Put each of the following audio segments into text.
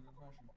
a good question.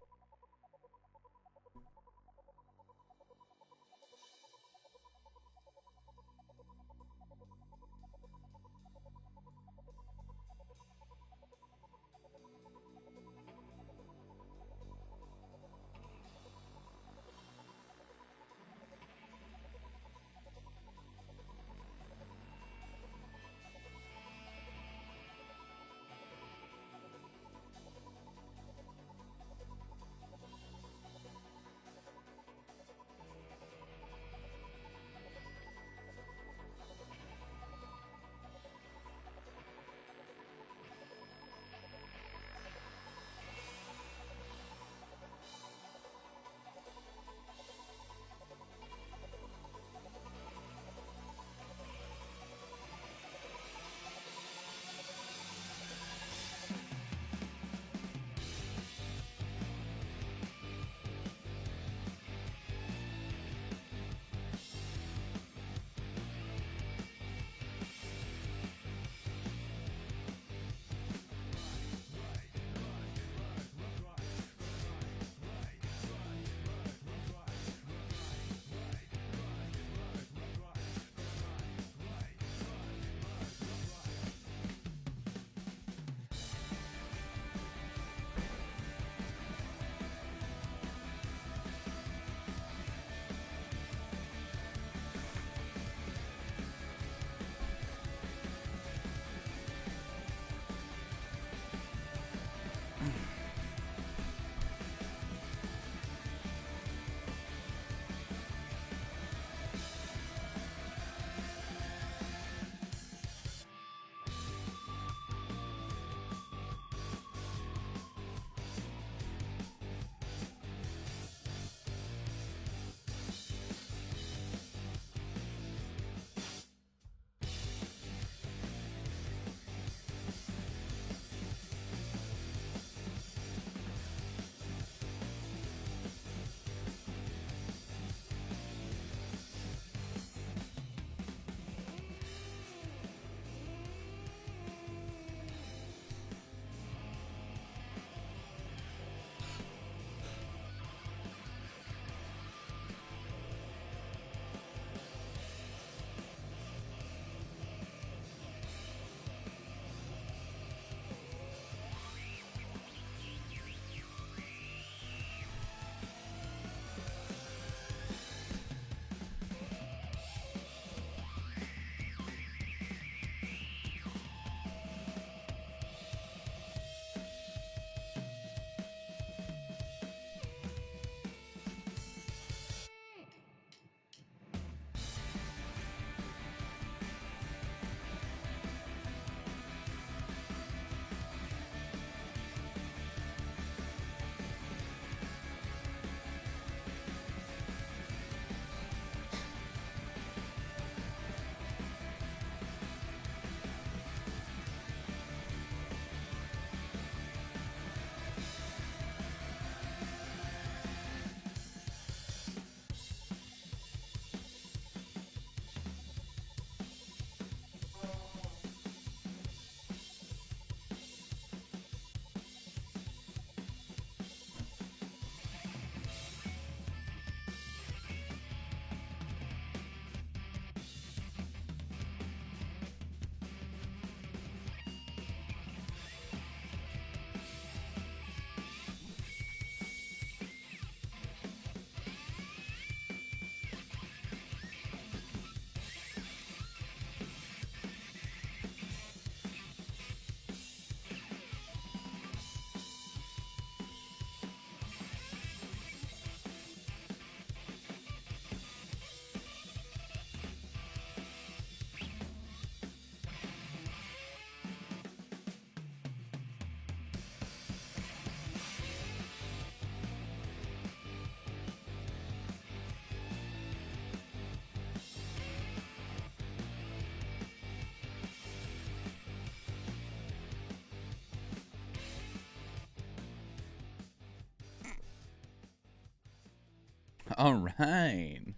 All right.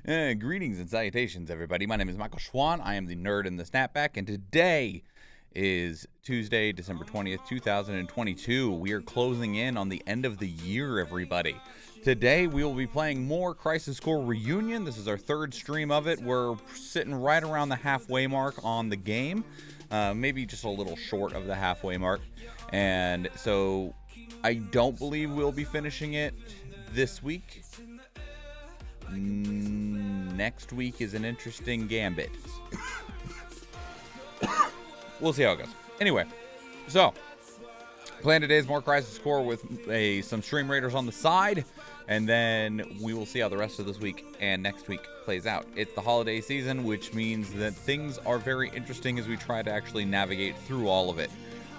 Greetings and salutations, everybody. My name is Michael Schwan. I am the nerd in the snapback, and today is Tuesday, December 20th, 2022. We are closing in on the end of the year, everybody. Today, we will be playing more Crisis Core Reunion. This is our third stream of it. We're sitting right around the halfway mark on the game. Maybe just a little short of the halfway mark. And so, I don't believe we'll be finishing it this week. Next week is an interesting gambit. We'll see how it goes. Anyway, so plan today is more Crisis Core with some Stream Raiders on the side, and then we will see how the rest of this week and next week plays out. It's the holiday season, which means that things are very interesting as we try to actually navigate through all of it.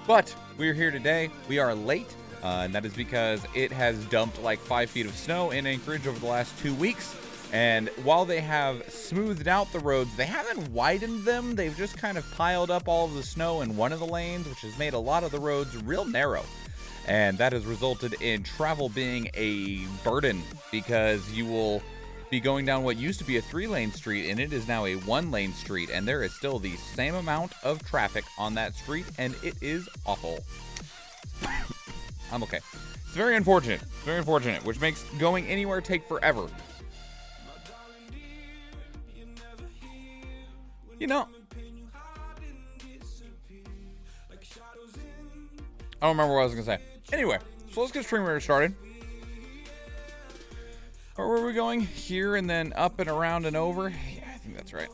But we're here today. We are late, and that is because it has dumped like 5 feet of snow in Anchorage over the last 2 weeks. And while they have smoothed out the roads, they haven't widened them. They've just kind of piled up all of the snow in one of the lanes, which has made a lot of the roads real narrow. And that has resulted in travel being a burden because you will be going down what used to be a 3-lane street, and it is now a 1-lane street. And there is still the same amount of traffic on that street, and it is awful. I'm okay. It's very unfortunate. Very unfortunate, which makes going anywhere take forever. You know, I don't remember what I was going to say. Anyway, so let's get Stream Raider started. Or where are we going? Here and then up and around and over? Yeah, I think that's right.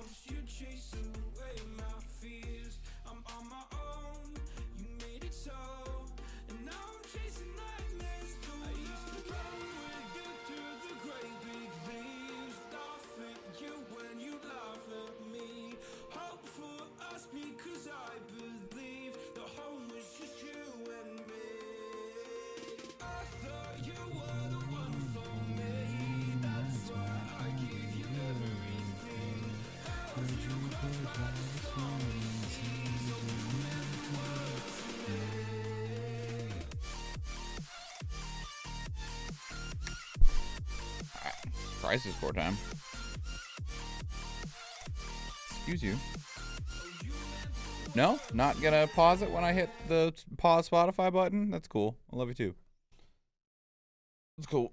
Crisis Core time. Excuse you. No? Not gonna pause it when I hit the pause Spotify button? That's cool. I love you too. It's cool.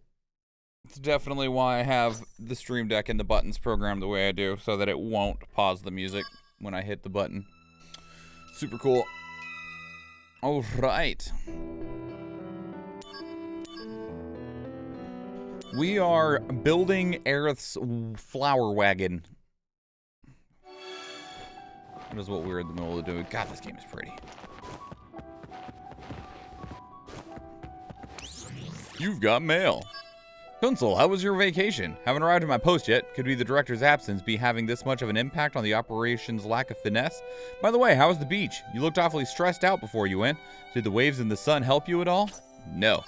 It's definitely why I have the Stream Deck and the buttons programmed the way I do, so that it won't pause the music when I hit the button. Super cool. Alright. We are building Aerith's flower wagon. That is what we're in the middle of doing. God, this game is pretty. You've got mail. Consul, how was your vacation? Haven't arrived at my post yet. Could be the director's absence be having this much of an impact on the operation's lack of finesse? By the way, how was the beach? You looked awfully stressed out before you went. Did the waves in the sun help you at all? No.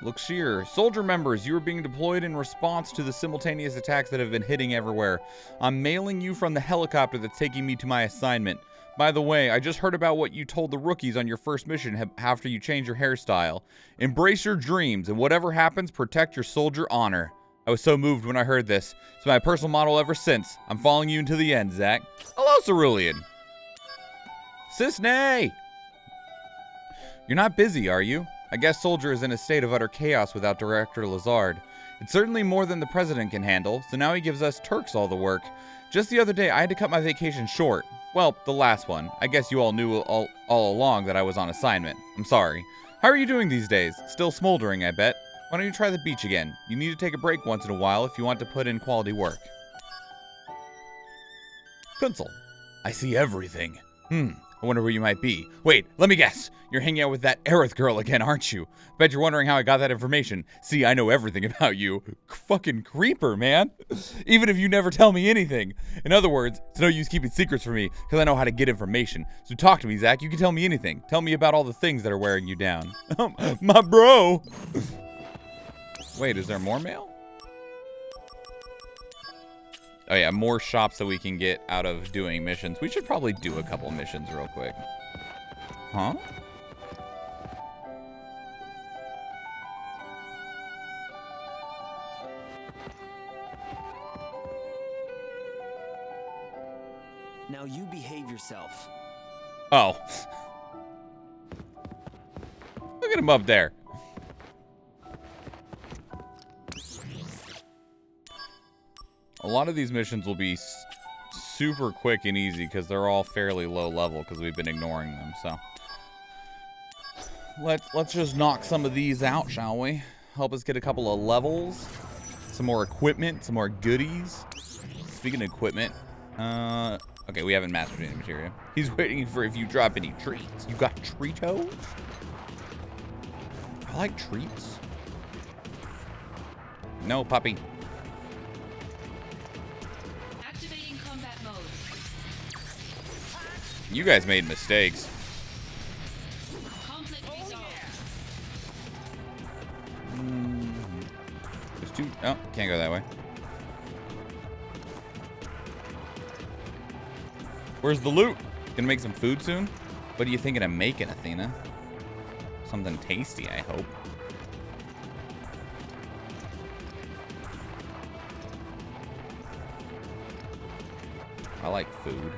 Look sheer. Soldier members, you are being deployed in response to the simultaneous attacks that have been hitting everywhere. I'm mailing you from the helicopter that's taking me to my assignment. By the way, I just heard about what you told the rookies on your first mission after you changed your hairstyle. Embrace your dreams, and whatever happens, protect your soldier honor. I was so moved when I heard this. It's my personal motto ever since. I'm following you until the end, Zach. Hello, Cerulean. Cisney! You're not busy, are you? I guess Soldier is in a state of utter chaos without Director Lazard. It's certainly more than the President can handle, so now he gives us Turks all the work. Just the other day, I had to cut my vacation short. Well, the last one. I guess you all knew all along that I was on assignment. I'm sorry. How are you doing these days? Still smoldering, I bet. Why don't you try the beach again? You need to take a break once in a while if you want to put in quality work. Consul. I see everything. I wonder where you might be. Wait, let me guess. You're hanging out with that Aerith girl again, aren't you? Bet you're wondering how I got that information. See, I know everything about you. Fucking creeper, man. Even if you never tell me anything. In other words, it's no use keeping secrets from me, because I know how to get information. So talk to me, Zach. You can tell me anything. Tell me about all the things that are wearing you down. My bro. Wait, is there more mail? Oh yeah, more shops that we can get out of doing missions. We should probably do a couple missions real quick. Huh? Now you behave yourself. Oh. Look at him up there. A lot of these missions will be super quick and easy because they're all fairly low level because we've been ignoring them. So let's just knock some of these out, shall we? Help us get a couple of levels, some more equipment, some more goodies. Speaking of equipment, okay, we haven't mastered any materia. He's waiting for if you drop any treats. You got Treatos? I like treats. No, puppy. Activating combat mode. You guys made mistakes. Conflict resolved. There's two. Oh, can't go that way. Where's the loot? Gonna make some food soon? What are you thinking of making, Athena? Something tasty, I hope. I like food.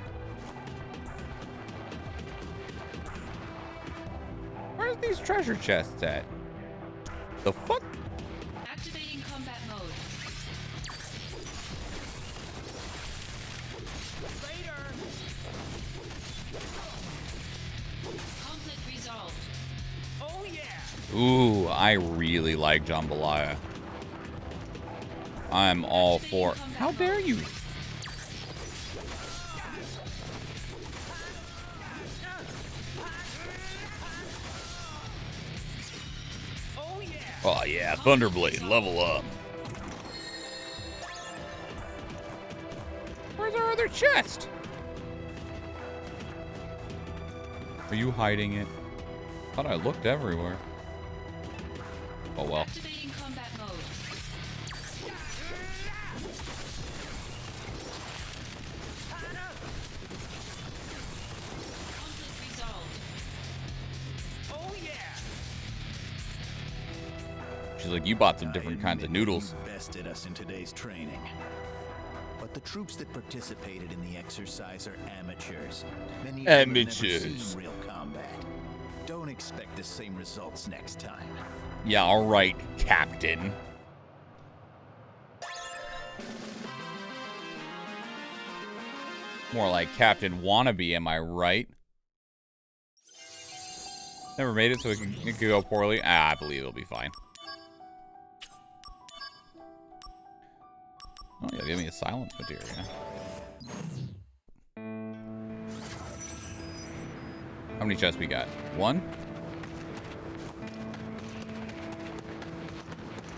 Where's these treasure chests at? The fuck? Activating combat mode. Conflict resolved. Oh yeah. Ooh, I really like jambalaya. I'm all for. How dare you? Oh yeah, Thunderblade, level up. Where's our other chest? Are you hiding it? Thought I looked everywhere. Oh well. Activating combat mode. Conflict resolved. Oh yeah. She's like, you bought some different kinds of noodles. You bested us in today's training. But the troops that participated in the exercise are amateurs. Many of them have never Amateurs. seen real combat. Don't expect the same results next time. Yeah, all right, Captain. More like Captain Wannabe, am I right? Never made it, so it could go poorly. Ah, I believe it'll be fine. Oh, yeah, give me a silence materia. How many chests we got? One?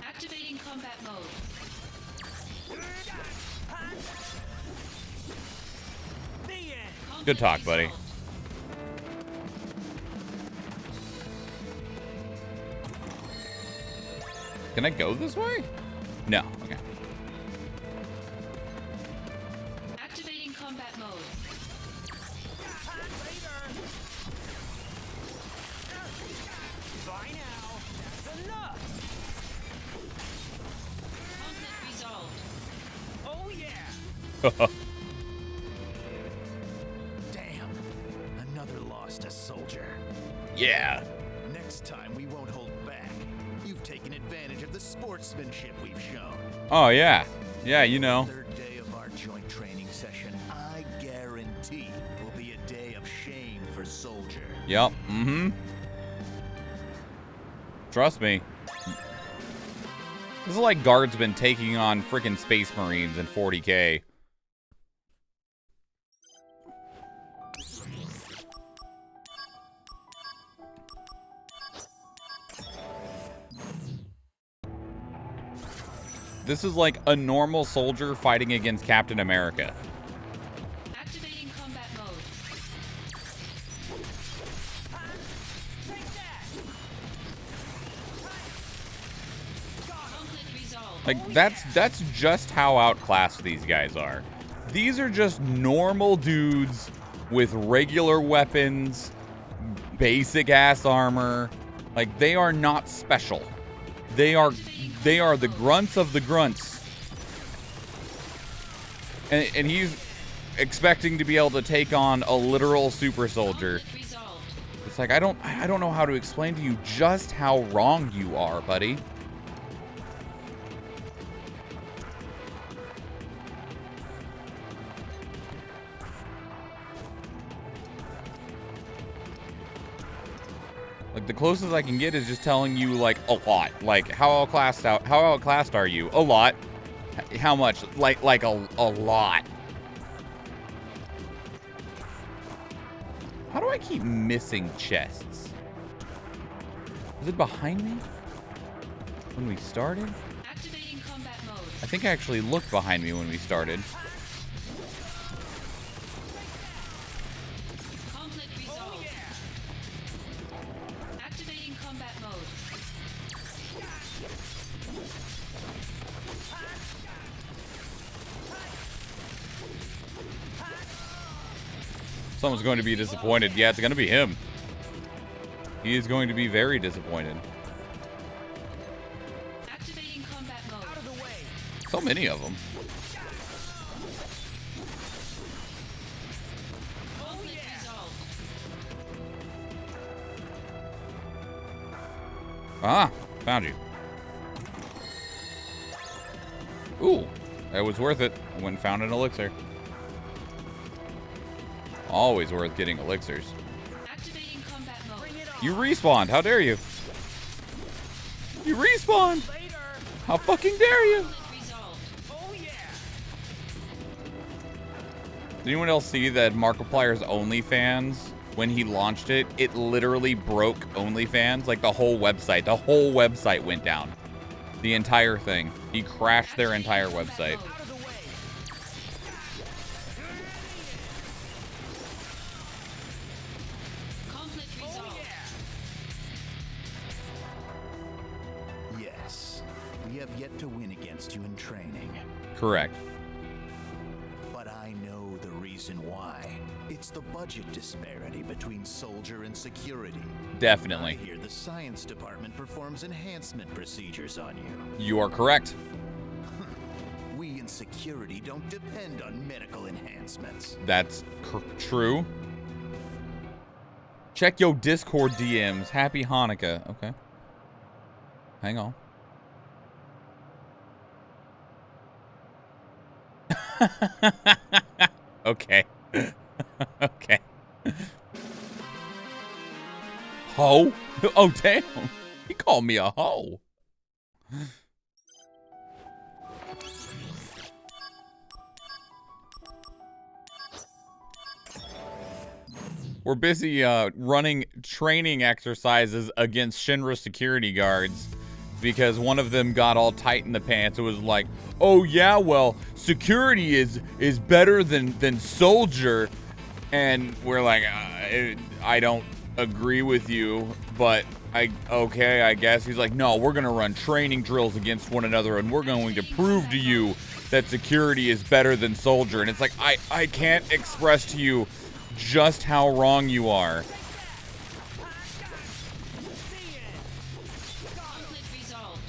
Activating combat mode. Good talk, buddy. Can I go this way? No. Okay. Activating combat mode. By now, that's enough. Conflict resolved. Oh yeah. Damn. Another lost soldier. Yeah. Next time we won't hold back. You've taken advantage of the sportsmanship we've shown. Oh, yeah. Yeah, you know. Third day of our joint training session, I guarantee, will be a day of shame for Soldier. Yep. Mm-hmm. Trust me. This is like Guardsmen taking on freaking Space Marines in 40K. This is like a normal soldier fighting against Captain America. Activating combat mode. Conflict resolved. Like, that's just how outclassed these guys are. These are just normal dudes with regular weapons, basic ass armor. Like, they are not special. They are the grunts of the grunts. And expecting to be able to take on a literal super soldier. Conflict resolved. It's like, I don't know how to explain to you just how wrong you are, buddy. Like, the closest I can get is just telling you, like, a lot. Like, how outclassed are you? A lot. How much? Like a lot. How do I keep missing chests? Is it behind me? When we started? Activating combat mode. I think I actually looked behind me when we started. Conflict resolved. Activating combat mode. Someone's going to be disappointed. Yeah, it's going to be him. He is going to be very disappointed. Activating combat mode. Out of the way. So many of them. Conflict resolved. Ah, found you. Ooh, that was worth it. I went and found an elixir. Always worth getting elixirs. Activating combat mode. Bring it on. You respawned. How dare you? You respawned. Later. How fucking dare you? Conflict resolved. Oh yeah. Did anyone else see that Markiplier's OnlyFans, when he launched it, it literally broke OnlyFans? Like the whole website. The whole website went down. The entire thing. He crashed their entire website. Out of the way. Conflict Oh resolved. yeah. Yes, we have yet to win against you in training. Correct. But I know the reason why. It's the budget disparity between soldier and security. I Definitely. hear the science department performs enhancement procedures on you. You are correct. We in security don't depend on medical enhancements. That's true. Check your Discord DMs. Happy Hanukkah. Okay. Hang on. Okay. Okay. Ho? Oh, damn. He called me a hoe. We're busy running training exercises against Shinra security guards because one of them got all tight in the pants. It was like, oh yeah, well, security is better than soldier. And we're like, I don't agree with you, but okay, I guess. He's like, no, we're going to run training drills against one another and we're going to prove to you that security is better than soldier. And it's like, I can't express to you just how wrong you are. Conflict resolved.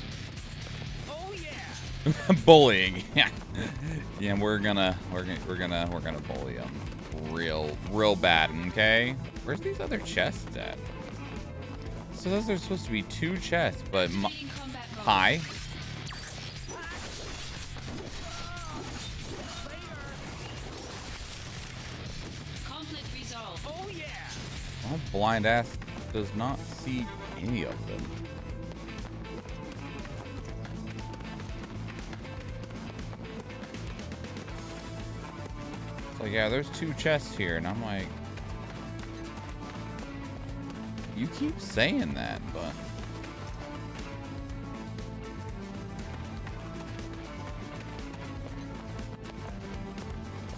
Oh yeah. Bullying. Yeah. Yeah, we're gonna bully them real bad, okay? Where's these other chests at? So those are supposed to be 2 chests, but Activating combat mode. hi. Conflict resolved. Oh yeah. My blind ass does not see any of them. So yeah, there's 2 chests here, and I'm like, you keep saying that, but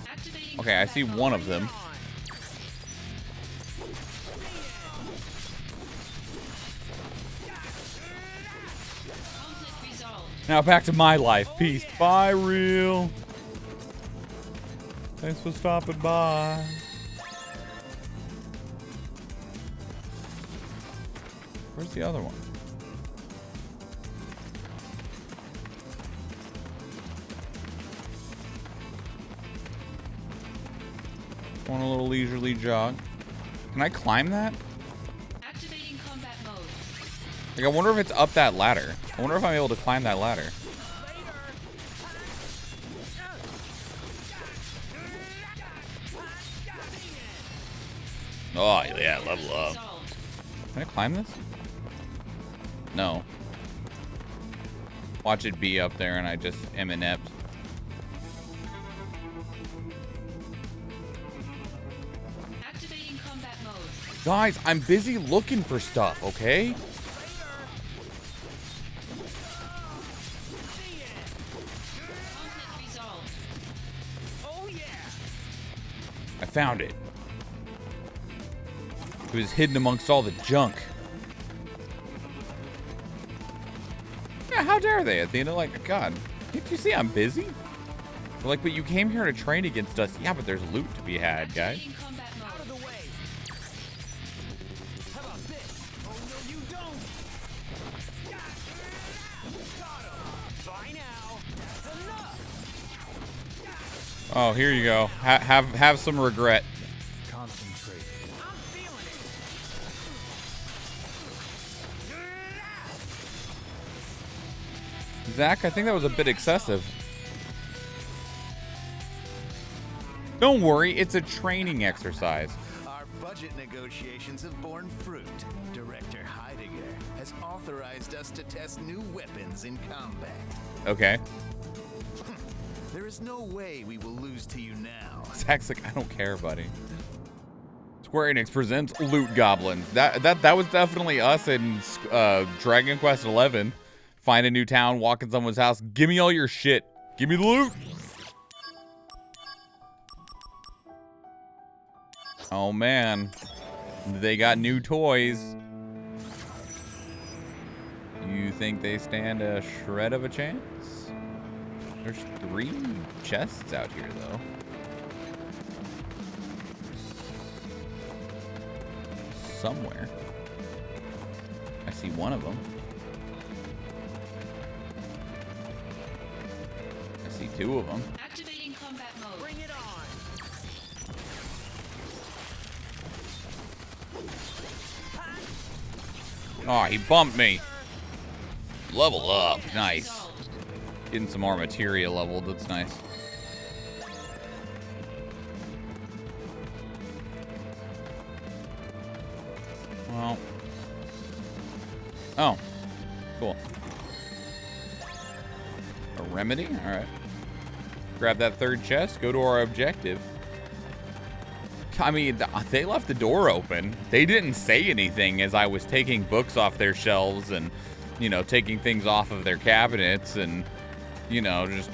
Activating okay, I combat see mode. one of them. Conflict resolved. Now back to my life. Peace. Bye, real. Thanks for stopping by. Where's the other one? Want a little leisurely jog. Can I climb that? Activating combat mode. Like, I wonder if it's up that ladder. I wonder if I'm able to climb that ladder. Oh, yeah, level up. Resolved. Can I climb this? No. Watch it be up there and I just am inept. Activating combat mode. Guys, I'm busy looking for stuff, okay? Conflict resolved. Oh yeah. I found it. It was hidden amongst all the junk. Yeah, how dare they, Athena? Like, God, can't you see I'm busy? We're like, but you came here to train against us. Yeah, but there's loot to be had, guys. Activating combat Out of mode. the way. How about this? Oh no, you don't. Got him. Bye now. That's enough. Oh, here you go. Have some regret. Concentrate. I'm feeling it. Zach, I think that was a bit excessive. Don't worry, it's a training exercise. Our budget negotiations have borne fruit. Director Heidegger has authorized us to test new weapons in combat. Okay. There is no way we will lose to you now. Zach's like, I don't care, buddy. Square Enix presents Loot Goblins. That was definitely us in Dragon Quest XI. Find a new town, walk in someone's house, give me all your shit. Give me the loot. Oh man, they got new toys. You think they stand a shred of a chance? There's 3 chests out here though. Somewhere. I see one of them. I see 2 of them. Activating combat mode. Bring it on. Oh, he bumped me. Level up. Conflict Nice. resolved. Getting some more materia leveled. That's nice. Well. Oh. Cool. A remedy? Alright. Grab that 3rd chest. Go to our objective. I mean, they left the door open. They didn't say anything as I was taking books off their shelves and, you know, taking things off of their cabinets and, you know, just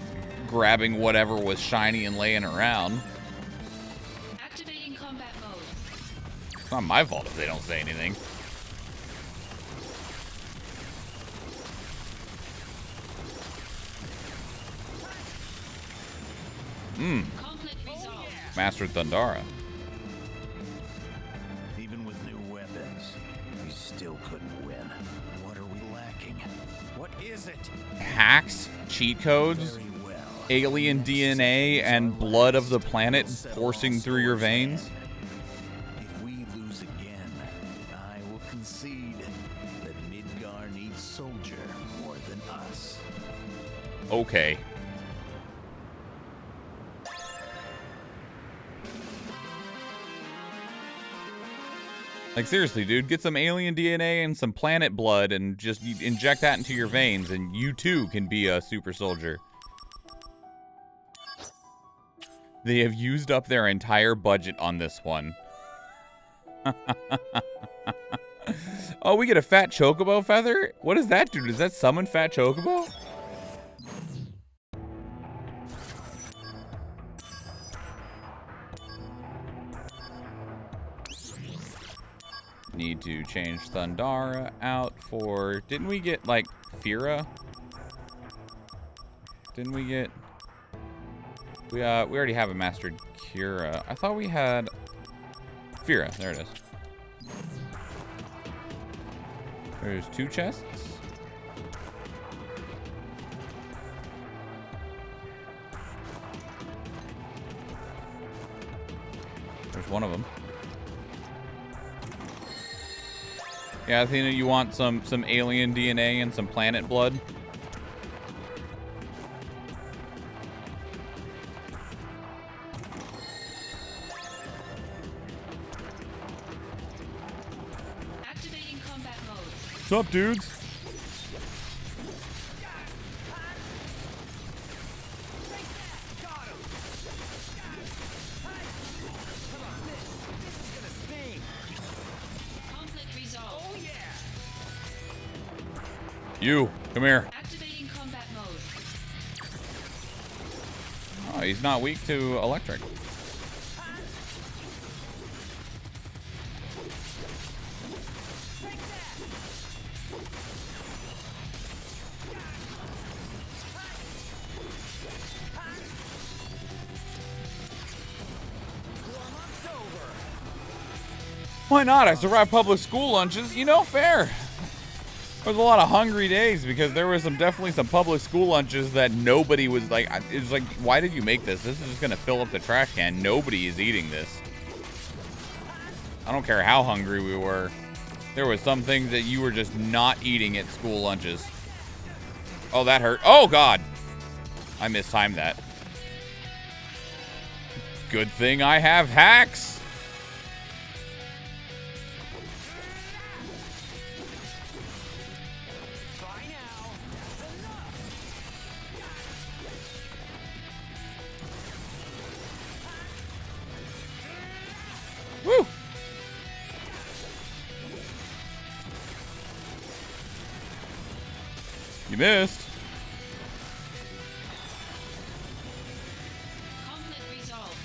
grabbing whatever was shiny and laying around. Activating combat mode. It's not my fault if they don't say anything. Conflict resolved. Master Thundara. Even with new weapons, we still couldn't win. What are we lacking? What is it? Hacks, cheat codes, Very well. alien DNA, and blood of the planet coursing through your veins. If we lose again, I will concede that Midgar needs soldier more than us. Okay. Like, seriously, dude, get some alien DNA and some planet blood and just inject that into your veins, and you too can be a super soldier. They have used up their entire budget on this one. Oh, we get a fat chocobo feather? What does that do? Does that summon fat chocobo? Need to change Thundara out for... Didn't we get, like, Fira? Didn't we get... We already have a mastered Kira. I thought we had... Fira, there it is. There's 2 chests. There's one of them. Yeah, Athena, you want some alien DNA and some planet blood? Activating combat mode. What's up, dudes? Conflict resolved. You, come here. Activating combat mode. Oh, he's not weak to electric. Why not? I survived public school lunches. You know, fair. There was a lot of hungry days because there was definitely some public school lunches that nobody was like, it was like, why did you make this? This is just going to fill up the trash can. Nobody is eating this. I don't care how hungry we were. There was some things that you were just not eating at school lunches. Oh, that hurt. Oh, God. I mistimed that. Good thing I have hacks. Woo! You missed. Conflict resolved.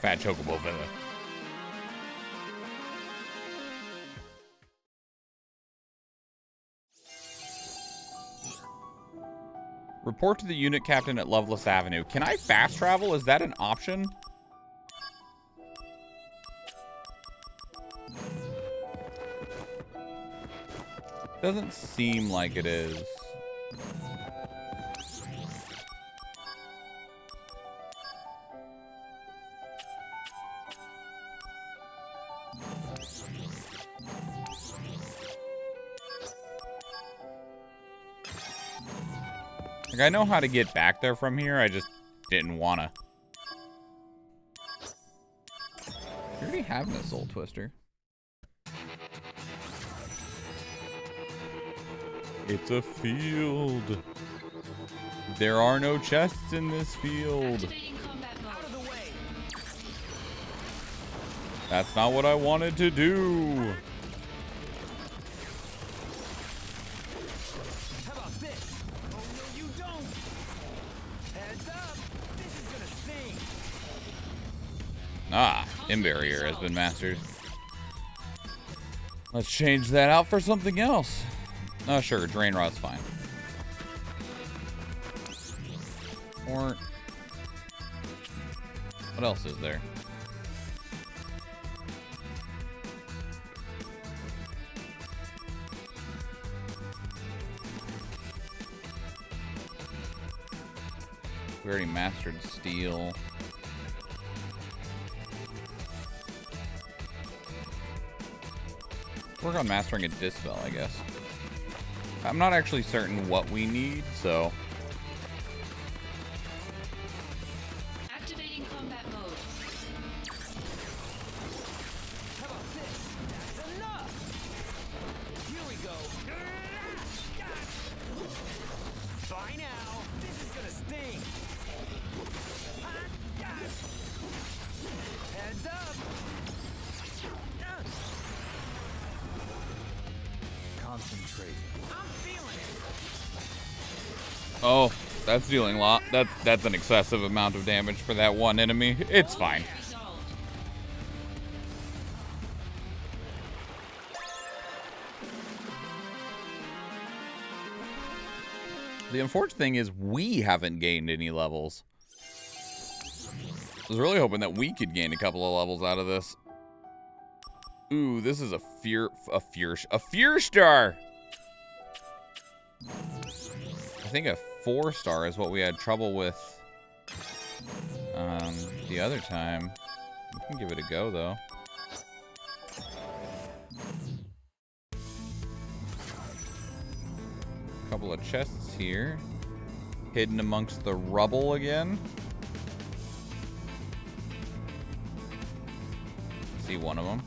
Fat chocobo feather. Report to the unit captain at Loveless Avenue. Can I fast travel? Is that an option? Doesn't seem like it is. Like, I know how to get back there from here, I just didn't wanna. You already have a Soul Twister. It's a field. There are no chests in this field. Activating combat mode. That's not what I wanted to do. How about this? Oh no, you don't. Heads up. This is gonna sting. Ah, Barrier has been mastered. Let's change that out for something else. Oh, sure, Drain Rod's fine. Or what else is there? We already mastered Steel. Work on mastering a Dispel, I guess. I'm not actually certain what we need, so. Activating combat mode. How about this? That's enough. Here we go. Bye now. This is gonna sting. Heads up. Concentrate. I'm feeling it. Oh, that's dealing a lot. That's an excessive amount of damage for that one enemy. It's fine. Resolved. The unfortunate thing is we haven't gained any levels. I was really hoping that we could gain a couple of levels out of this. Ooh, this is a fear star. I think a 4-star is what we had trouble with The other time, we can give it a go, though. A couple of chests here. Hidden amongst the rubble again. See one of them.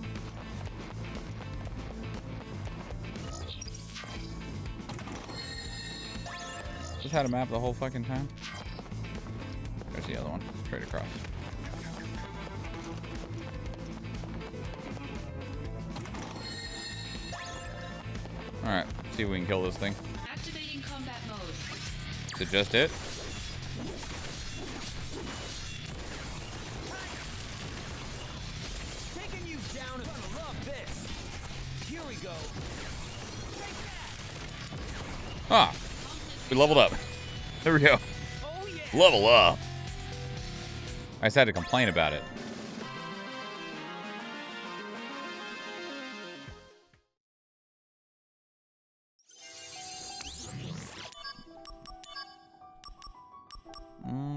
Just had a map the whole fucking time. There's the other one, straight across. Alright, see if we can kill this thing. Activating combat mode. Is it just it? Taking you down. Gonna love this. Here we go. Ah, we leveled up. There we go. Oh yeah. Level up. I just had to complain about it.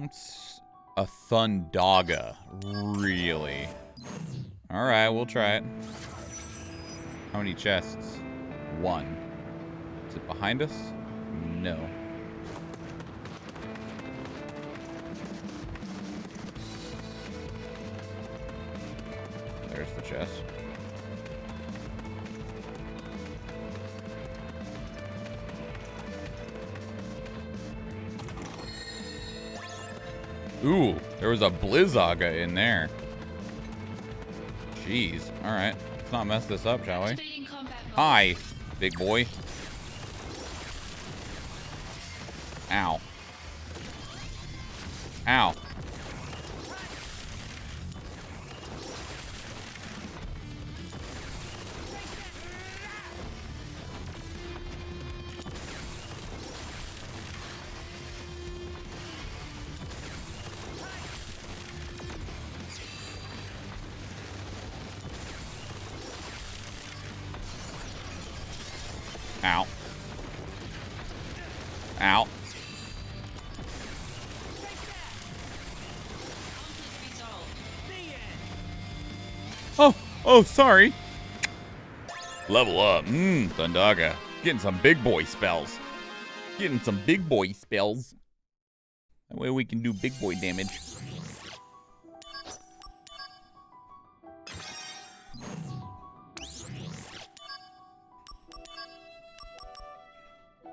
It's a Thundaga. Really? Alright, we'll try it. How many chests? One. Is it behind us? No. There's the chest. Ooh, there was a Blizzaga in there. Jeez. Alright. Let's not mess this up, shall we? Activating combat mode. Hi, big boy. Ow. Ow. Ow. Ow. Conflict resolved. Oh, sorry. Level up. Thundaga. Getting some big boy spells. Getting some big boy spells. That way we can do big boy damage.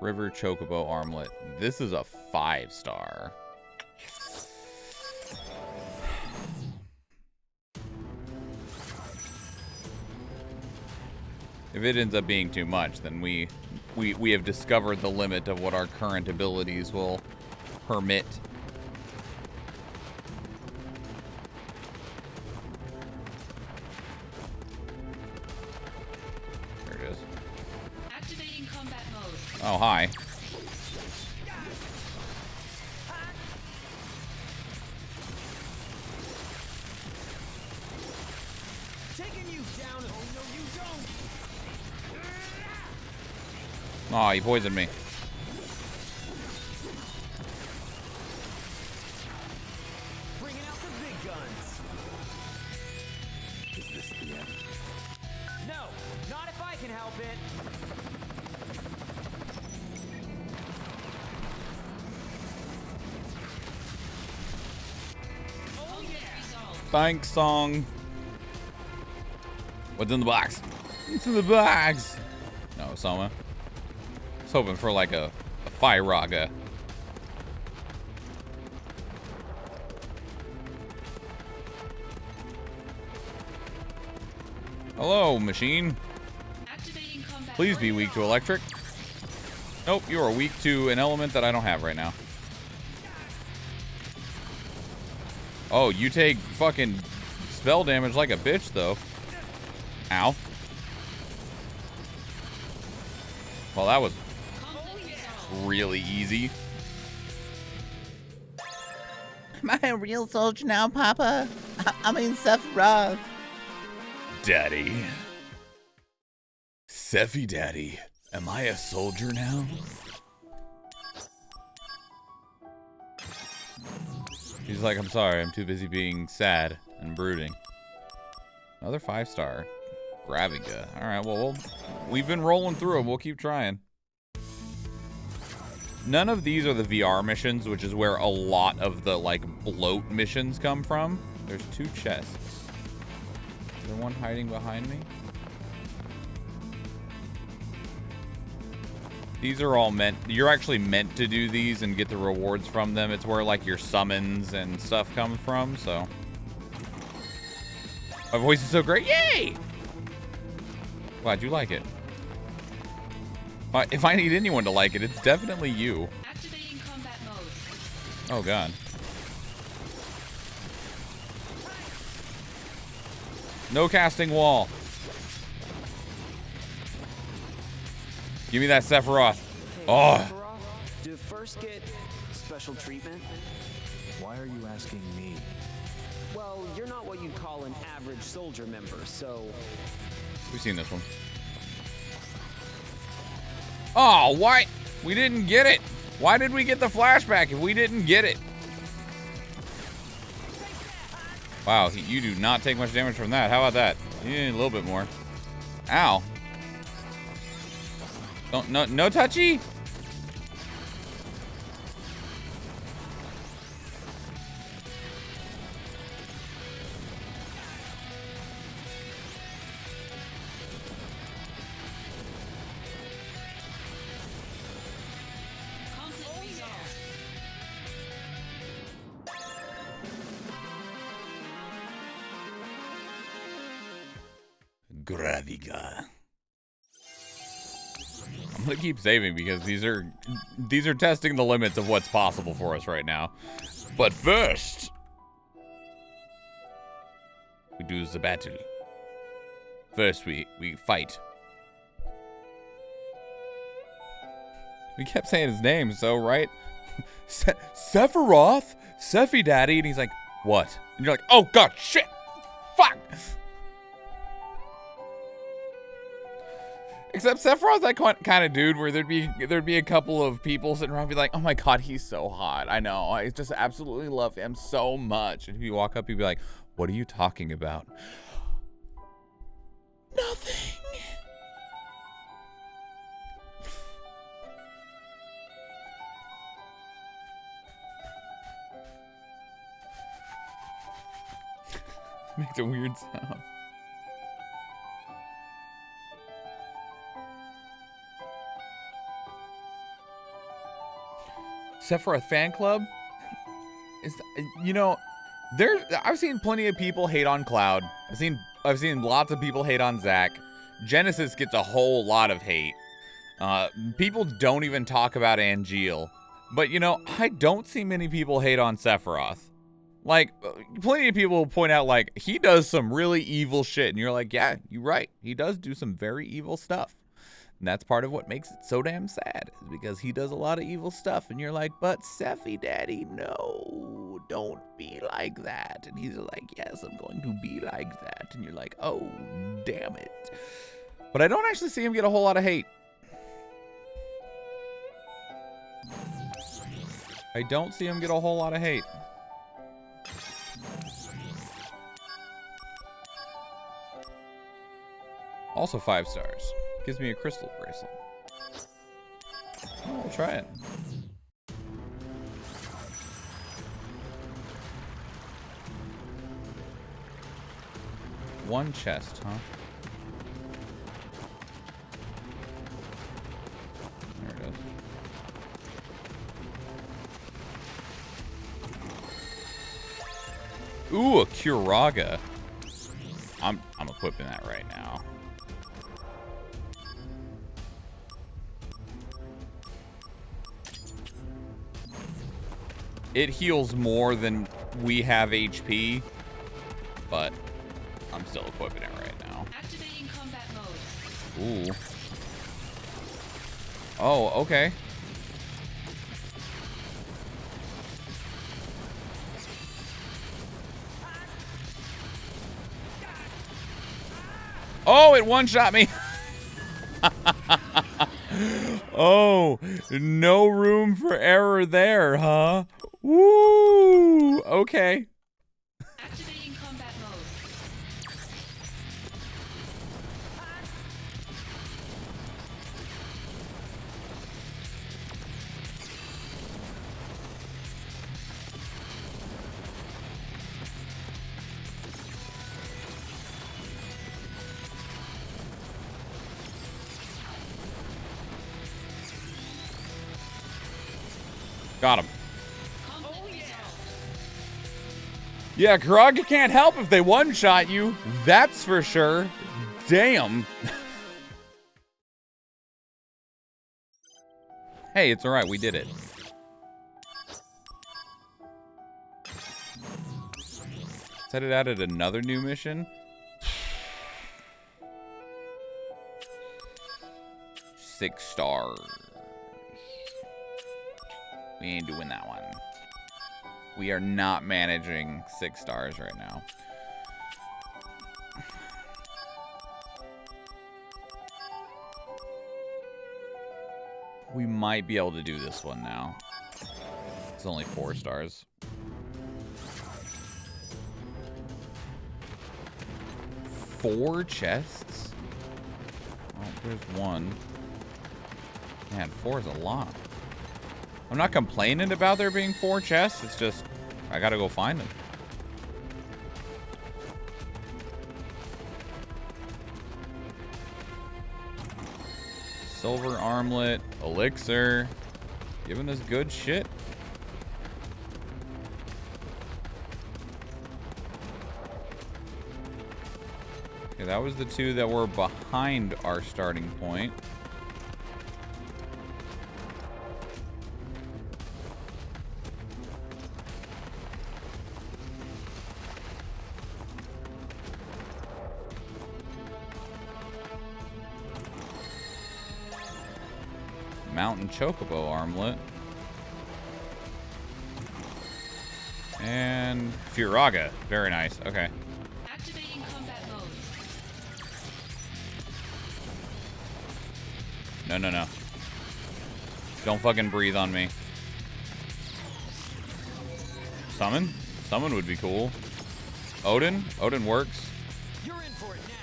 River Chocobo Armlet. This is a 5-star. If it ends up being too much, then we have discovered the limit of what our current abilities will permit. There it is. Activating combat mode. Oh, hi. Taking you down. Oh no, you don't. Oh, he poisoned me. Bringing out the big guns. Is this the end? No, not if I can help it. Oh Conflict yeah. resolved. Thanks, song. What's in the box? What's in the box? No, Soma. I was hoping for like a Firaga. Hello, machine. Activating combat Please be mode. weak to electric. Nope, you are weak to an element that I don't have right now. Oh, you take fucking spell damage like a bitch, though. Ow. Well, that was Conflict resolved. really easy. Am I a real soldier now, Papa? I mean, Sephiroth. Daddy. Sephi Daddy. Am I a soldier now? He's like, I'm sorry, I'm too busy being sad and brooding. Another 5-star. Graviga. Alright, well, we've been rolling through them. We'll keep trying. None of these are the VR missions, which is where a lot of the, like, bloat missions come from. There's 2 chests. Is there one hiding behind me? These are all meant... You're actually meant to do these and get the rewards from them. It's where, like, your summons and stuff comes from, so... My voice is so great. Yay! Glad you like it. If I need anyone to like it, it's definitely you. Activating combat mode. Oh, God. No casting wall. Give me that Sephiroth. Oh. Do first get special treatment? Why are you asking me? Well, you're not what you'd call an average soldier member, so... We've seen this one. Oh, why? We didn't get it. Why did we get the flashback if we didn't get it? Wow, you do not take much damage from that. How about that? Yeah, a little bit more. Ow. Don't, no touchy? Conflict resolved. Graviga. I'm gonna keep saving because these are testing the limits of what's possible for us right now. But first, we do the battle. First, we fight. We kept saying his name, so right? Sephiroth, Sephi Daddy, and he's like, what? And you're like, oh God, shit, fuck. Except Sephiroth's that kind of dude where there'd be a couple of people sitting around and be like, oh my God, he's so hot. I know, I just absolutely love him so much. And if you walk up, you'd be like, what are you talking about? Nothing. Makes a weird sound. Sephiroth fan club is, you know, I've seen plenty of people hate on Cloud. I've seen lots of people hate on Zack. Genesis gets a whole lot of hate. People don't even talk about Angeal. But you know, I don't see many people hate on Sephiroth. Like, plenty of people will point out, like, he does some really evil shit. And you're like, yeah, you're right. He does do some very evil stuff. And that's part of what makes it so damn sad, is because he does a lot of evil stuff. And you're like, but Sephi Daddy, no, don't be like that. And he's like, yes, I'm going to be like that. And you're like, oh, damn it. But I don't actually see him get a whole lot of hate. I don't see him get a whole lot of hate. Also 5 stars. Gives me a crystal bracelet. Oh, we'll try it. One chest, huh? There it is. Ooh, a Curaga. I'm equipping that right now. It heals more than we have HP, but I'm still equipping it right now. Activating combat mode. Ooh. Oh, okay. Oh, it one-shot me. Oh, no room for error there, huh? Woo! Okay. Activating combat mode. Got him. Conflict resolved. Yeah, Karaga can't help if they one-shot you. That's for sure. Damn. Hey, it's alright. We did it. Said it added another new mission. 6 stars. We ain't doing that one. We are not managing 6 stars right now. We might be able to do this one now. It's only 4 stars. 4 chests? Oh, there's one. Man, 4 is a lot. I'm not complaining about there being 4 chests. It's just, I gotta go find them. Silver armlet, elixir. Giving us good shit. Okay, that was the 2 that were behind our starting point. Mountain Chocobo armlet. And Furaga. Very nice. Okay. Activating combat mode. No, no, no. Don't fucking breathe on me. Summon? Summon would be cool. Odin? Odin works. You're in for it now.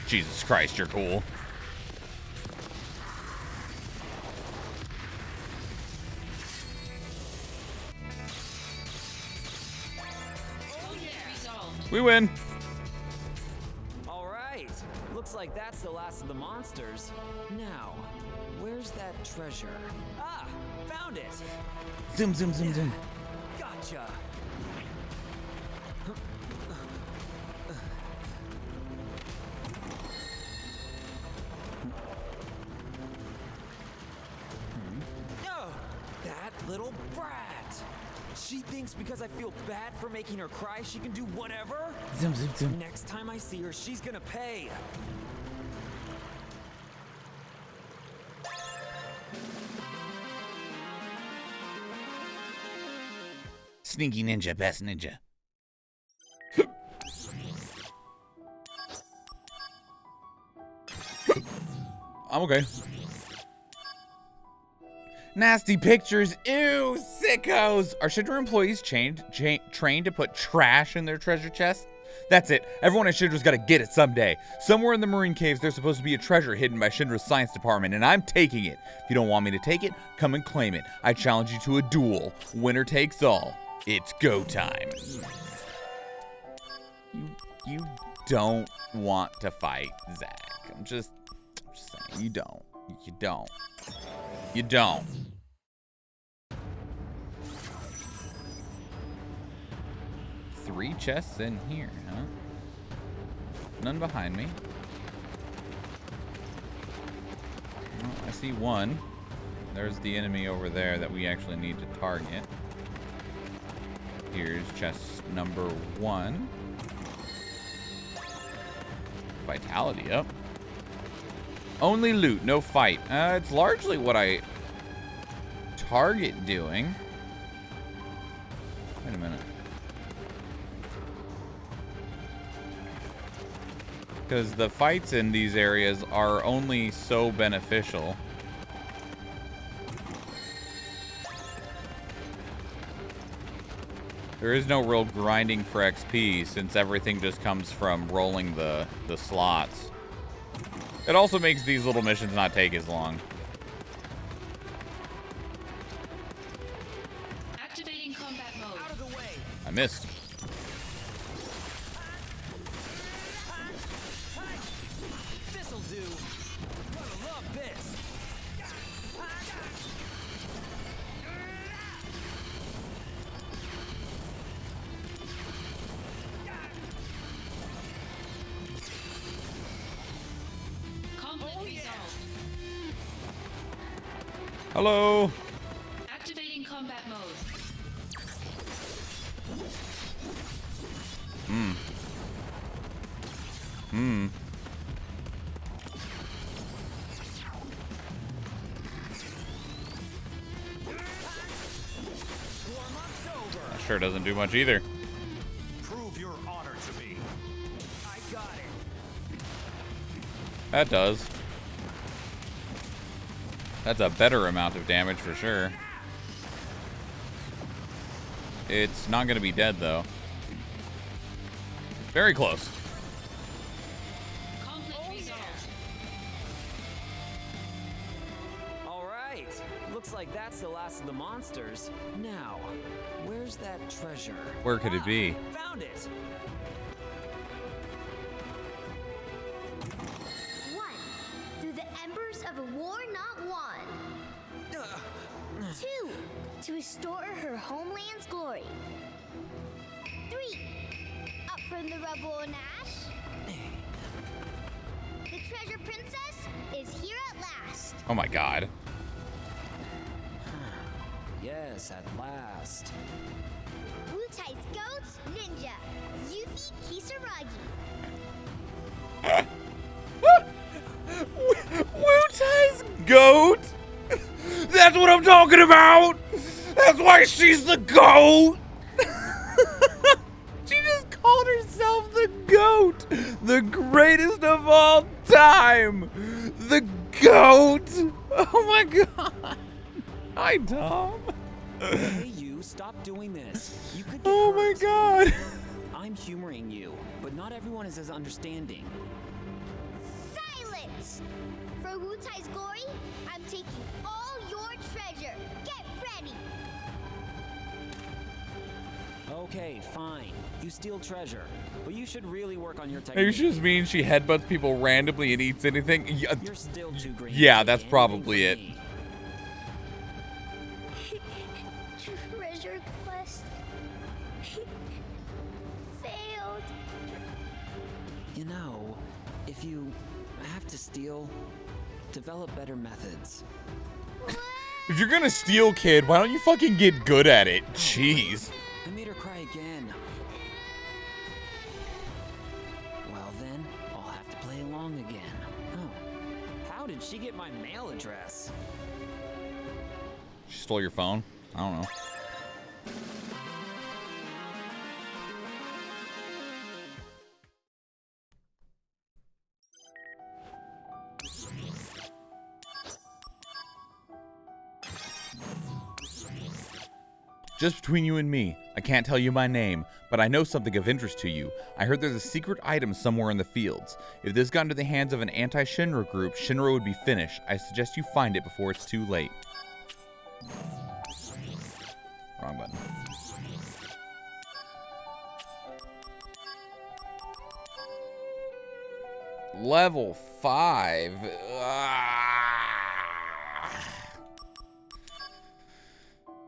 Jesus Christ, you're cool. Conflict resolved. We win. All right. Looks like that's the last of the monsters. Now, where's that treasure? Ah, found it. Zoom, zoom, zoom, zoom. Gotcha. No, that little brat. She thinks because I feel bad for making her cry, she can do whatever? Zoom, zoom, zoom. Next time I see her, she's gonna pay. Sneaky ninja, best ninja. I'm okay. Nasty pictures. Ew, sickos. Are Shidra employees trained to put trash in their treasure chest? That's it. Everyone at Shindra's got to get it someday. Somewhere in the marine caves, there's supposed to be a treasure hidden by Shindra's science department, and I'm taking it. If you don't want me to take it, come and claim it. I challenge you to a duel. Winner takes all. It's go time. You don't want to fight Zach. I'm just saying, you don't. You don't. You don't. Three chests in here, huh? None behind me. Oh, I see one. There's the enemy over there that we actually need to target. Here's chest number 1. Vitality up. Only loot, no fight. It's largely what I target doing. Wait a minute. Because the fights in these areas are only so beneficial. There is no real grinding for XP since everything just comes from rolling the slots. It also makes these little missions not take as long. Activating combat mode. Out of the way. I missed. This'll do. Gonna love this. Conflict resolved. Hello. Activating combat mode. Warm-up's over. That sure doesn't do much either. Prove your honor to me. I got it. That does. That's a better amount of damage for sure. It's not going to be dead, though. Very close. Conflict resolved. All right. Looks like that's the last of the monsters. Now, where's that treasure? Where could it be? Found it. 1. Through the embers of a war not won. 2. To restore her homeland's glory. 3. Up from the rubble and ash. The treasure princess is here at last. Oh my god. Yes, at last. Wutai's goats, ninja. Yuffie Kisaragi. Wu-Tai's goat? That's what I'm talking about! That's why she's the goat! She just called herself the goat! The greatest of all time! The goat! Oh my god! Hi, Tom. Hey, you, stop doing this. You could get Oh my hurt. god. I'm humoring you, but not everyone is as understanding. Silence! For Wutai's glory, I'm taking all your treasure. Get ready! Okay, fine. You steal treasure, but you should really work on your Maybe technique. she just means she headbutts people randomly and eats anything. Yeah, You're still too green. yeah, to that's take probably anything it. from me. Treasure quest failed. You know, if you have to steal, develop better methods. If you're gonna steal, kid, why don't you fucking get good at it? Jeez. I made her cry again. Well then, I'll have to play along again. Oh, how did she get my mail address? She stole your phone? I don't know. Just between you and me, I can't tell you my name, but I know something of interest to you. I heard there's a secret item somewhere in the fields. If this got into the hands of an anti-Shinra group, Shinra would be finished. I suggest you find it before it's too late. Wrong button. Level 5.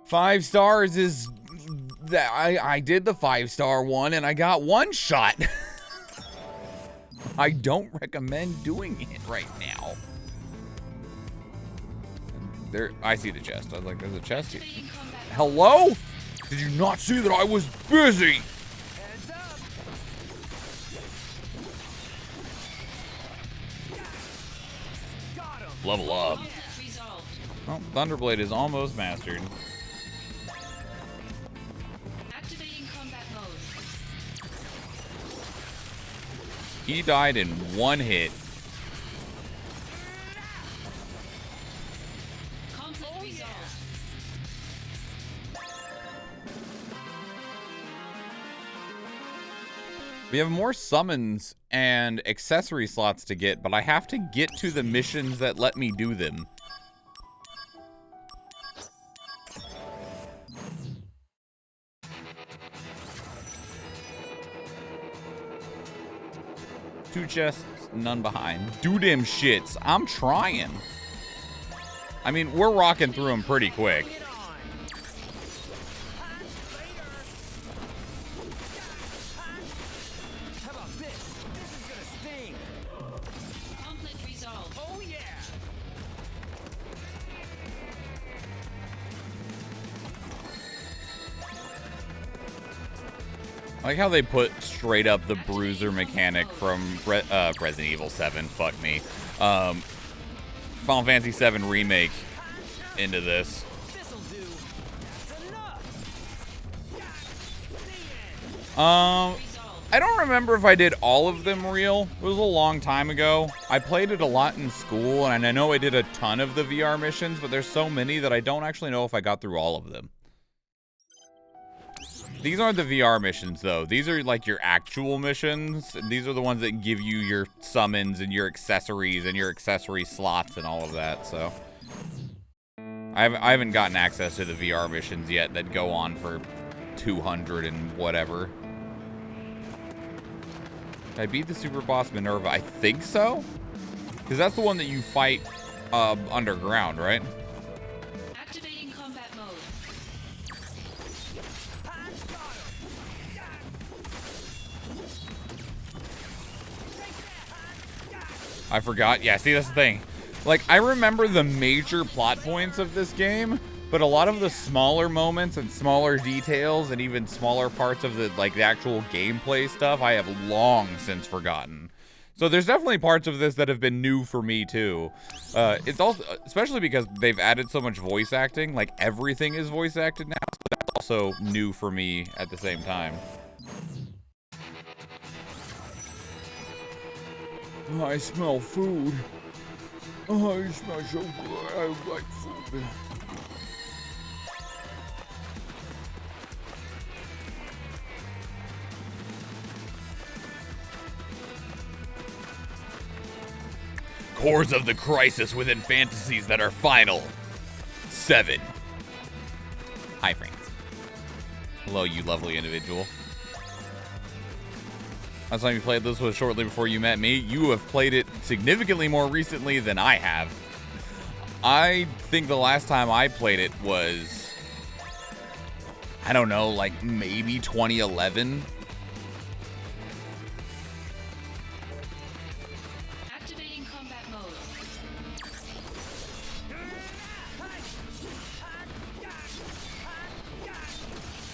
5 stars is that I did the 5-star one and I got 1 shot. I don't recommend doing it right now. There, I see the chest. I was like, there's a chest here. Activating combat mode. Hello? Did you not see that I was busy? Heads up! Got him! Level up. Conflict resolved. Well, Thunderblade is almost mastered. Activating combat mode. He died in one hit. Conflict resolved. We have more summons and accessory slots to get, but I have to get to the missions that let me do them. Two chests, none behind. Do them shits. I'm trying. I mean, we're rocking through them pretty quick. How about this? This is gonna sting. Conflict resolved. Oh yeah. I like how they put straight up the bruiser mechanic from Resident Evil 7, fuck me, Final Fantasy 7 Remake into this. This'll do. That's enough. I don't remember if I did all of them real. It was a long time ago. I played it a lot in school, and I know I did a ton of the VR missions, but there's so many that I don't actually know if I got through all of them. These aren't the VR missions, though. These are, like, your actual missions. These are the ones that give you your summons and your accessories and your accessory slots and all of that, so. I haven't gotten access to the VR missions yet that go on for 200 and whatever. Did I beat the super boss Minerva? I think so. Because that's the one that you fight underground, right? Activating combat mode. I forgot. Yeah, see, that's the thing. Like, I remember the major plot points of this game, but a lot of the smaller moments and smaller details and even smaller parts of the, like, the actual gameplay stuff, I have long since forgotten. So there's definitely parts of this that have been new for me, too. It's also, especially because they've added so much voice acting, like, everything is voice acted now, so that's also new for me at the same time. I smell food. Oh, it smells so good. I like food. Cores of the crisis within fantasies that are final. 7. Hi, friends. Hello, you lovely individual. Last time you played this was shortly before you met me. You have played it significantly more recently than I have. I think the last time I played it was, I don't know, like maybe 2011. Activating combat mode.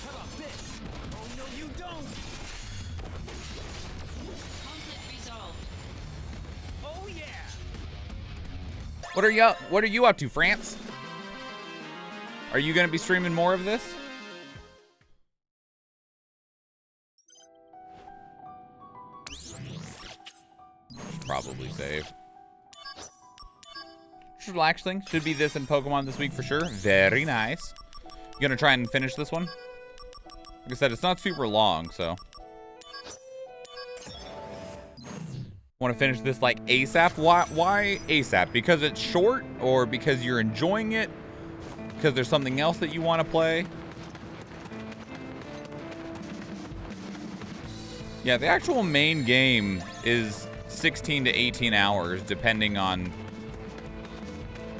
How about this? Oh no, you don't. Conflict resolved. Oh yeah. What are you up to, France? Are you going to be streaming more of this? Should probably save. Just relaxing. Should be this in Pokemon this week for sure. Very nice. You gonna try and finish this one? Like I said, it's not super long, so. Want to finish this like ASAP? Why ASAP? Because it's short, or because you're enjoying it? Because there's something else that you want to play? Yeah, the actual main game is 16 to 18 hours, depending on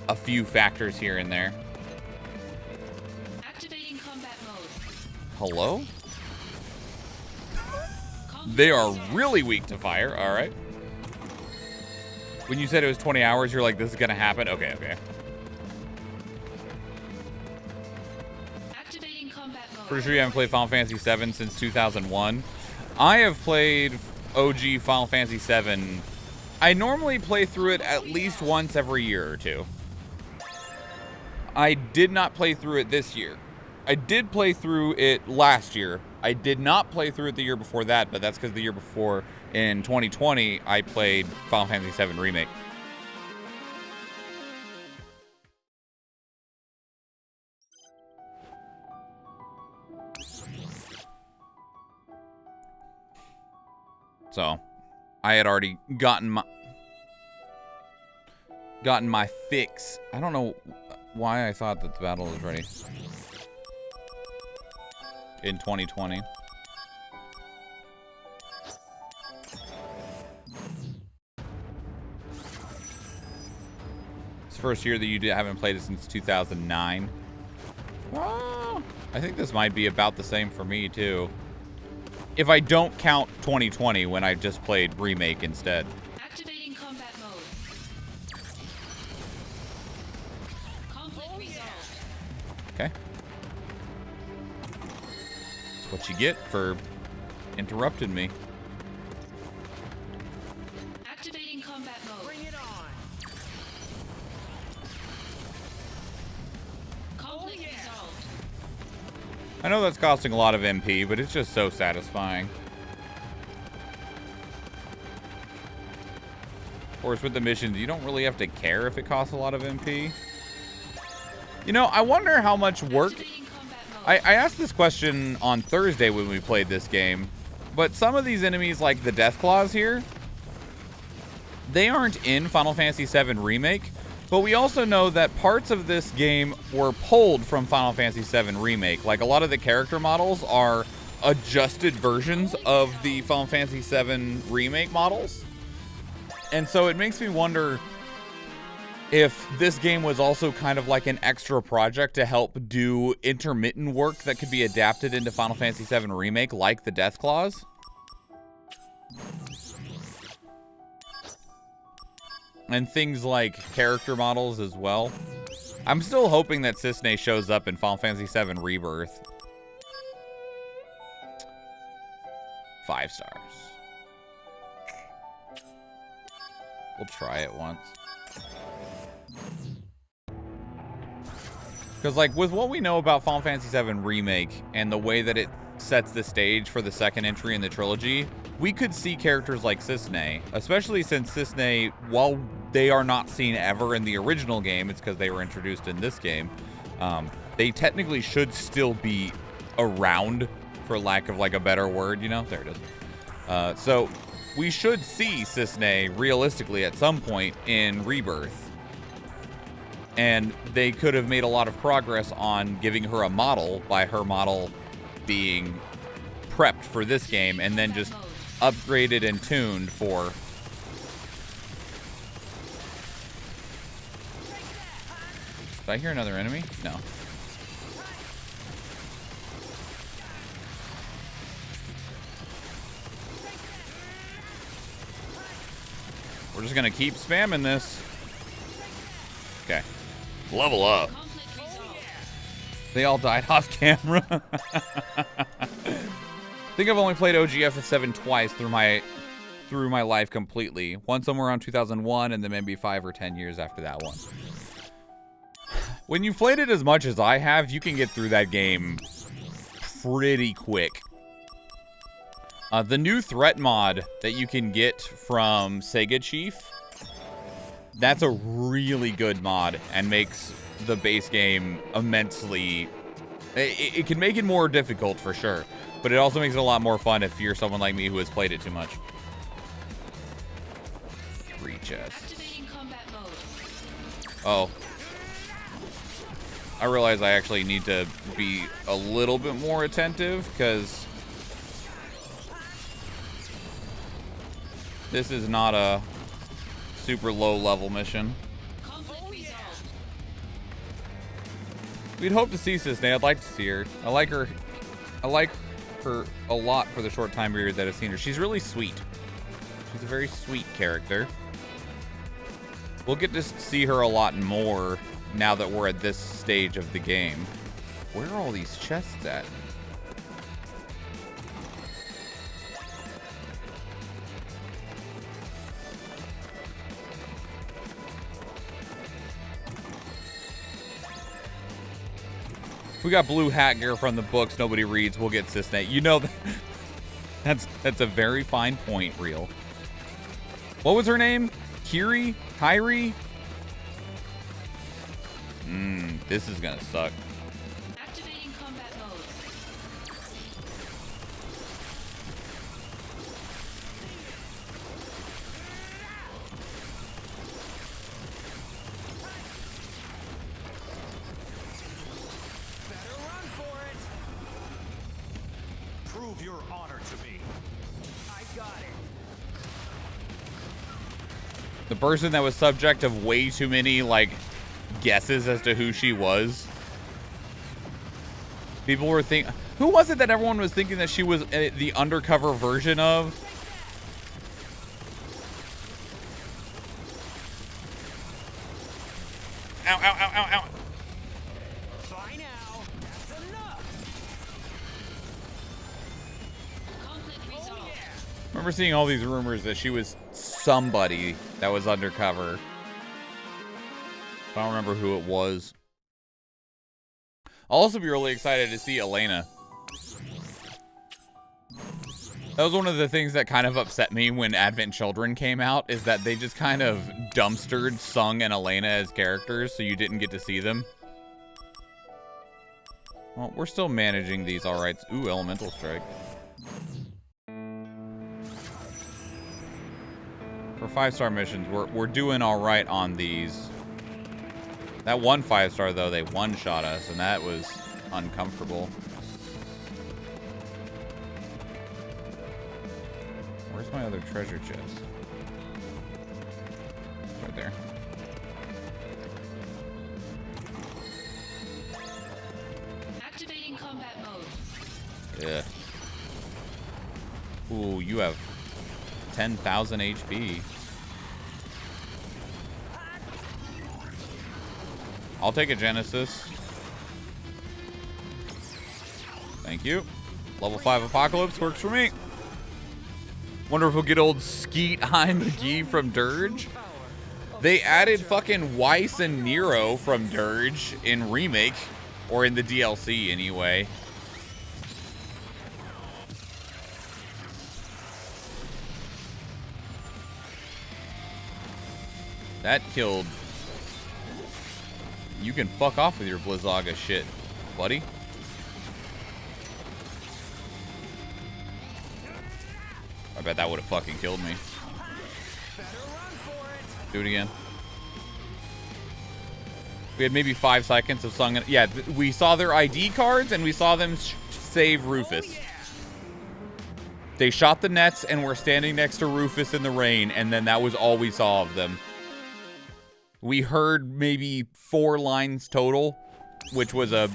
a few factors here and there. Activating combat mode. Hello? Conflict They are resolved. really weak to fire. All right. When you said it was 20 hours, you're like, this is going to happen? Okay, okay. Activating combat mode. Pretty sure you haven't played Final Fantasy VII since 2001. I have played OG Final Fantasy VII. I normally play through it at least once every year or two. I did not play through it this year. I did play through it last year, I did not play through it the year before that, but that's because the year before, in 2020, I played Final Fantasy VII Remake. So, I had already gotten my fix. I don't know why I thought that the battle was ready in 2020. It's the first year that you haven't played it since 2009. Oh, I think this might be about the same for me, too. If I don't count 2020 when I just played Remake instead. Activating combat mode. Conflict resolved. Okay. That's what you get for interrupting me. Activating combat mode. Bring it on. Conflict resolved. I know that's costing a lot of MP, but it's just so satisfying. Of course, with the missions, you don't really have to care if it costs a lot of MP. You know, I wonder how much work... Activating combat mode. I asked this question on Thursday when we played this game, but some of these enemies, like the Death Claws here, they aren't in Final Fantasy VII Remake, but we also know that parts of this game were pulled from Final Fantasy VII Remake. Like, a lot of the character models are adjusted versions of the Final Fantasy VII Remake models. And so it makes me wonder if this game was also kind of like an extra project to help do intermittent work that could be adapted into Final Fantasy VII Remake, like the Death Claws. And things like character models as well. I'm still hoping that Cissnei shows up in Final Fantasy VII Rebirth. 5 stars. We'll try it once. Because, like, with what we know about Final Fantasy VII Remake and the way that it sets the stage for the second entry in the trilogy, we could see characters like Cissnei, especially since Cissnei, while they are not seen ever in the original game, it's because they were introduced in this game, they technically should still be around, for lack of like a better word, you know? There it is. So we should see Cissnei realistically at some point in Rebirth. And they could have made a lot of progress on giving her a model by her model being prepped for this game and then just upgraded and tuned for... Did I hear another enemy? No. We're just gonna keep spamming this. Okay. Level up. Conflict resolved. They all died off camera. I think I've only played OGF7 twice through my life completely. One somewhere around 2001, and then maybe 5 or 10 years after that one. When you've played it as much as I have, you can get through that game pretty quick. The new threat mod that you can get from Sega Chief, that's a really good mod and makes the base game immensely... It can make it more difficult for sure, but it also makes it a lot more fun if you're someone like me who has played it too much. 3 chests. Activating combat mode. Oh. I realize I actually need to be a little bit more attentive, because this is not a super low level mission. Conflict resolved. We'd hope to see Cissnei. I'd like to see her. I like her a lot for the short time period that I've seen her. She's really sweet. She's a very sweet character. We'll get to see her a lot more now that we're at this stage of the game. Where are all these chests at? We got blue hat gear from the books nobody reads. We'll get Cisnate. You know, that's a very fine point, Real. What was her name? Kiri? Kyrie? This is gonna suck. Activating combat mode. Better run for it. Prove your honor to me. I got it. The person that was subject of way too many, like, guesses as to who she was. People were thinking... Who was it that everyone was thinking that she was the undercover version of? Ow, ow, ow, ow, ow. By now, that's enough. Conflict resolved. I remember seeing all these rumors that she was somebody that was undercover. I don't remember who it was. I'll also be really excited to see Elena. That was one of the things that kind of upset me when Advent Children came out, is that they just kind of dumpstered Sung and Elena as characters, so you didn't get to see them. Well, we're still managing these all right. Ooh, Elemental Strike. For 5-star missions, we're doing all right on these. That one 5-star, though, they one-shot us, and that was uncomfortable. Where's my other treasure chest? It's right there. Activating combat mode. Yeah. Ooh, you have 10,000 HP. I'll take a Genesis. Thank you. Level 5 Apocalypse works for me. Wonder if we'll get old Skeet High McGee from Dirge. They added fucking Weiss and Nero from Dirge in Remake, or in the DLC anyway. That killed... You can fuck off with your Blizzaga shit, buddy. I bet that would have fucking killed me. Do it again. We had maybe 5 seconds of Sung. Yeah, we saw their ID cards and we saw them save Rufus. They shot the nets and were standing next to Rufus in the rain, and then that was all we saw of them. We heard maybe 4 lines total, which was a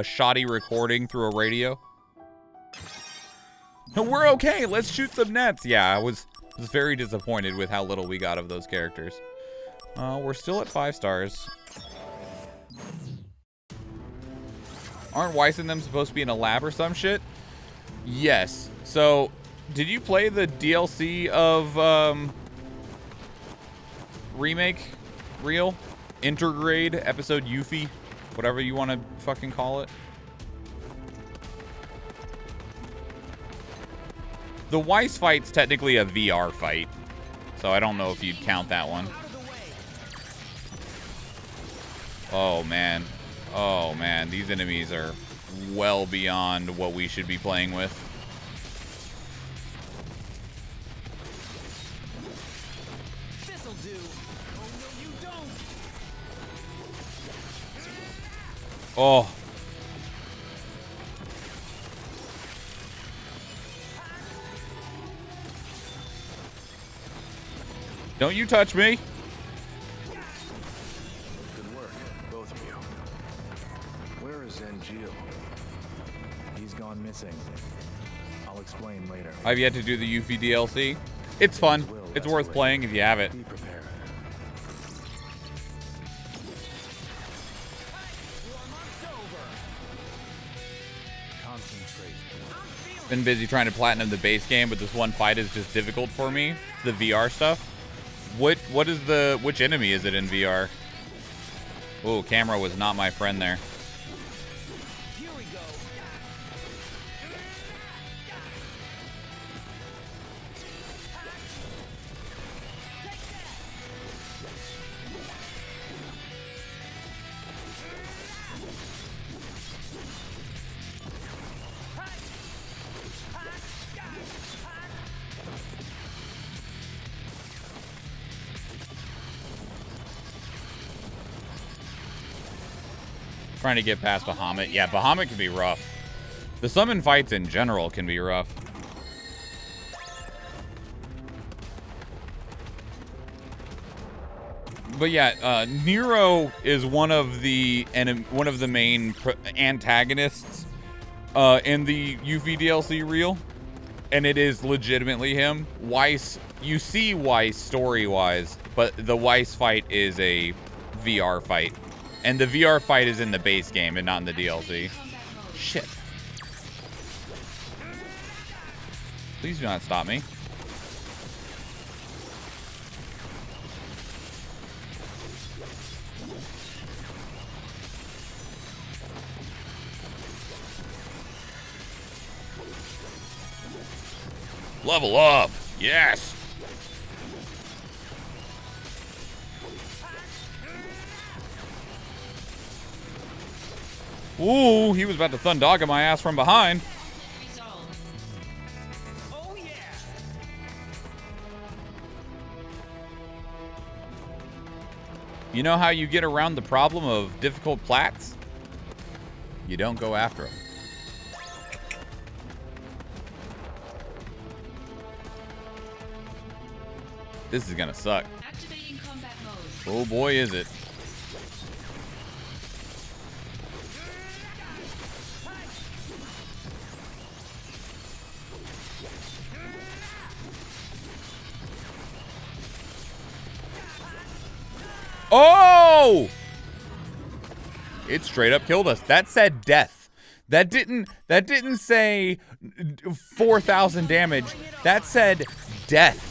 shoddy recording through a radio. We're okay. Let's shoot some nets. Yeah, I was very disappointed with how little we got of those characters. We're still at 5 stars. Aren't Weiss and them supposed to be in a lab or some shit? Yes. So, did you play the DLC of Remake? Real? Intergrade episode Yuffie? Whatever you want to fucking call it. The Weiss fight's technically a VR fight, so I don't know if you'd count that one. Oh, man. Oh, man. These enemies are well beyond what we should be playing with. This'll do. Oh, no, you don't. Oh. Don't you touch me. Good work, both of you. Where is Zangiel? He's gone missing. I'll explain later. I've yet to do the Yuffie DLC. It's fun. It's worth playing if you have it. Be prepared. Concentrate. Been busy trying to platinum the base game, but this one fight is just difficult for me. The VR stuff. Which enemy is it in VR? Oh, camera was not my friend there. Trying to get past Bahamut. Yeah, Bahamut can be rough. The summon fights in general can be rough. But yeah, Nero is one of the main antagonists in the Yuffie DLC reel, and it is legitimately him. Weiss, you see Weiss story-wise, but the Weiss fight is a VR fight, and the VR fight is in the base game and not in the DLC. Shit. Please do not stop me. Level up. Yes. Ooh, he was about to thundogga my ass from behind. Resolved. Oh yeah! You know how you get around the problem of difficult plats? You don't go after them. This is gonna suck. Activating combat mode. Oh boy, is it. Oh! It straight up killed us. That said death. That didn't say 4,000 damage. That said death.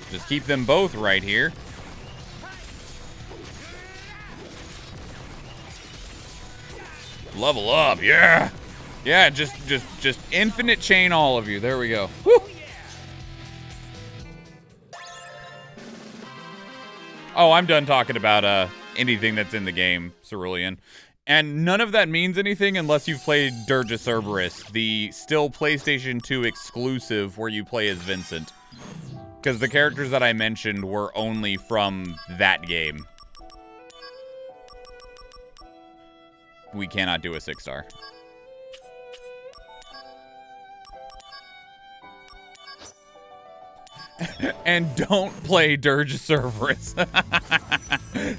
Just keep them both right here. Level up, yeah. Yeah, just infinite chain all of you. There we go. Woo. Oh, I'm done talking about anything that's in the game, Cerulean. And none of that means anything unless you've played Dirge of Cerberus, the still PlayStation 2 exclusive where you play as Vincent. Because the characters that I mentioned were only from that game. We cannot do a 6-star. And don't play Dirge of Cerberus.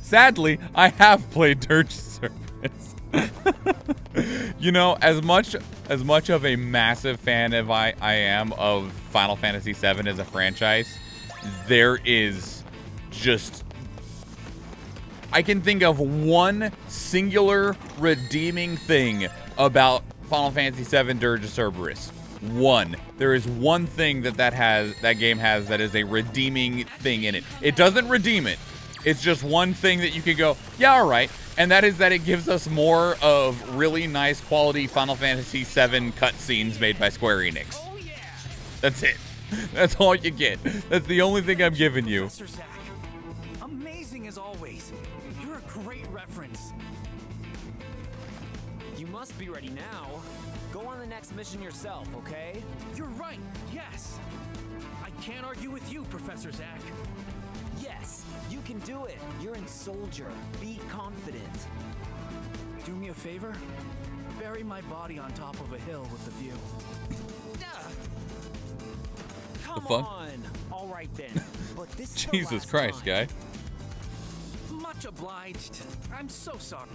Sadly, I have played Dirge of Cerberus. You know, as much of a massive fan as I am of Final Fantasy VII as a franchise, there is just... I can think of one singular redeeming thing about Final Fantasy VII Dirge of Cerberus. One. There is one thing that game has that is a redeeming thing in it. It doesn't redeem it. It's just one thing that you can go, yeah, all right. And that is that it gives us more of really nice quality Final Fantasy VII cutscenes made by Square Enix. Oh yeah! That's it. That's all you get. That's the only thing I'm giving you. Professor Zack, amazing as always. You're a great reference. You must be ready now. Go on the next mission yourself, okay? You're right, yes. I can't argue with you, Professor Zack. Yes, you can do it. You're in Soldier. Be confident. Do me a favor? Bury my body on top of a hill with the view. Come fuck? on. All right then. But this is the Jesus last Christ, time. guy. Much obliged. I'm so sorry.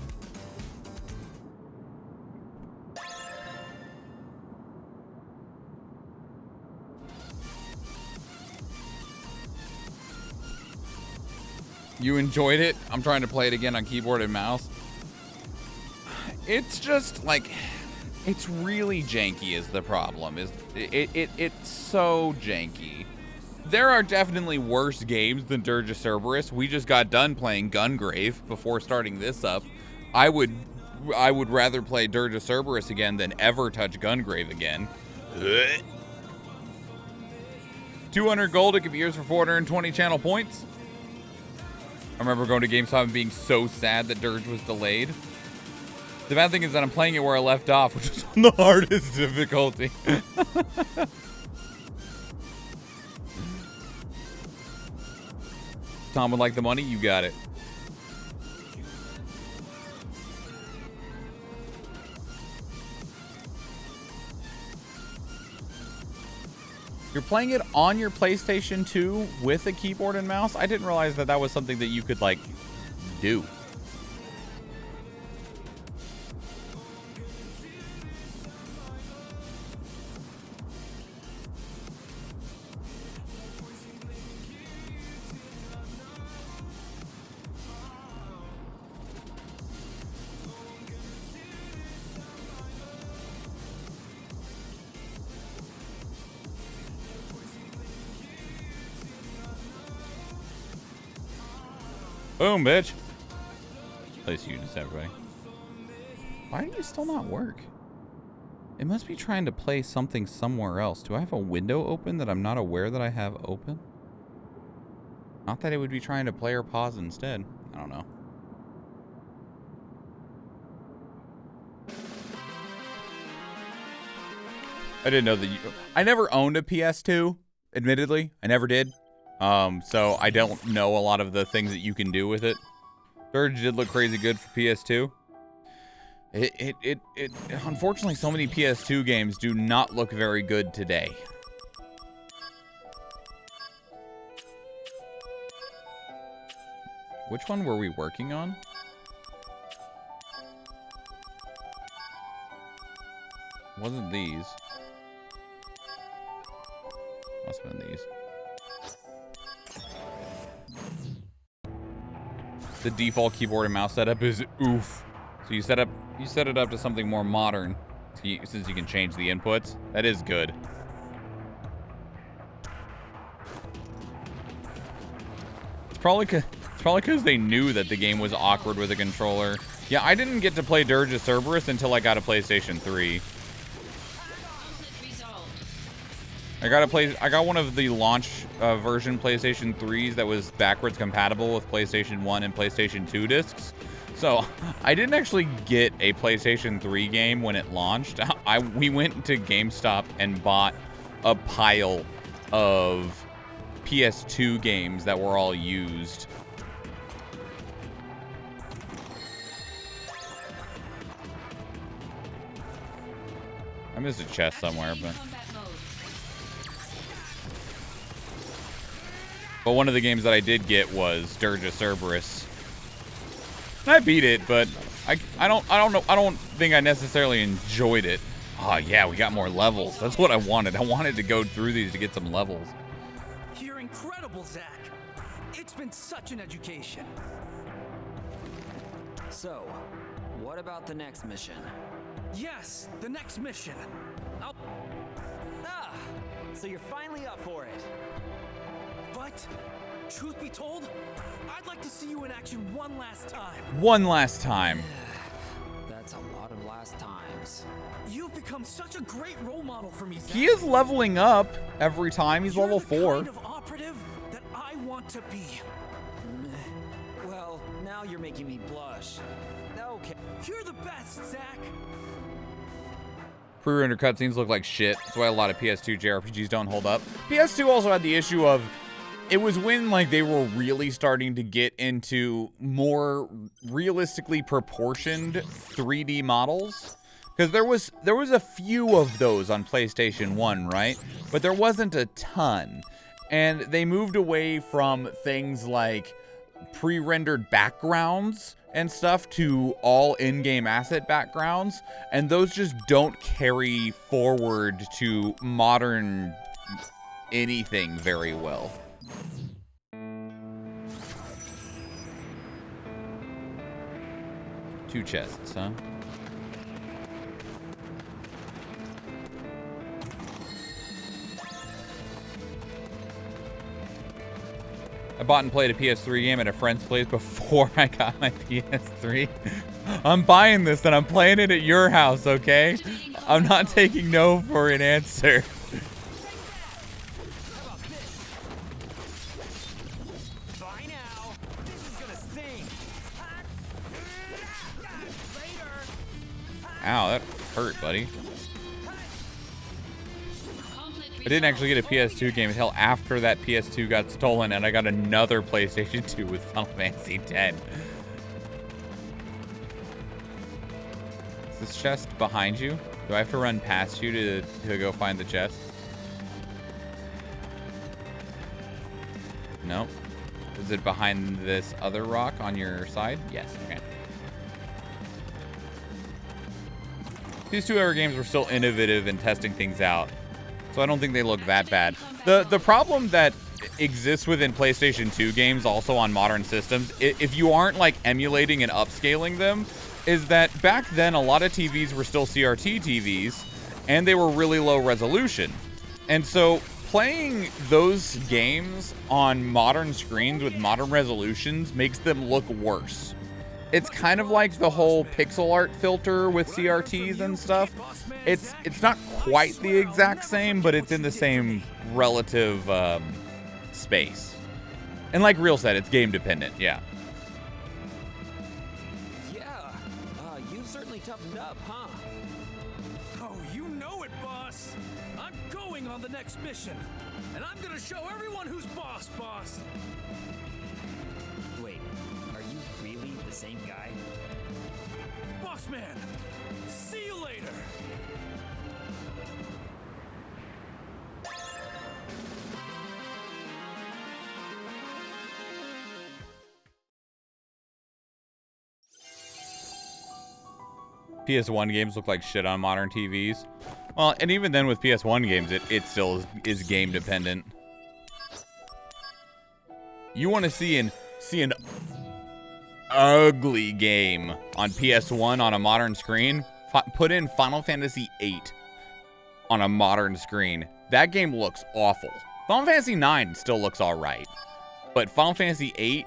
You enjoyed it? I'm trying to play it again on keyboard and mouse. It's just like, it's really janky is the problem. It's so janky. There are definitely worse games than Dirge of Cerberus. We just got done playing Gungrave before starting this up. I would rather play Dirge of Cerberus again than ever touch Gungrave again. 200 gold, it could be yours for 420 channel points. I remember going to GameStop and being so sad that Dirge was delayed. The bad thing is that I'm playing it where I left off, which is on the hardest difficulty. Tom would like the money. You got it. You're playing it on your PlayStation 2 with a keyboard and mouse? I didn't realize that that was something that you could, like, do. Boom, bitch. Place units, everybody. Why do you still not work? It must be trying to play something somewhere else. Do I have a window open that I'm not aware that I have open? Not that it would be trying to play or pause instead. I don't know. I didn't know that you... I never owned a PS2, admittedly. I never did. So I don't know a lot of the things that you can do with it. Surge did look crazy good for PS2. Unfortunately, so many PS2 games do not look very good today. Which one were we working on? Wasn't these. Must have been these. The default keyboard and mouse setup is oof. So you set it up to something more modern, since you can change the inputs. That is good. It's probably because they knew that the game was awkward with a controller. Yeah, I didn't get to play Dirge of Cerberus until I got a PlayStation 3. I got one of the launch version PlayStation 3s that was backwards compatible with PlayStation 1 and PlayStation 2 discs. So I didn't actually get a PlayStation 3 game when it launched. We went to GameStop and bought a pile of PS2 games that were all used. I missed a chest somewhere, but one of the games that I did get was Dirge of Cerberus. And I beat it, but I don't think I necessarily enjoyed it. Oh yeah, we got more levels. That's what I wanted. I wanted to go through these to get some levels. You're incredible, Zach. It's been such an education. So, what about the next mission? Yes, the next mission. Ah, so you're finally up for it. But, truth be told, I'd like to see you in action one last time. One last time. That's a lot of last times. You've become such a great role model for me, Zach. He is leveling up every time. He's You're level the 4. kind of operative that I want to be. Well, now you're making me blush. Okay. You're the best, Zach. Pre-rendered cutscenes look like shit. That's why a lot of PS2 JRPGs don't hold up. PS2 also had the issue of, it was when like they were really starting to get into more realistically proportioned 3D models. Because there was a few of those on PlayStation 1, right? But there wasn't a ton. And they moved away from things like pre-rendered backgrounds and stuff to all in-game asset backgrounds, and those just don't carry forward to modern anything very well. Two chests, huh? I bought and played a PS3 game at a friend's place before I got my PS3. I'm buying this and I'm playing it at your house, okay? I'm not taking no for an answer. Bye now. This is gonna sting. Later. Ow, that hurt, buddy. I didn't actually get a PS2 game until after that PS2 got stolen, and I got another PlayStation 2 with Final Fantasy X. Is this chest behind you? Do I have to run past you to go find the chest? No. Is it behind this other rock on your side? Yes. Okay. These 2 other games were still innovative in testing things out, so I don't think they look that bad. The problem that exists within PlayStation 2 games, also on modern systems, if you aren't like emulating and upscaling them, is that back then a lot of TVs were still CRT TVs, and they were really low resolution. And so playing those games on modern screens with modern resolutions makes them look worse. It's kind of like the whole pixel art filter with CRTs and stuff. It's not quite the exact same, but it's in the same relative space. And like Real said, it's game dependent, yeah. You've certainly toughened up, huh? Oh, you know it, boss. I'm going on the next mission, and I'm gonna show everyone who's boss. Wait, are you really the same guy? Boss man, see you later. PS1 games look like shit on modern TVs. Well, and even then with PS1 games, it still is game dependent. You want to see an ugly game on PS1 on a modern screen? Put in Final Fantasy VIII on a modern screen. That game looks awful. Final Fantasy IX still looks all right, but Final Fantasy VIII,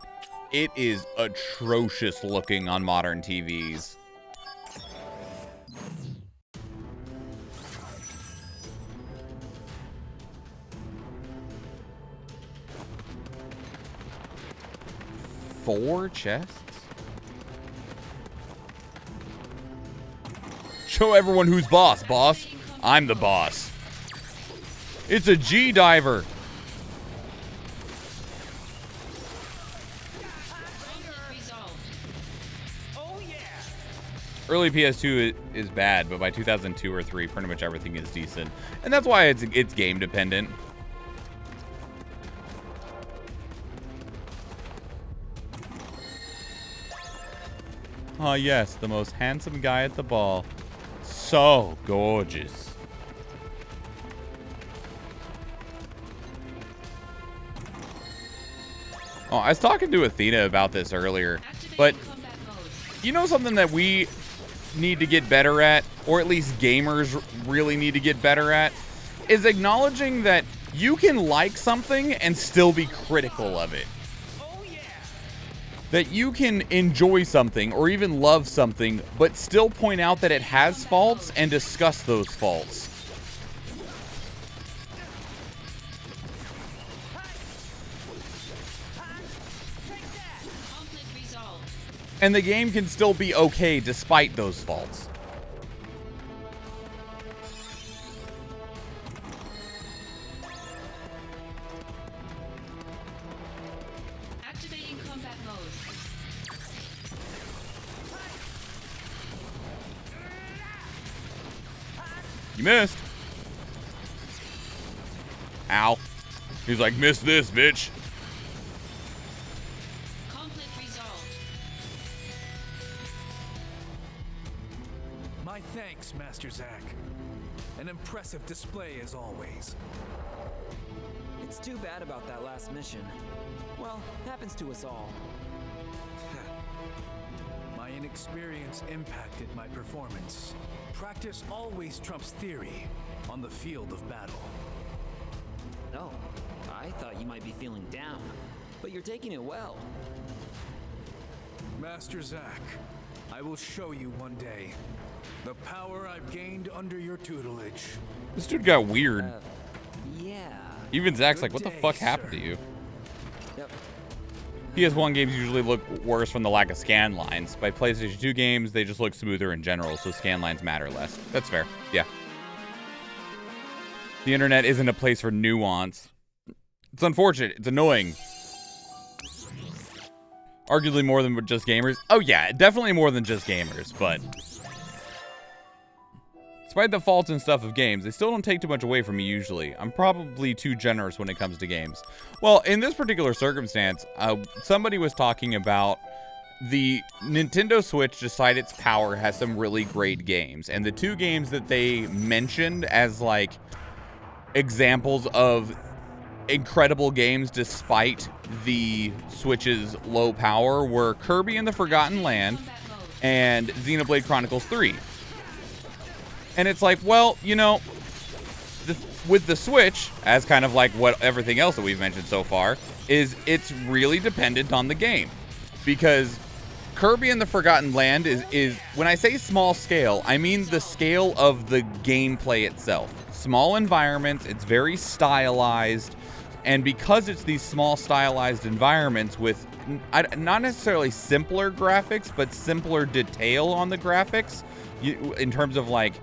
it is atrocious looking on modern TVs. Four chests? Show everyone who's boss, boss. I'm the boss. It's a G diver. Early PS2 is bad, but by 2002 or 3, pretty much everything is decent. And that's why it's game dependent. Ah, yes, the most handsome guy at the ball. So gorgeous. Oh, I was talking to Athena about this earlier, but you know something that we need to get better at, or at least gamers really need to get better at, is acknowledging that you can like something and still be critical of it. That you can enjoy something or even love something, but still point out that it has faults and discuss those faults. And the game can still be okay despite those faults. Activating combat mode. You missed. Ow. He's like, miss this, bitch. Conflict resolved. My thanks, Master Zack. An impressive display as always. It's too bad about that last mission. Well, happens to us all. My inexperience impacted my performance. Practice always trumps theory on the field of battle. Oh, I thought you might be feeling down, but you're taking it well. Master Zack, I will show you one day the power I've gained under your tutelage. This dude got weird. Yeah. Even Zach's Good like, what the day, fuck happened sir. to you? Yep. PS1 games usually look worse from the lack of scan lines. By PlayStation 2 games, they just look smoother in general, so scan lines matter less. That's fair. Yeah. The internet isn't a place for nuance. It's unfortunate. It's annoying. Arguably more than just gamers. Oh yeah, definitely more than just gamers, but despite the faults and stuff of games, they still don't take too much away from me usually. I'm probably too generous when it comes to games. Well, in this particular circumstance, somebody was talking about the Nintendo Switch, despite its power, has some really great games. And the two games that they mentioned as like examples of incredible games despite the Switch's low power were Kirby and the Forgotten Land and Xenoblade Chronicles 3. And it's like, well, you know, with the Switch, as kind of like what everything else that we've mentioned so far, is it's really dependent on the game. Because Kirby and the Forgotten Land is when I say small scale, I mean the scale of the gameplay itself. Small environments, it's very stylized, and because it's these small stylized environments with not necessarily simpler graphics, but simpler detail on the graphics, in terms of like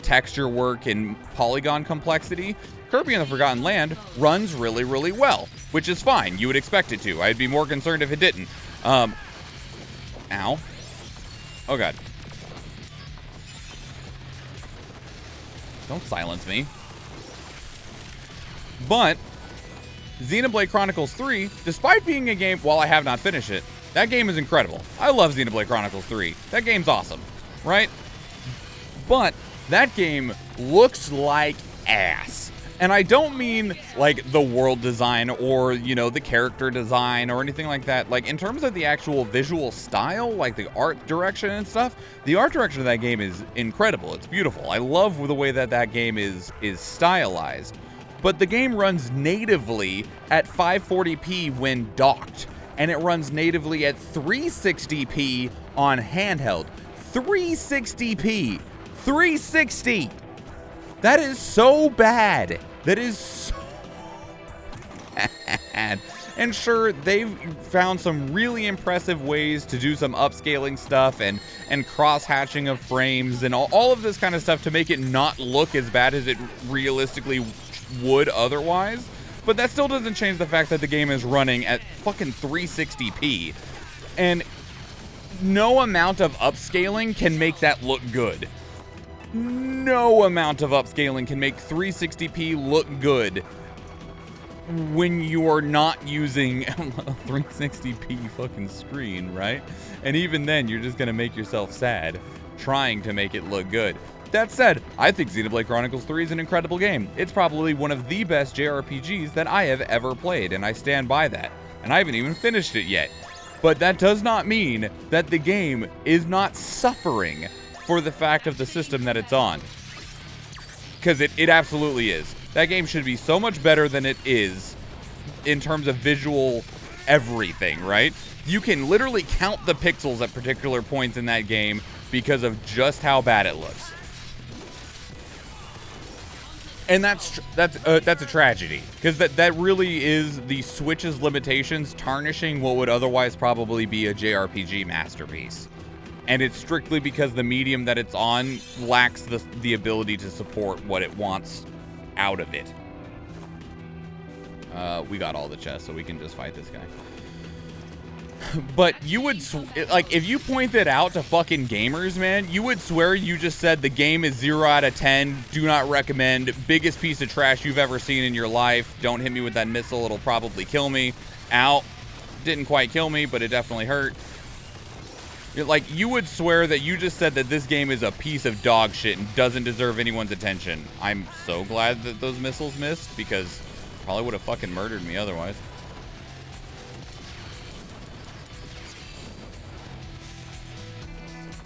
texture work and polygon complexity, Kirby and the Forgotten Land runs really, really well, which is fine. You would expect it to. I'd be more concerned if it didn't. Ow. Oh, God. Don't silence me. But Xenoblade Chronicles 3, despite being a game, while I have not finished it, that game is incredible. I love Xenoblade Chronicles 3. That game's awesome, right? But that game looks like ass. And I don't mean like the world design or, you know, the character design or anything like that. Like in terms of the actual visual style, like the art direction and stuff, the art direction of that game is incredible. It's beautiful. I love the way that that game is stylized. But the game runs natively at 540p when docked. And it runs natively at 360p on handheld. 360p. 360. That is so bad. That is so bad. And sure, they've found some really impressive ways to do some upscaling stuff and cross-hatching of frames and all of this kind of stuff to make it not look as bad as it realistically would otherwise. But that still doesn't change the fact that the game is running at fucking 360p. And no amount of upscaling can make that look good. No amount of upscaling can make 360p look good when you are not using a 360p fucking screen, right? And even then, you're just gonna make yourself sad trying to make it look good. That said, I think Xenoblade Chronicles 3 is an incredible game. It's probably one of the best JRPGs that I have ever played, and I stand by that. And I haven't even finished it yet. But that does not mean that the game is not suffering for the fact of the system that it's on. Because it absolutely is. That game should be so much better than it is in terms of visual everything, right? You can literally count the pixels at particular points in that game because of just how bad it looks. And that's a tragedy, because that really is the Switch's limitations tarnishing what would otherwise probably be a JRPG masterpiece. And it's strictly because the medium that it's on lacks the ability to support what it wants out of it. We got all the chests, so we can just fight this guy. But you would, like, if you pointed out to fucking gamers, man, you would swear you just said the game is 0 out of 10, do not recommend, biggest piece of trash you've ever seen in your life, don't hit me with that missile, it'll probably kill me. Ow. Didn't quite kill me, but it definitely hurt. Like, you would swear that you just said that this game is a piece of dog shit and doesn't deserve anyone's attention. I'm so glad that those missiles missed, because probably would have fucking murdered me otherwise.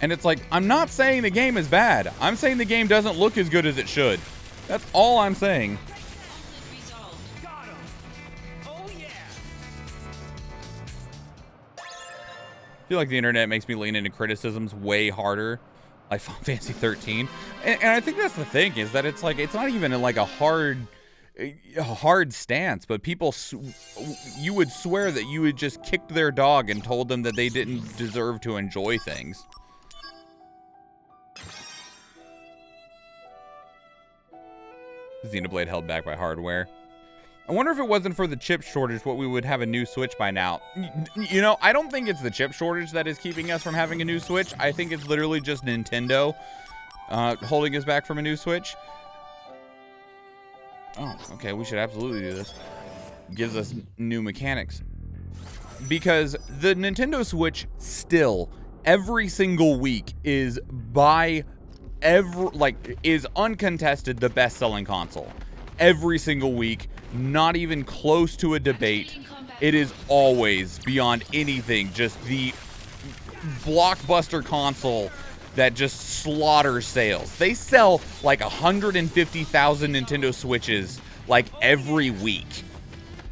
And it's like, I'm not saying the game is bad. I'm saying the game doesn't look as good as it should. That's all I'm saying. Got him. Oh yeah. I feel like the internet makes me lean into criticisms way harder, like Final Fantasy 13. And I think that's the thing, is that it's like, it's not even like a hard, a hard stance, but people, you would swear that you had just kicked their dog and told them that they didn't deserve to enjoy things. Xenoblade held back by hardware. I wonder if it wasn't for the chip shortage, what we would have a new Switch by now. You know, I don't think it's the chip shortage that is keeping us from having a new Switch. I think it's literally just Nintendo holding us back from a new Switch. Oh, okay, we should absolutely do this. Gives us new mechanics. Because the Nintendo Switch still, every single week, is is uncontested the best-selling console. Every single week, not even close to a debate. It is always, beyond anything, just the blockbuster console that just slaughters sales. They sell like 150,000 Nintendo Switches like every week.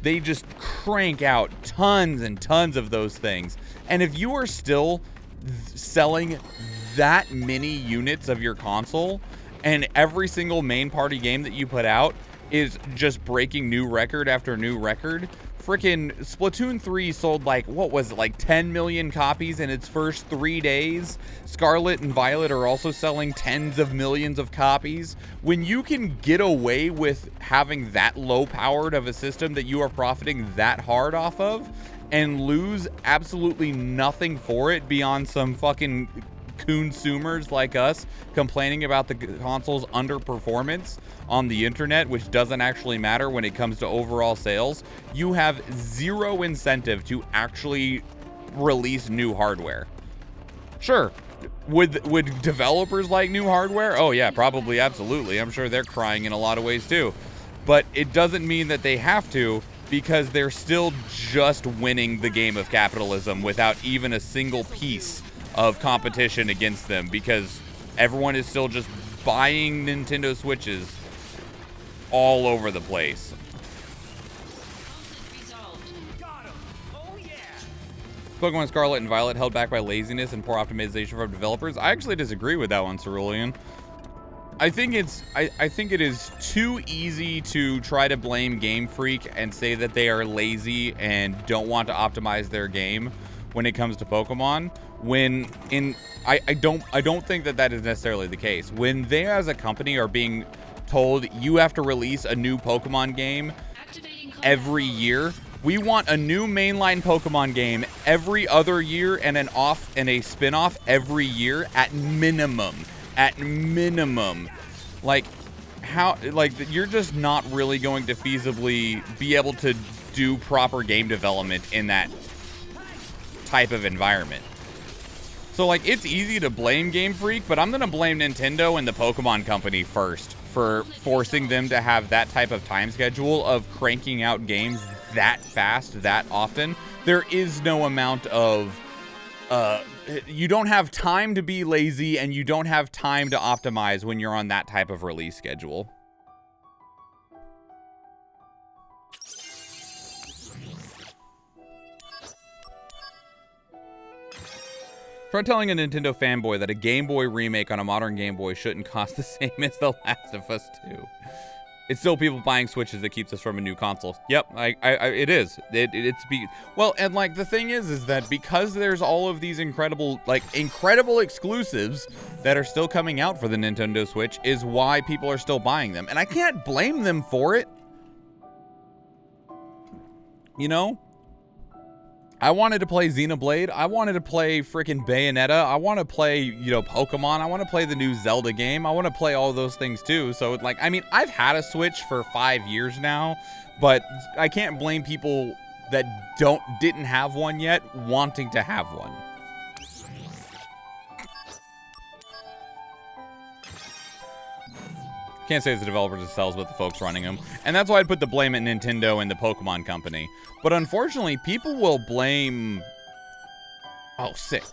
They just crank out tons and tons of those things. And if you are still selling that many units of your console, and every single main party game that you put out is just breaking new record after new record. Frickin' Splatoon 3 sold like, what was it, like 10 million copies in its first 3 days. Scarlet and Violet are also selling tens of millions of copies. When you can get away with having that low powered of a system that you are profiting that hard off of and lose absolutely nothing for it beyond some fucking consumers like us complaining about the console's underperformance on the internet, which doesn't actually matter when it comes to overall sales, you have zero incentive to actually release new hardware. Sure, would developers like new hardware? Oh yeah, probably, absolutely. I'm sure they're crying in a lot of ways too. But it doesn't mean that they have to, because they're still just winning the game of capitalism without even a single piece of competition against them, because everyone is still just buying Nintendo Switches all over the place. Pokemon Scarlet and Violet held back by laziness and poor optimization from developers. I actually disagree with that one, Cerulean. I think it is too easy to try to blame Game Freak and say that they are lazy and don't want to optimize their game when it comes to Pokemon. When I don't think that is necessarily the case. When they as a company are being told you have to release a new Pokemon game every year, we want a new mainline Pokemon game every other year and a spin-off every year at minimum. At minimum. Like, how, like, you're just not really going to feasibly be able to do proper game development in that type of environment. So, like, it's easy to blame Game Freak, but I'm gonna blame Nintendo and the Pokemon Company first for forcing them to have that type of time schedule of cranking out games that fast, that often. There is no amount of, you don't have time to be lazy, and you don't have time to optimize when you're on that type of release schedule. Try telling a Nintendo fanboy that a Game Boy remake on a modern Game Boy shouldn't cost the same as The Last of Us 2. It's still people buying Switches that keeps us from a new console. Yep, it is. Well, and like the thing is that because there's all of these incredible exclusives that are still coming out for the Nintendo Switch is why people are still buying them. And I can't blame them for it. You know? I wanted to play Xenoblade. I wanted to play freaking Bayonetta. I want to play, you know, Pokemon. I want to play the new Zelda game. I want to play all those things too. So, like, I mean, I've had a Switch for 5 years now, but I can't blame people that didn't have one yet wanting to have one. Can't say it's the developers themselves, but the folks running them. And that's why I'd put the blame at Nintendo and the Pokemon Company. But unfortunately, people will blame... Oh, sick.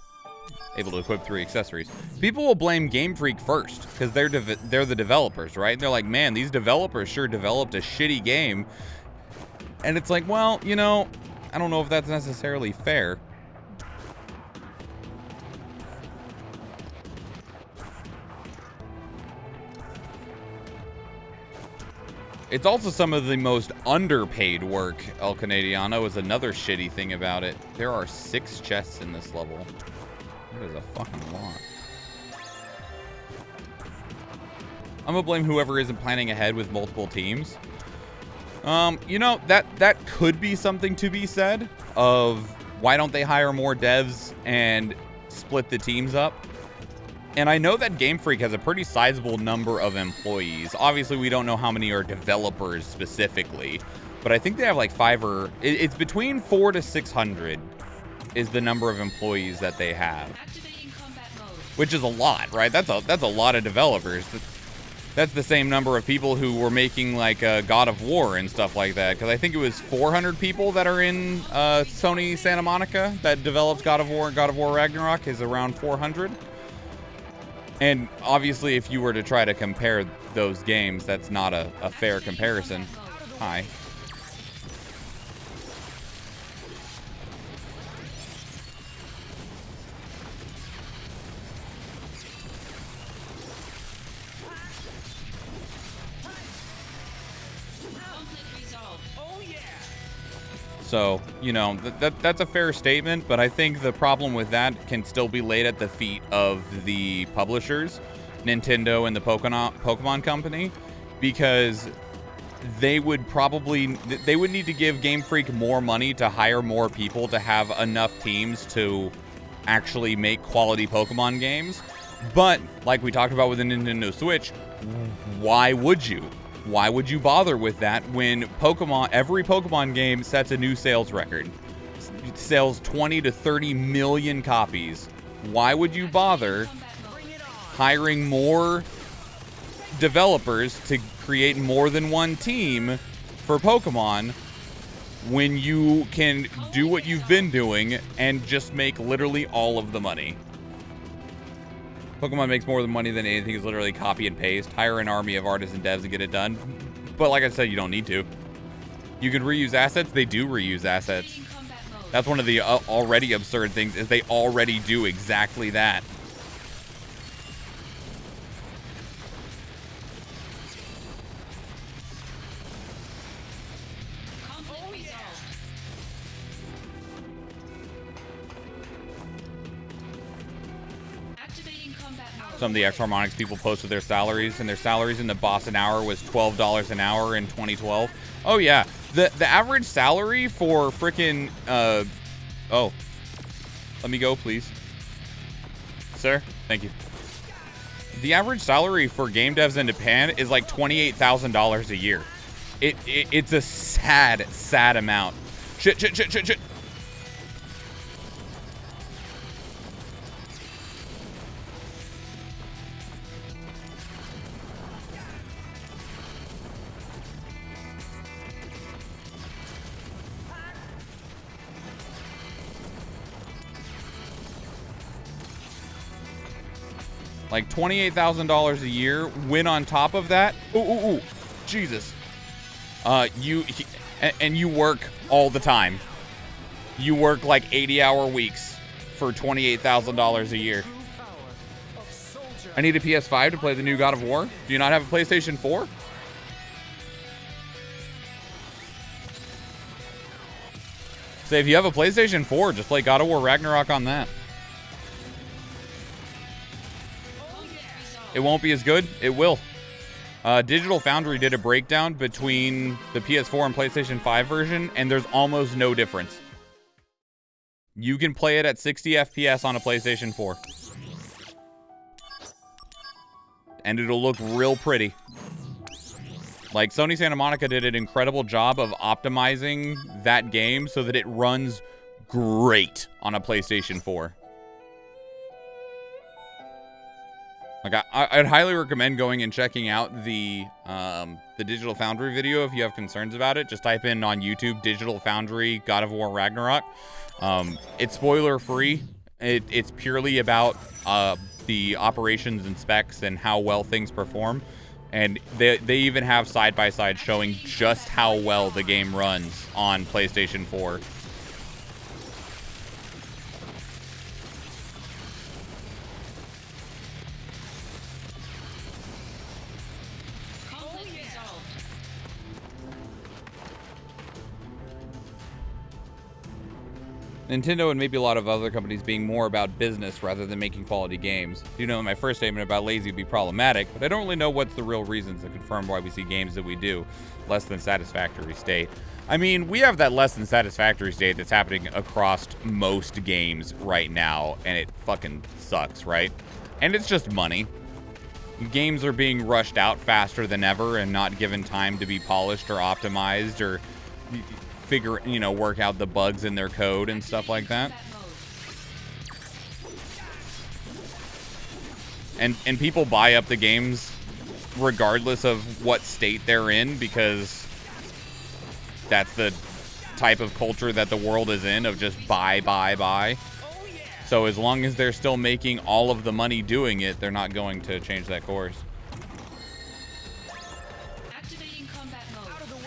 Able to equip 3 accessories. People will blame Game Freak first, because they're the developers, right? They're like, man, these developers sure developed a shitty game. And it's like, well, you know, I don't know if that's necessarily fair. It's also some of the most underpaid work. El Canadiano is another shitty thing about it. There are 6 chests in this level. That is a fucking lot. I'm gonna blame whoever isn't planning ahead with multiple teams. You know, that could be something to be said of why don't they hire more devs and split the teams up? And I know that Game Freak has a pretty sizable number of employees. Obviously, we don't know how many are developers specifically, but I think they have like 5 or it's between 400 to 600 is the number of employees that they have, which is a lot, right? That's a lot of developers. That's the same number of people who were making like God of War and stuff like that. Because I think it was 400 people that are in Sony Santa Monica that develops God of War. God of War Ragnarok is around 400. And obviously, if you were to try to compare those games, that's not a fair comparison. Hi. So, you know, that's a fair statement, but I think the problem with that can still be laid at the feet of the publishers, Nintendo and the Pokemon Company, because they would need to give Game Freak more money to hire more people to have enough teams to actually make quality Pokemon games. But, like we talked about with the Nintendo Switch, why would you? Why would you bother with that when every Pokemon game sets a new sales record? It sells 20 to 30 million copies. Why would you bother hiring more developers to create more than one team for Pokemon when you can do what you've been doing and just make literally all of the money? Pokemon makes more than money than anything. Is literally copy and paste. Hire an army of artists and devs and get it done. But like I said, you don't need to. You can reuse assets. They do reuse assets. That's one of the already absurd things is they already do exactly that. Some of the X Harmonix people posted their salaries, and their salaries in the Boston hour was $12 an hour in 2012. Oh yeah, the average salary for frickin' oh, let me go, please, sir. Thank you. The average salary for game devs in Japan is like $28,000 a year. It's a sad amount. Shit. Like $28,000 a year. When on top of that, ooh, Jesus. You work all the time. You work like 80-hour weeks for $28,000 a year. I need a PS5 to play the new God of War. Do you not have a PlayStation 4? So if you have a PlayStation 4, just play God of War Ragnarok on that. It won't be as good. It will. Digital Foundry did a breakdown between the PS4 and PlayStation 5 version, and there's almost no difference. You can play it at 60 FPS on a PlayStation 4. And it'll look real pretty. Like, Sony Santa Monica did an incredible job of optimizing that game so that it runs great on a PlayStation 4. Like, I'd highly recommend going and checking out the Digital Foundry video if you have concerns about it. Just type in on YouTube, Digital Foundry, God of War Ragnarok. It's spoiler-free. It's purely about the operations and specs and how well things perform. And they even have side-by-side showing just how well the game runs on PlayStation 4. Nintendo and maybe a lot of other companies being more about business rather than making quality games. You know, my first statement about lazy would be problematic, but I don't really know what's the real reasons that confirm why we see games that we do less than satisfactory state. I mean, we have that less than satisfactory state that's happening across most games right now, and it fucking sucks, right? And it's just money. Games are being rushed out faster than ever and not given time to be polished or optimized or work out the bugs in their code and stuff like that. And people buy up the games regardless of what state they're in, because that's the type of culture that the world is in, of just buy. So as long as they're still making all of the money doing it, they're not going to change that course. Activating combat mode. Out of the way.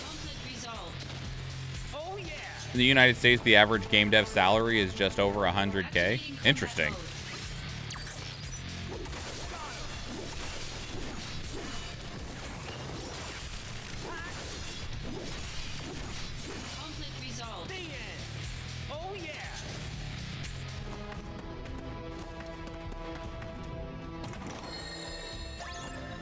Conflict resolved. Oh yeah. In the United States, the average game dev salary is just over 100K. Interesting. Conflict resolved. The end. Oh yeah.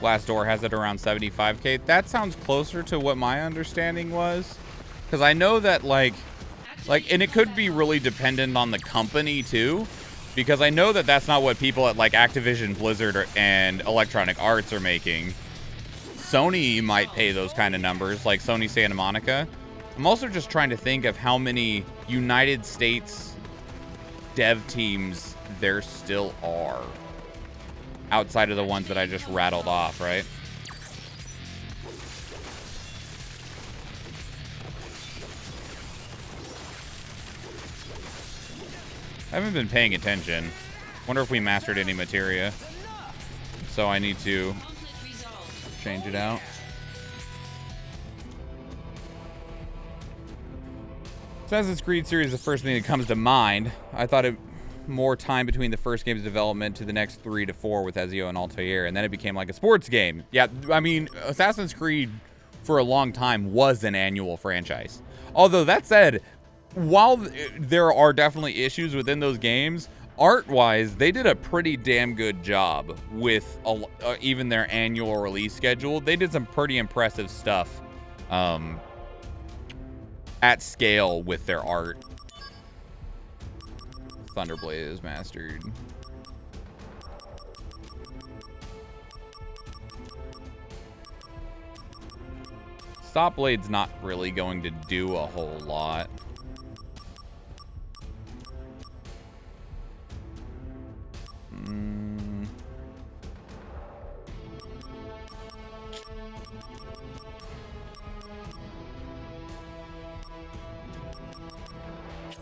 Last Door has it around 75K. That sounds closer to what my understanding was. Because I know that, and it could be really dependent on the company, too. Because I know that that's not what people at, Activision, Blizzard, and Electronic Arts are making. Sony might pay those kind of numbers, like Sony Santa Monica. I'm also just trying to think of how many United States dev teams there still are. Outside of the ones that I just rattled off, right? I haven't been paying attention. Wonder if we mastered any materia. So I need to Conflict resolved. change it out. Assassin's Creed series is the first thing that comes to mind. I thought it more time between the first game's development to the next 3 to 4 with Ezio and Altair, and then it became like a sports game. Yeah, I mean, Assassin's Creed for a long time was an annual franchise. Although that said, while there are definitely issues within those games, art-wise, they did a pretty damn good job with even their annual release schedule. They did some pretty impressive stuff at scale with their art. Thunderblade is mastered. Stopblade's not really going to do a whole lot.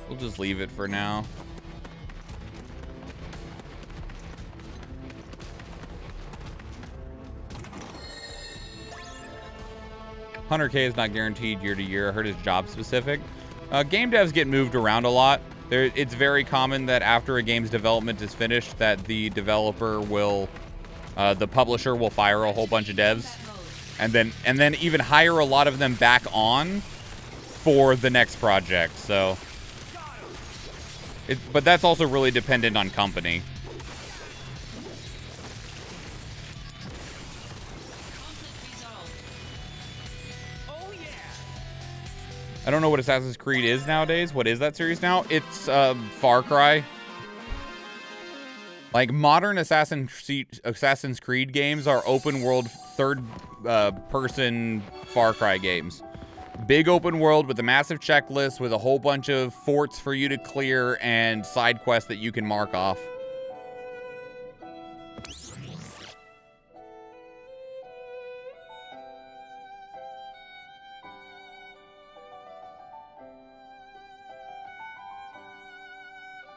We'll just leave it for now. $100K is not guaranteed year to year. I heard it's job specific. Game devs get moved around a lot. It's very common that after a game's development is finished, that the developer will, the publisher will fire a whole bunch of devs, and then even hire a lot of them back on for the next project. So, but that's also really dependent on company. I don't know what Assassin's Creed is nowadays. What is that series now? It's Far Cry. Like, modern Assassin's Creed games are open world third person Far Cry games. Big open world with a massive checklist with a whole bunch of forts for you to clear and side quests that you can mark off.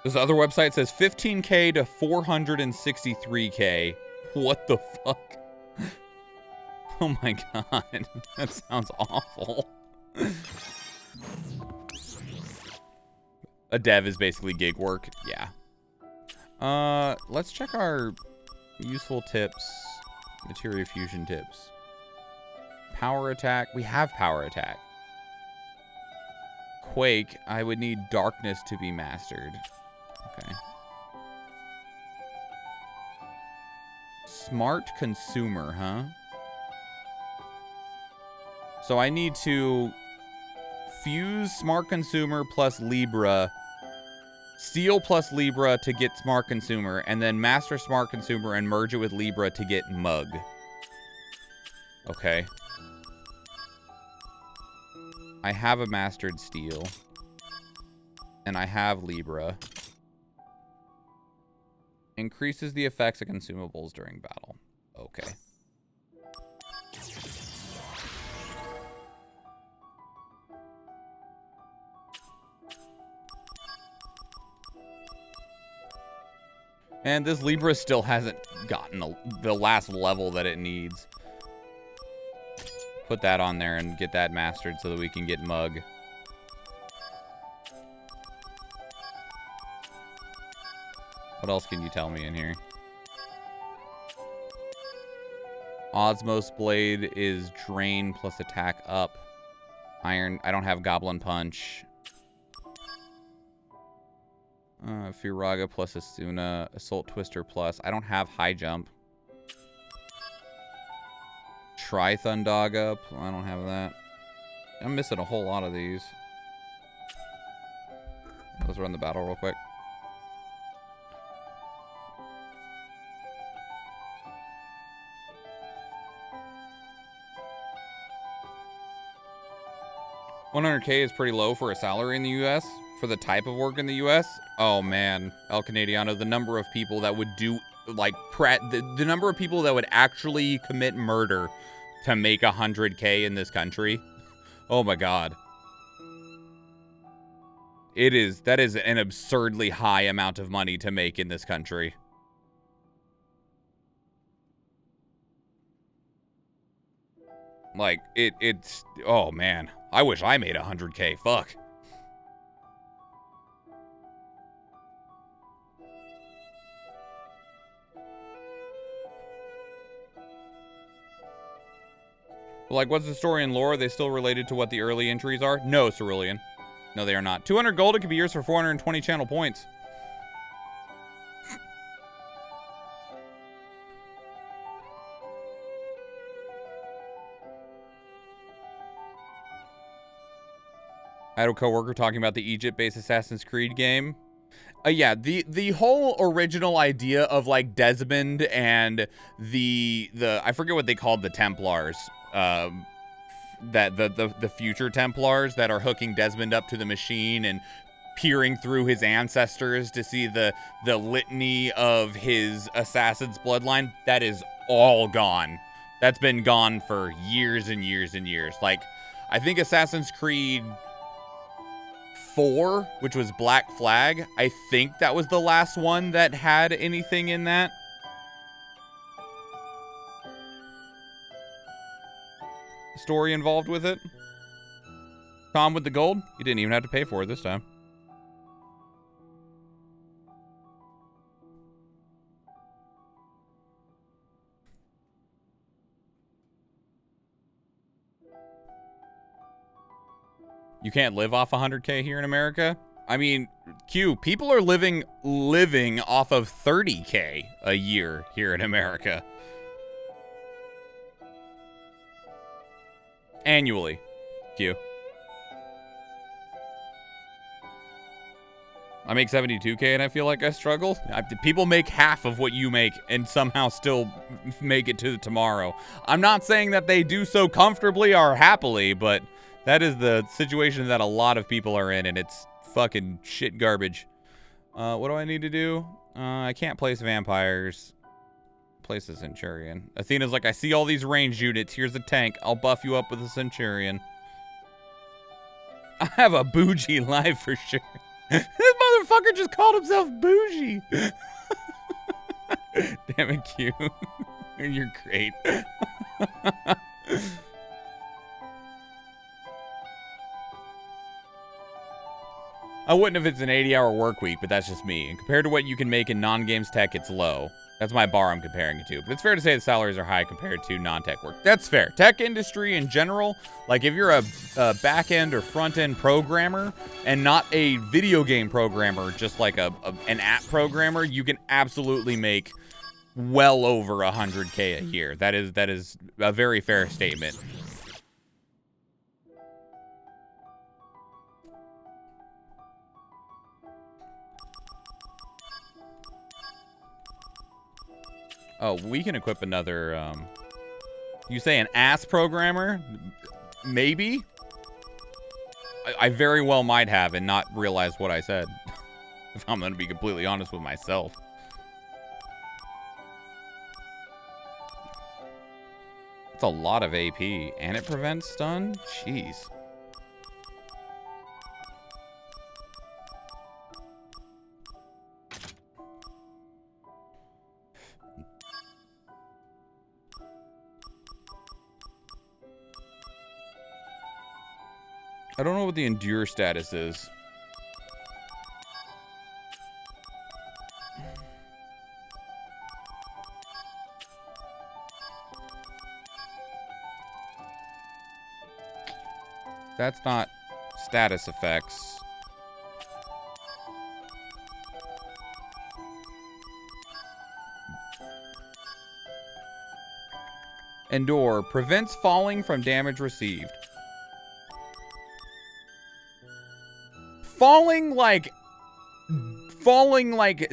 This other website says 15K to 463K. What the fuck? Oh my god. That sounds awful. A dev is basically gig work. Yeah. Let's check our useful tips. Materia fusion tips. Power attack. We have power attack. Quake. I would need darkness to be mastered. Okay. Smart consumer, huh? So I need to fuse smart consumer plus Libra. Steel plus Libra to get smart consumer. And then master smart consumer and merge it with Libra to get mug. Okay. I have a mastered steel. And I have Libra. Increases the effects of consumables during battle. Okay. And this Libra still hasn't gotten the last level that it needs. Put that on there and get that mastered so that we can get mug. What else can you tell me in here? Osmos Blade is drain plus attack up. Iron. I don't have Goblin Punch. Firaga plus Asuna. Assault Twister plus. I don't have High Jump. Try Thundog up. I don't have that. I'm missing a whole lot of these. Let's run the battle real quick. $100K is pretty low for a salary in the U.S. for the type of work in the U.S. Oh man, El Canadiano, the number of people that would do like the number of people that would actually commit murder to make $100K in this country. Oh my God. That is an absurdly high amount of money to make in this country. Like it's oh man, I wish I made $100K. Fuck. Like, what's the story and lore? Are they still related to what the early entries are? No, Cerulean. No, they are not. 200 gold, it could be yours for 420 channel points. I had a coworker talking about the Egypt-based Assassin's Creed game. Yeah, the whole original idea of like Desmond and the I forget what they called the Templars, that the future Templars that are hooking Desmond up to the machine and peering through his ancestors to see the litany of his assassin's bloodline. That is all gone. That's been gone for years and years and years. Like, I think Assassin's Creed 4, which was Black Flag, I think that was the last one that had anything in that. Story involved with it. Tom with the gold, you didn't even have to pay for it this time. You can't live off 100K here in America? I mean, Q, people are living off of 30K a year here in America. Annually, Q. I make 72K and I feel like I struggle. People make half of what you make and somehow still make it to tomorrow. I'm not saying that they do so comfortably or happily, but that is the situation that a lot of people are in, and it's fucking shit garbage. What do I need to do? I can't place vampires. Place a Centurion. Athena's like, I see all these ranged units. Here's a tank. I'll buff you up with a Centurion. I have a bougie life for sure. This motherfucker just called himself bougie. Damn it, Q. You're great. I wouldn't if it's an 80-hour work week, but that's just me. And compared to what you can make in non-games tech, it's low. That's my bar I'm comparing it to. But it's fair to say the salaries are high compared to non-tech work. That's fair. Tech industry in general, like if you're a back-end or front-end programmer and not a video game programmer, just like an app programmer, you can absolutely make well over 100K a year. That is a very fair statement. Oh, we can equip another, you say an ass programmer? Maybe? I very well might have and not realized what I said. If I'm going to be completely honest with myself. It's a lot of AP. And it prevents stun? Jeez. I don't know what the endure status is. That's not status effects. Endure prevents falling from damage received. Falling like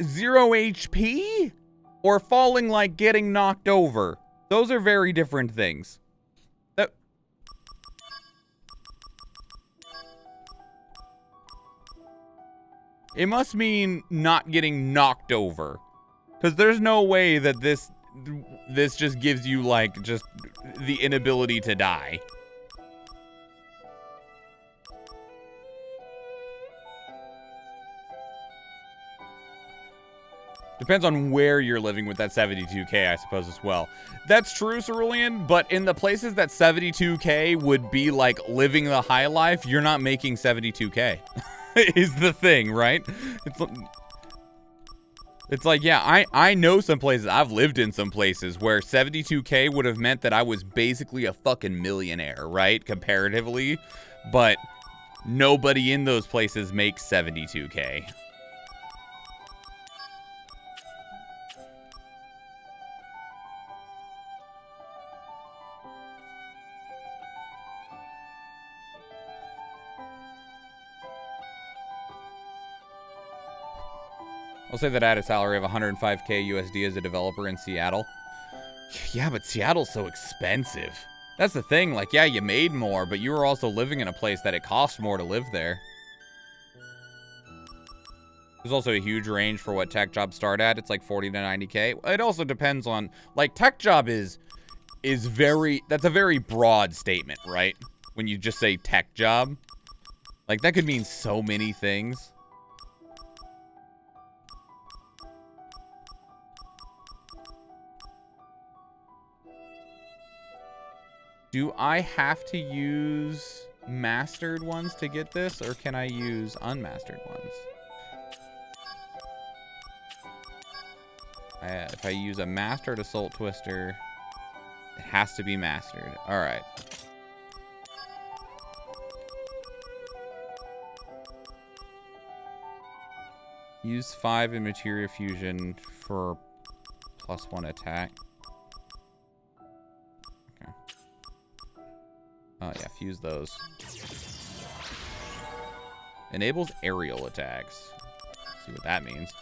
0 HP? Or falling like getting knocked over? Those are very different things. It must mean not getting knocked over. Because there's no way that this just gives you, like, just the inability to die. Depends on where you're living with that 72k, I suppose, as well. That's true, Cerulean, but in the places that 72k would be like living the high life, you're not making 72k. Is the thing, right? It's like, yeah, I know some places, I've lived in some places where 72k would have meant that I was basically a fucking millionaire, right? Comparatively. But nobody in those places makes 72k. I'll say that I had a salary of 105k USD as a developer in Seattle. Yeah, but Seattle's so expensive. That's the thing, like, yeah, you made more, but you were also living in a place that it costs more to live there. There's also a huge range for what tech jobs start at. It's like 40 to 90k. It also depends on, like, tech job is very, that's a very broad statement, right? When you just say tech job. Like, that could mean so many things. Do I have to use mastered ones to get this, or can I use unmastered ones? If I use a mastered assault twister, it has to be mastered. All right. Use 5 in materia fusion for +1 attack. Oh, yeah, fuse those. Enables aerial attacks. Let's see what that means.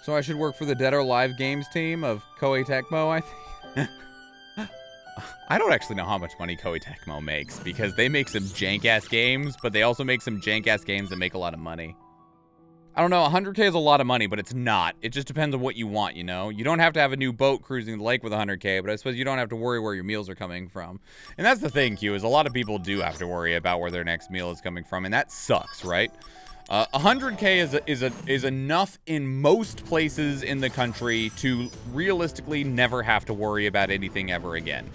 So I should work for the Dead or Alive games team of Koei Tecmo, I think. I don't actually know how much money Koei Tecmo makes, because they make some jank-ass games, but they also make some jank-ass games that make a lot of money. I don't know, 100K is a lot of money, but it's not. It just depends on what you want, you know? You don't have to have a new boat cruising the lake with 100K, but I suppose you don't have to worry where your meals are coming from. And that's the thing, Q, is a lot of people do have to worry about where their next meal is coming from, and that sucks, right? 100K is enough in most places in the country to realistically never have to worry about anything ever again.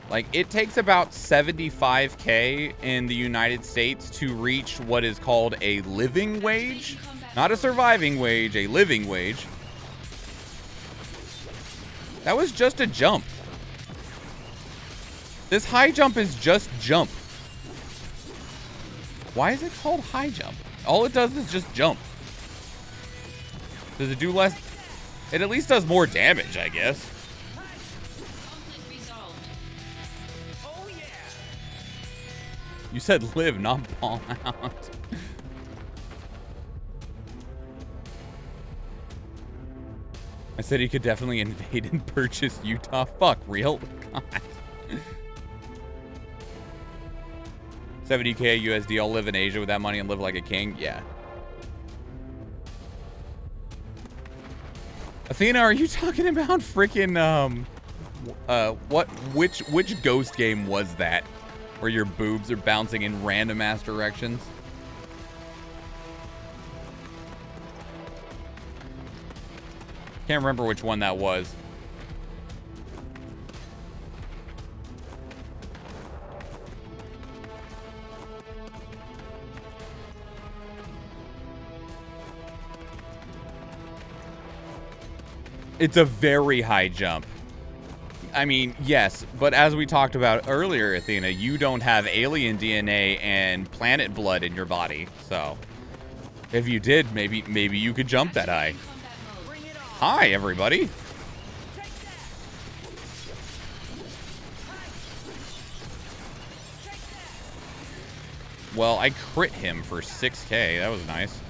Like, it takes about 75K in the United States to reach what is called a living wage. Not a surviving wage, a living wage. That was just a jump. This high jump is just jump. Why is it called high jump? All it does is just jump. Does it do less? It at least does more damage, I guess. You said live, not ball out. I said he could definitely invade and purchase Utah. Fuck, real? God. 70K USD, I'll live in Asia with that money and live like a king? Yeah. Athena, are you talking about freaking, which ghost game was that? Where your boobs are bouncing in random ass directions? Can't remember which one that was. It's a very high jump. I mean, yes, but as we talked about earlier, Athena, you don't have alien DNA and planet blood in your body. So, if you did, maybe you could jump that high. Hi, everybody. Well, I crit him for 6K. That was nice.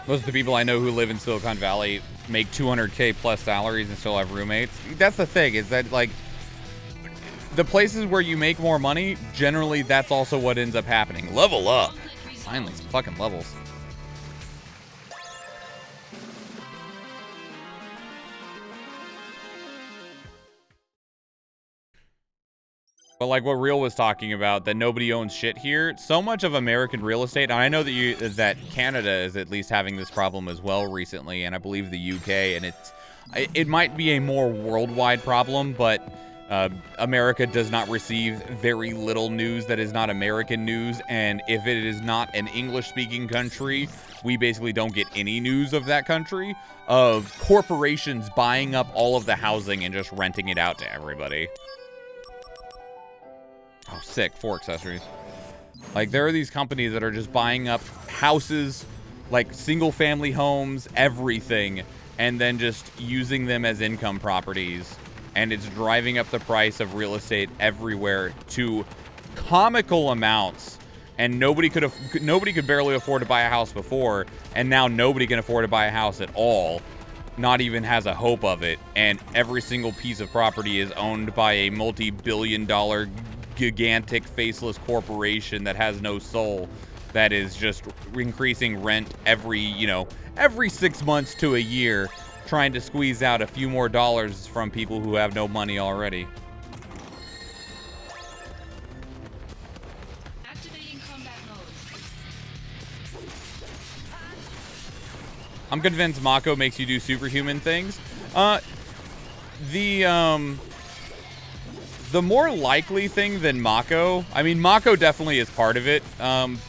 Most of the people I know who live in Silicon Valley make 200K plus salaries and still have roommates. That's the thing, is that, like, the places where you make more money, generally that's also what ends up happening. Level up. Finally, some fucking levels. But like what Real was talking about, that nobody owns shit here. So much of American real estate, and I know that Canada is at least having this problem as well recently, and I believe the UK, and it might be a more worldwide problem, but America does not receive very little news that is not American news, and if it is not an English-speaking country, we basically don't get any news of that country, of corporations buying up all of the housing and just renting it out to everybody. Oh, sick. 4 accessories. Like, there are these companies that are just buying up houses, like single-family homes, everything, and then just using them as income properties. And it's driving up the price of real estate everywhere to comical amounts. And nobody could barely afford to buy a house before, and now nobody can afford to buy a house at all. Not even has a hope of it. And every single piece of property is owned by a multi-billion-dollar gigantic faceless corporation that has no soul, that is just increasing rent every 6 months to a year, trying to squeeze out a few more dollars from people who have no money already. Activating combat mode. I'm convinced Mako makes you do superhuman things. The more likely thing than Mako, I mean, Mako definitely is part of it. Ow.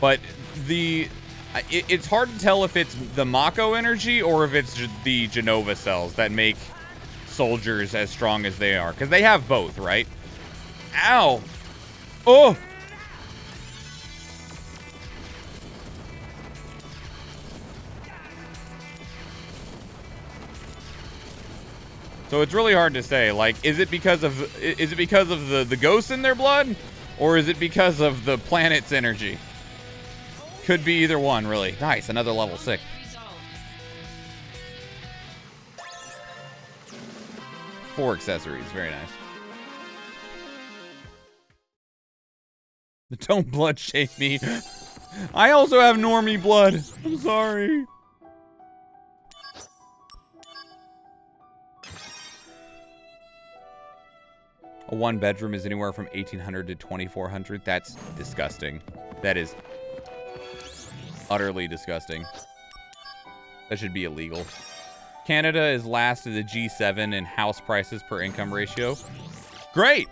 But it's hard to tell if it's the Mako energy or if it's the Genova cells that make soldiers as strong as they are. Because they have both, right? Ow. Oh. So it's really hard to say. Like, is it because of the ghosts in their blood, or is it because of the planet's energy? Could be either one, really. Nice, another level 6. Resolved. 4 accessories, very nice. Don't blood shame me. I also have normie blood. I'm sorry. A 1-bedroom is anywhere from 1,800 to 2,400. That's disgusting. That is utterly disgusting. That should be illegal. Canada is last of the G7 in house prices per income ratio. Great.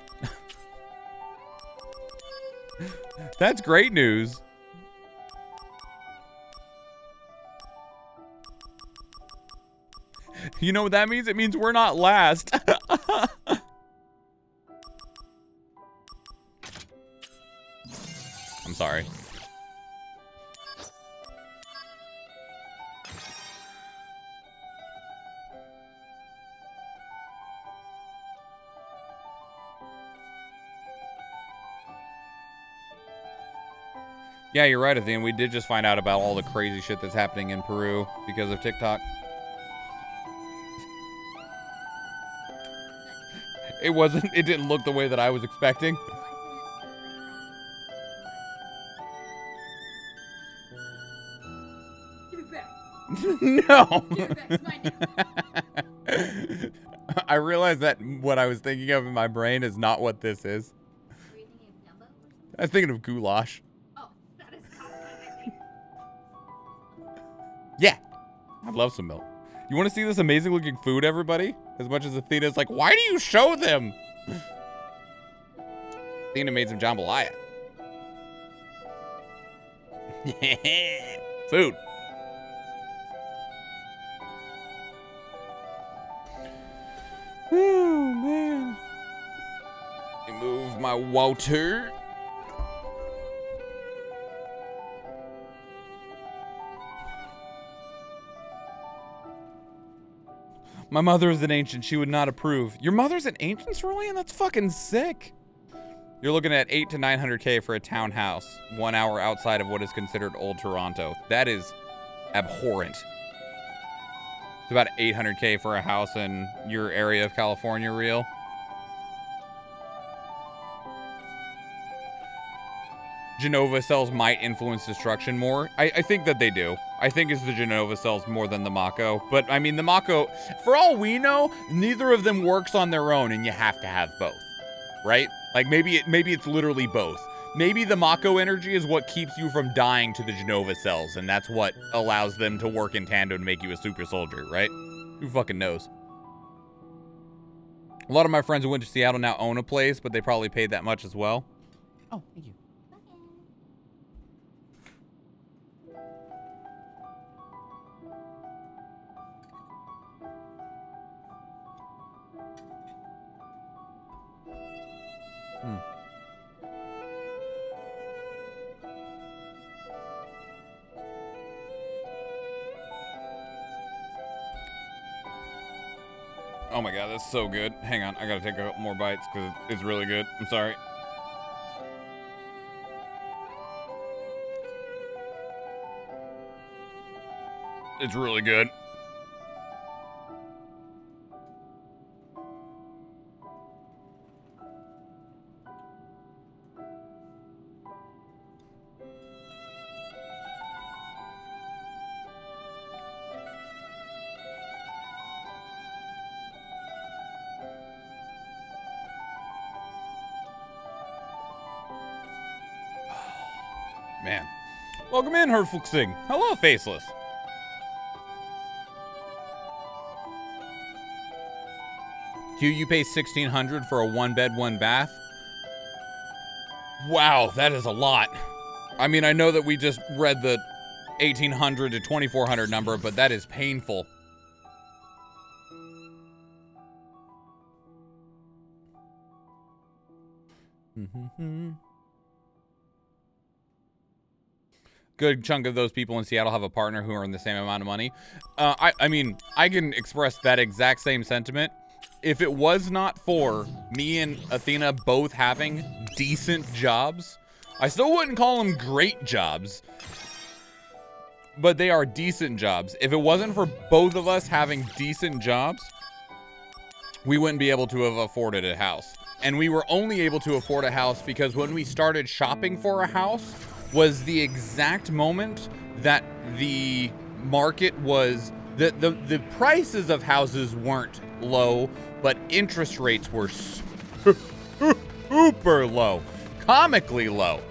That's great news. You know what that means? It means we're not last. I'm sorry. Yeah, you're right, Athene. We did just find out about all the crazy shit that's happening in Peru because of TikTok. It didn't look the way that I was expecting. No. I realized that what I was thinking of in my brain is not what this is. I was thinking of goulash. Yeah. I'd love some milk. You want to see this amazing looking food, everybody? As much as Athena's like, why do you show them? Athena made some jambalaya. Food. Oh, man. Remove my water. My mother is an ancient. She would not approve. Your mother's an ancient, Cerulean? That's fucking sick. You're looking at 800 to 900K for a townhouse, 1 hour outside of what is considered Old Toronto. That is abhorrent. It's about 800K for a house in your area of California, real. Genova cells might influence destruction more. I think that they do. I think it's the Genova cells more than the Mako. But, I mean, the Mako, for all we know, neither of them works on their own, and you have to have both. Right? Like, maybe it's literally both. Maybe the Mako energy is what keeps you from dying to the Genova cells, and that's what allows them to work in tandem to make you a super soldier, right? Who fucking knows? A lot of my friends who went to Seattle now own a place, but they probably paid that much as well. Oh, thank you. Oh my god, that's so good. Hang on, I gotta take a couple more bites because it's really good. I'm sorry. It's really good. Man. Welcome in, Herfuxing. Hello, Faceless. Hugh, you pay $1,600 for a 1-bed, 1-bath? Wow, that is a lot. I mean, I know that we just read the 1,800 to 2,400 number, but that is painful. Good chunk of those people in Seattle have a partner who earn the same amount of money. I mean, I can express that exact same sentiment if it was not for me and Athena both having decent jobs, I still wouldn't call them great jobs, but they are decent jobs. If it wasn't for both of us having decent jobs, we wouldn't be able to have afforded a house. And we were only able to afford a house because when we started shopping for a house was the exact moment that the market was, the prices of houses weren't low, but interest rates were super low, comically low.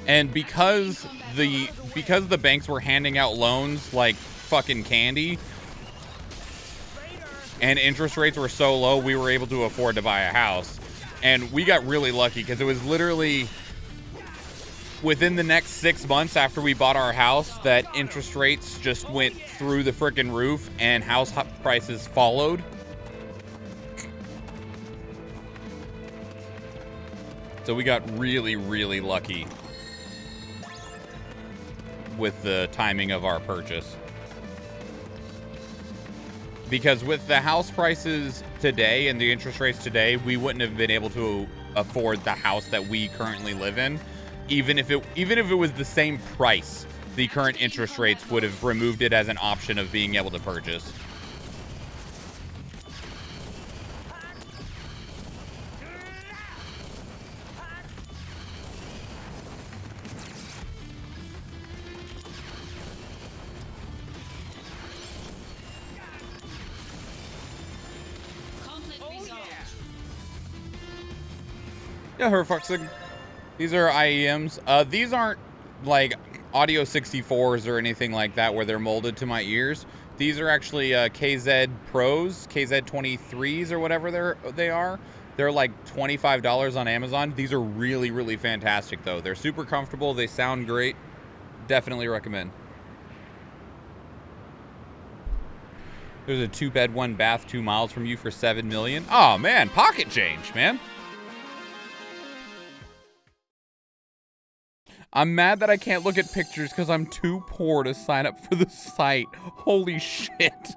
And because the banks were handing out loans like fucking candy and interest rates were so low, we were able to afford to buy a house. And we got really lucky because it was literally within the next 6 months after we bought our house that interest rates just went through the frickin' roof and house prices followed. So we got really, really lucky with the timing of our purchase. Because with the house prices today and the interest rates today, we wouldn't have been able to afford the house that we currently live in. Even if it was the same price, the current interest rates would have removed it as an option of being able to purchase. Yeah, Herfuxig. These are IEMs. These aren't like Audio 64s or anything like that where they're molded to my ears. These are actually KZ Pros, KZ23s or whatever they are. They're like $25 on Amazon. These are really, really fantastic though. They're super comfortable. They sound great. Definitely recommend. There's a 2-bed, 1-bath, 2 miles from you for $7 million. Oh man, pocket change, man. I'm mad that I can't look at pictures because I'm too poor to sign up for the site. Holy shit.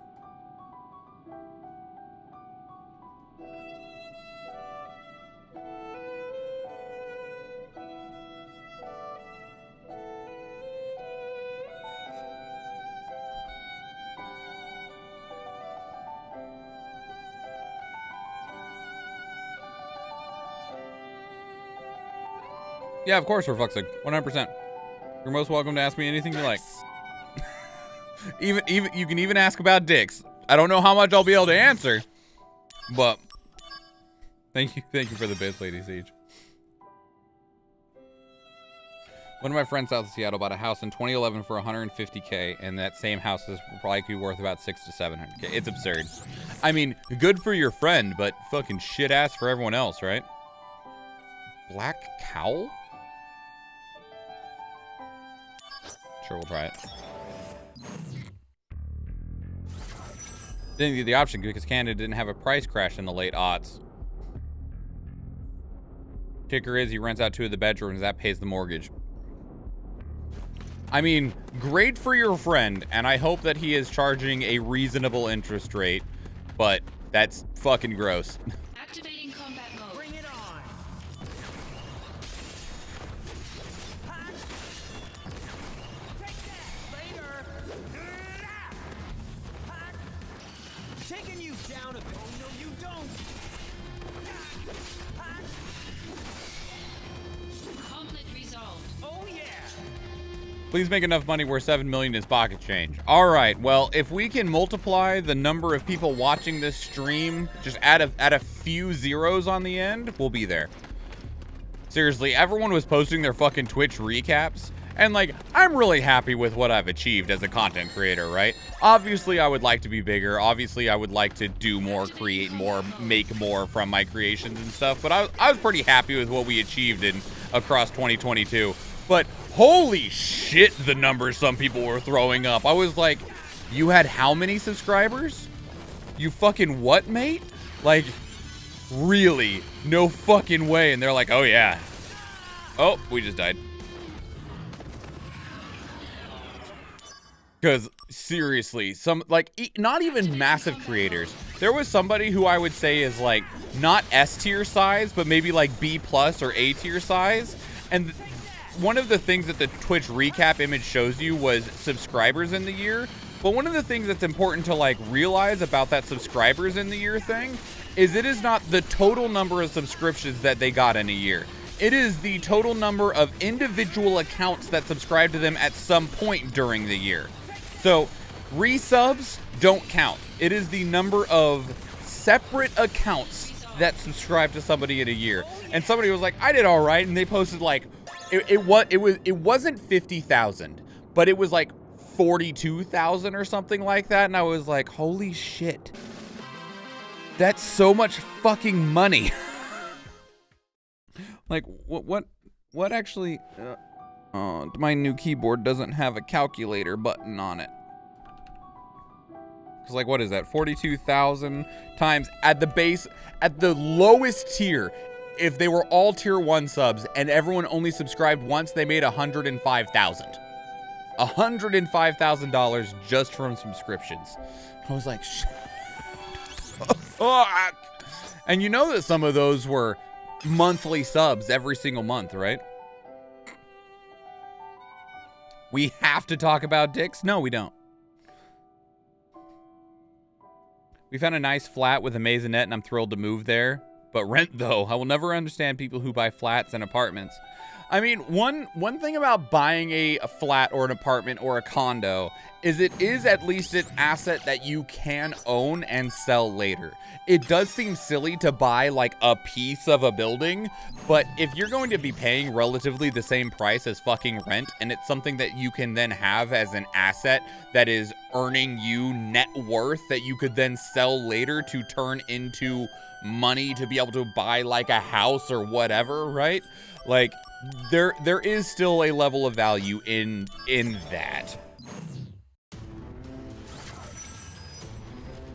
Yeah, of course we're fuxing. 100%. You're most welcome to ask me anything you like. even you can even ask about dicks. I don't know how much I'll be able to answer, but thank you for the bits, Lady Siege. One of my friends south of Seattle bought a house in 2011 for $150K, and that same house is probably worth about $600 to $700K. It's absurd. I mean, good for your friend, but fucking shit ass for everyone else, right? Black cowl? Sure, we'll try it. Didn't get the option because Canada didn't have a price crash in the late aughts. Kicker is he rents out 2 of the bedrooms. That pays the mortgage. I mean, great for your friend, and I hope that he is charging a reasonable interest rate, but that's fucking gross. Activating combat mode. Bring it on. Take that later. Taking you down a bit. Oh no, you don't. Conflict resolved. Oh yeah. Please make enough money where $7 million is pocket change. All right, well, if we can multiply the number of people watching this stream, just add a few zeros on the end, we'll be there. Seriously, everyone was posting their fucking Twitch recaps, and like, I'm really happy with what I've achieved as a content creator, right? Obviously, I would like to be bigger. Obviously, I would like to do more, create more, make more from my creations and stuff, but I was pretty happy with what we achieved across 2022. But holy shit, the numbers some people were throwing up. I was like, you had how many subscribers? You fucking what, mate? Like, really? No fucking way. And they're like, oh yeah. Oh, we just died. Because seriously, some like not even massive creators. There was somebody who I would say is like not S tier size, but maybe like B plus or A tier size. And one of the things that the Twitch recap image shows you was subscribers in the year. But one of the things that's important to like realize about that subscribers in the year thing is it is not the total number of subscriptions that they got in a year. It is the total number of individual accounts that subscribe to them at some point during the year. So resubs don't count. It is the number of separate accounts that subscribe to somebody in a year. And somebody was like, I did all right. And they posted like, it wasn't 50,000, but it was like 42,000 or something like that. And I was like, holy shit. That's so much fucking money. Like, what actually, my new keyboard doesn't have a calculator button on it. Cause like, what is that? 42,000 times at the base, at the lowest tier. If they were all tier 1 subs and everyone only subscribed once, they made $105,000. $105,000 just from subscriptions. I was like, and you know that some of those were monthly subs every single month, right? We have to talk about dicks? No, we don't. We found a nice flat with a maisonette and I'm thrilled to move there. But rent, though, I will never understand people who buy flats and apartments. I mean, one thing about buying a flat or an apartment or a condo is it is at least an asset that you can own and sell later. It does seem silly to buy like a piece of a building, but if you're going to be paying relatively the same price as fucking rent, and it's something that you can then have as an asset that is earning you net worth that you could then sell later to turn into money to be able to buy like a house or whatever, right? Like there is still a level of value in that.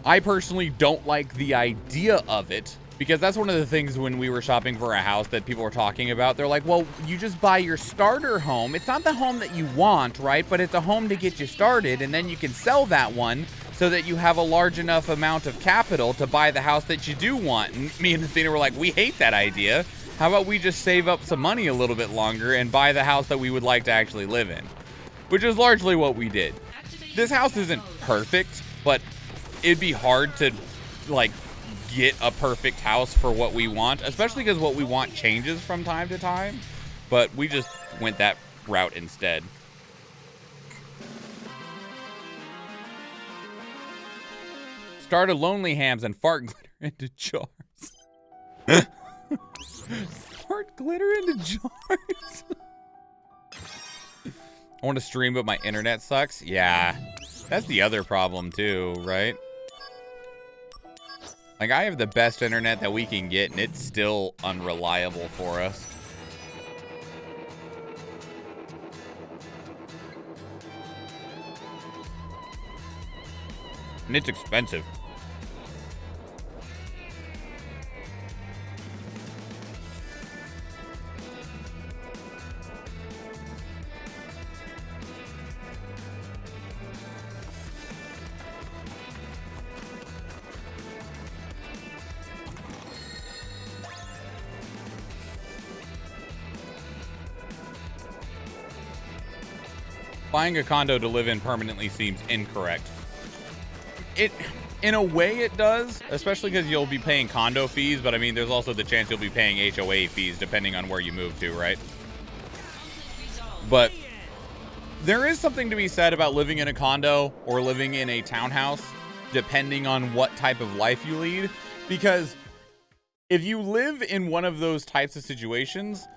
I personally don't like the idea of it because that's one of the things when we were shopping for a house that people were talking about. They're like, well, you just buy your starter home. It's not the home that you want, right? But it's a home to get you started, and then you can sell that one so that you have a large enough amount of capital to buy the house that you do want. And me and Athena were like, we hate that idea. How about we just save up some money a little bit longer and buy the house that we would like to actually live in? Which is largely what we did. This house isn't perfect, but it'd be hard to like get a perfect house for what we want, especially because what we want changes from time to time. But we just went that route instead. Started lonely hams and fart glitter into jars. Fart glitter into jars. I want to stream, but my internet sucks. Yeah, that's the other problem too, right? Like, I have the best internet that we can get, and it's still unreliable for us. And it's expensive. Buying a condo to live in permanently seems incorrect. In a way it does, especially because you'll be paying condo fees, but I mean, there's also the chance you'll be paying HOA fees depending on where you move to, right? But there is something to be said about living in a condo or living in a townhouse, depending on what type of life you lead. Because if you live in one of those types of situations,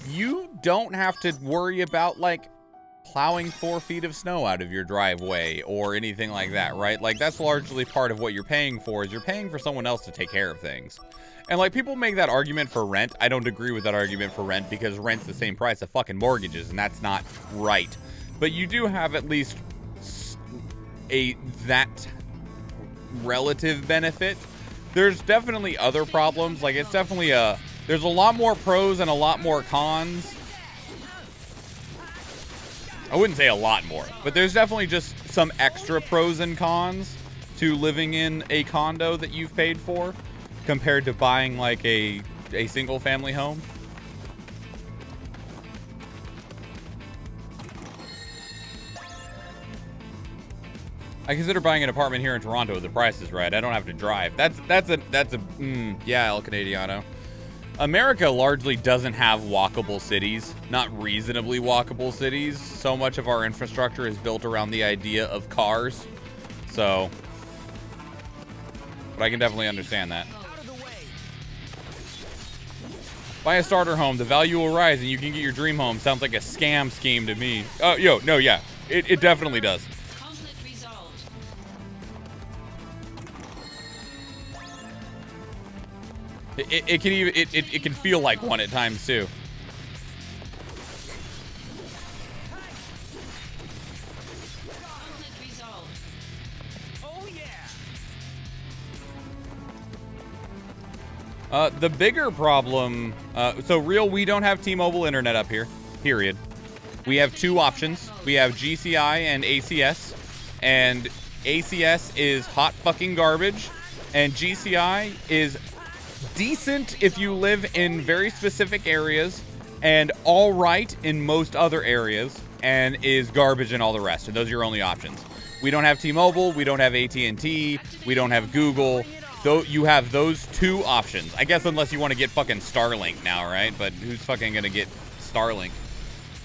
you don't have to worry about like plowing 4 feet of snow out of your driveway or anything like that, right? Like, that's largely part of what you're paying for, is you're paying for someone else to take care of things. And like, people make that argument for rent. I don't agree with that argument for rent because rent's the same price of fucking mortgages, and that's not right. But you do have at least that relative benefit. There's definitely other problems. Like, it's definitely there's a lot more pros and a lot more cons I wouldn't say a lot more, but there's definitely just some extra pros and cons to living in a condo that you've paid for compared to buying like a single family home. I consider buying an apartment here in Toronto if the price is right. I don't have to drive. Yeah, El Canadiano. America largely doesn't have walkable cities, not reasonably walkable cities. So much of our infrastructure is built around the idea of cars. So, but I can definitely understand that. Buy a starter home, the value will rise and you can get your dream home. Sounds like a scam scheme to me. Oh, yeah, it definitely does. Conflict resolved. It can feel like one at times too. Conflict resolved. The bigger problem, so real, we don't have T-Mobile internet up here, period. We have two options. We have GCI and ACS, and ACS is hot fucking garbage, and GCI is decent if you live in very specific areas, and all right in most other areas, and is garbage in all the rest. And those are your only options. We don't have T-Mobile, we don't have AT&T, we don't have Google. Though you have those two options. I guess unless you want to get fucking Starlink now, right? But who's fucking gonna get Starlink?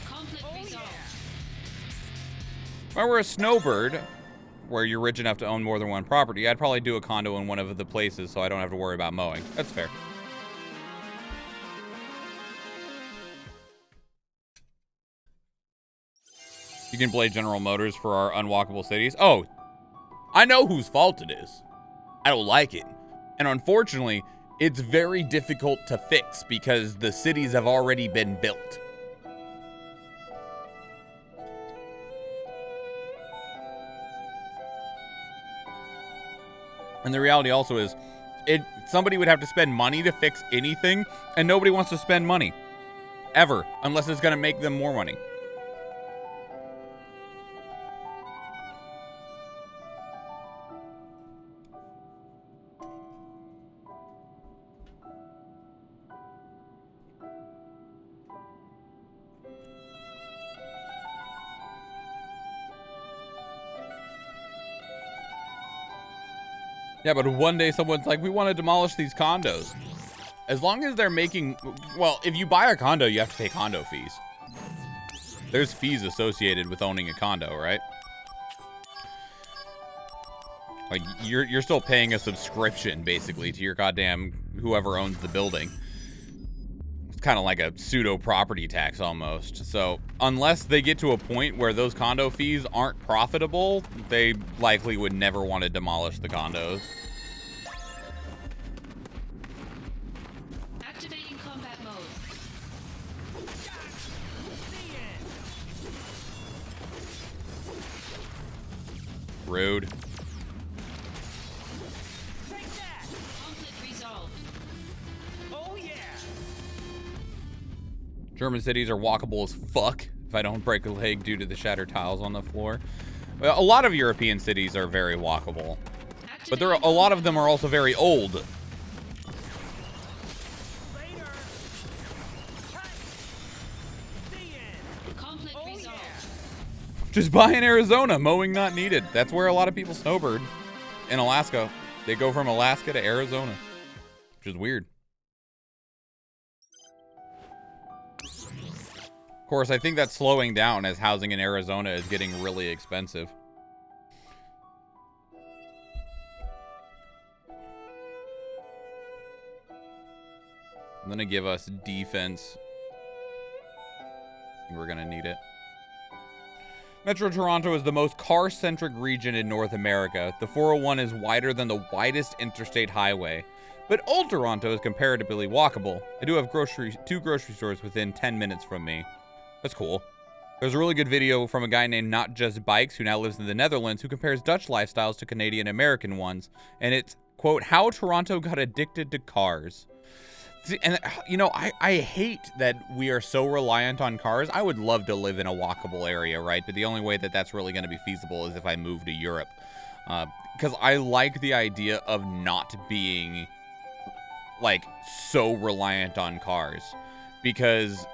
Conflict resolved. If I were a snowbird, where you're rich enough to own more than one property, I'd probably do a condo in one of the places so I don't have to worry about mowing. That's fair. You can blame General Motors for our unwalkable cities. Oh, I know whose fault it is. I don't like it. And unfortunately, it's very difficult to fix because the cities have already been built. And the reality also is, somebody would have to spend money to fix anything, and nobody wants to spend money. Ever. Unless it's going to make them more money. Yeah, but one day someone's like, we want to demolish these condos. As long as they're making... Well, if you buy a condo, you have to pay condo fees. There's fees associated with owning a condo, right? Like, you're still paying a subscription, basically, to your goddamn whoever owns the building. It's kind of like a pseudo property tax, almost. So, unless they get to a point where those condo fees aren't profitable, they likely would never want to demolish the condos. Activating combat mode. Rude. Conflict resolved. German cities are walkable as fuck if I don't break a leg due to the shattered tiles on the floor. Well, a lot of European cities are very walkable, but a lot of them are also very old. Conflict resolved. Just buy in Arizona, mowing not needed. That's where a lot of people snowbird. In Alaska. They go from Alaska to Arizona, which is weird. Of course, I think that's slowing down as housing in Arizona is getting really expensive. I'm gonna give us defense. We're gonna need it. Metro Toronto is the most car-centric region in North America. The 401 is wider than the widest interstate highway. But Old Toronto is comparatively walkable. I do have two grocery stores within 10 minutes from me. That's cool. There's a really good video from a guy named Not Just Bikes, who now lives in the Netherlands, who compares Dutch lifestyles to Canadian American ones. And it's, quote, how Toronto got addicted to cars. See, and you know, I hate that we are so reliant on cars. I would love to live in a walkable area, right? But the only way that that's really going to be feasible is if I move to Europe. Because I like the idea of not being, like, so reliant on cars. Because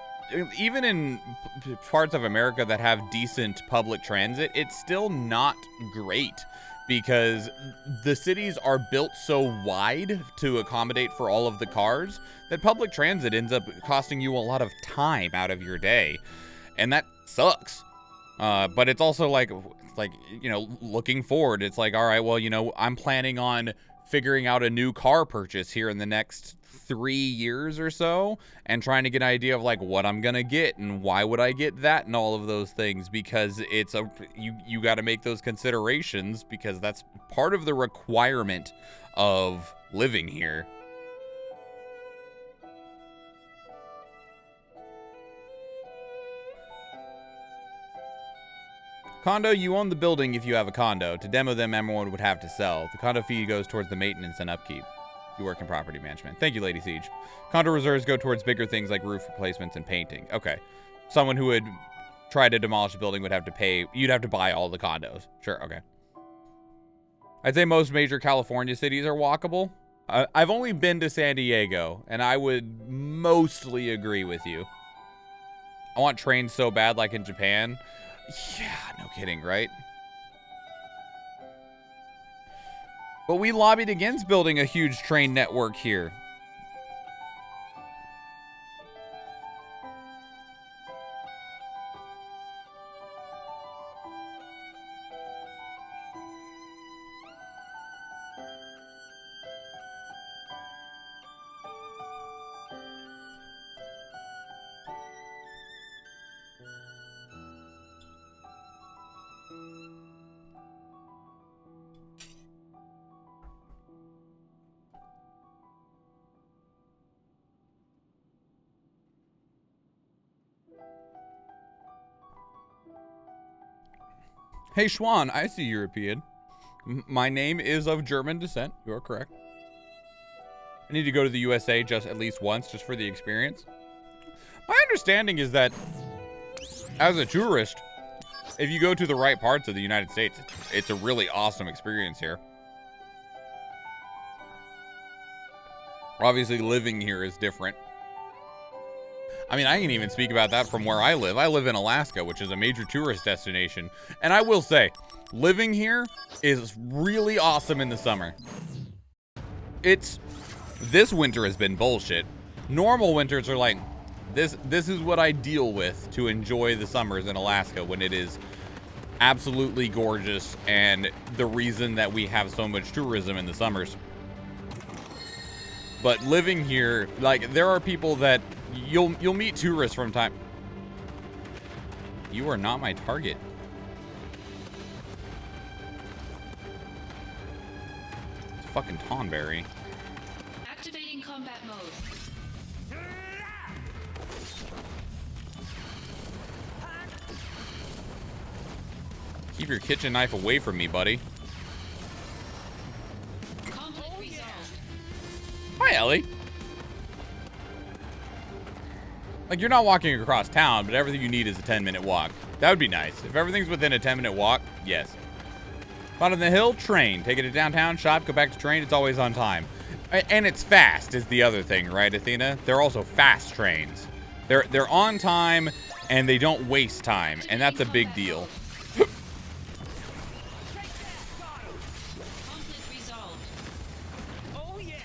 even in parts of America that have decent public transit, it's still not great. Because the cities are built so wide to accommodate for all of the cars that public transit ends up costing you a lot of time out of your day. And that sucks. But it's also like, you know, looking forward, it's like, all right, well, you know, I'm planning on figuring out a new car purchase here in the next 3 years or so, and trying to get an idea of like what I'm gonna get and why would I get that and all of those things, because it's you got to make those considerations, because that's part of the requirement of living here. Condo, you own the building if you have a condo. To demo them, everyone would have to sell. The condo fee goes towards the maintenance and upkeep. You work in property management. Thank you, Lady Siege. Condo reserves go towards bigger things like roof replacements and painting. Okay. Someone who would try to demolish a building would have to pay. You'd have to buy all the condos. Sure, okay. I'd say most major California cities are walkable. I've only been to San Diego, and I would mostly agree with you. I want trains so bad, like in Japan. Yeah, no kidding, right? But we lobbied against building a huge train network here. Hey, Schwan, I see European. My name is of German descent. You are correct. I need to go to the USA just at least once, just for the experience. My understanding is that as a tourist, if you go to the right parts of the United States, it's a really awesome experience here. Obviously, living here is different. I mean, I can even speak about that from where I live. I live in Alaska, which is a major tourist destination. And I will say, living here is really awesome in the summer. This winter has been bullshit. Normal winters are like, this is what I deal with to enjoy the summers in Alaska, when it is absolutely gorgeous and the reason that we have so much tourism in the summers. But living here, like, there are people that you'll meet tourists from time. You are not my target. It's fucking Tonberry. Activating combat mode. Keep your kitchen knife away from me, buddy. Conflict resolved. Hi, Ellie. Like, you're not walking across town, but everything you need is a 10-minute walk. That would be nice. If everything's within a 10-minute walk, yes. Bottom of the hill, train. Take it to downtown, shop, go back to train. It's always on time. And it's fast is the other thing, right, Athena? They're also fast trains. They're on time, and they don't waste time, and that's a big deal. Conflict resolved. Oh yeah!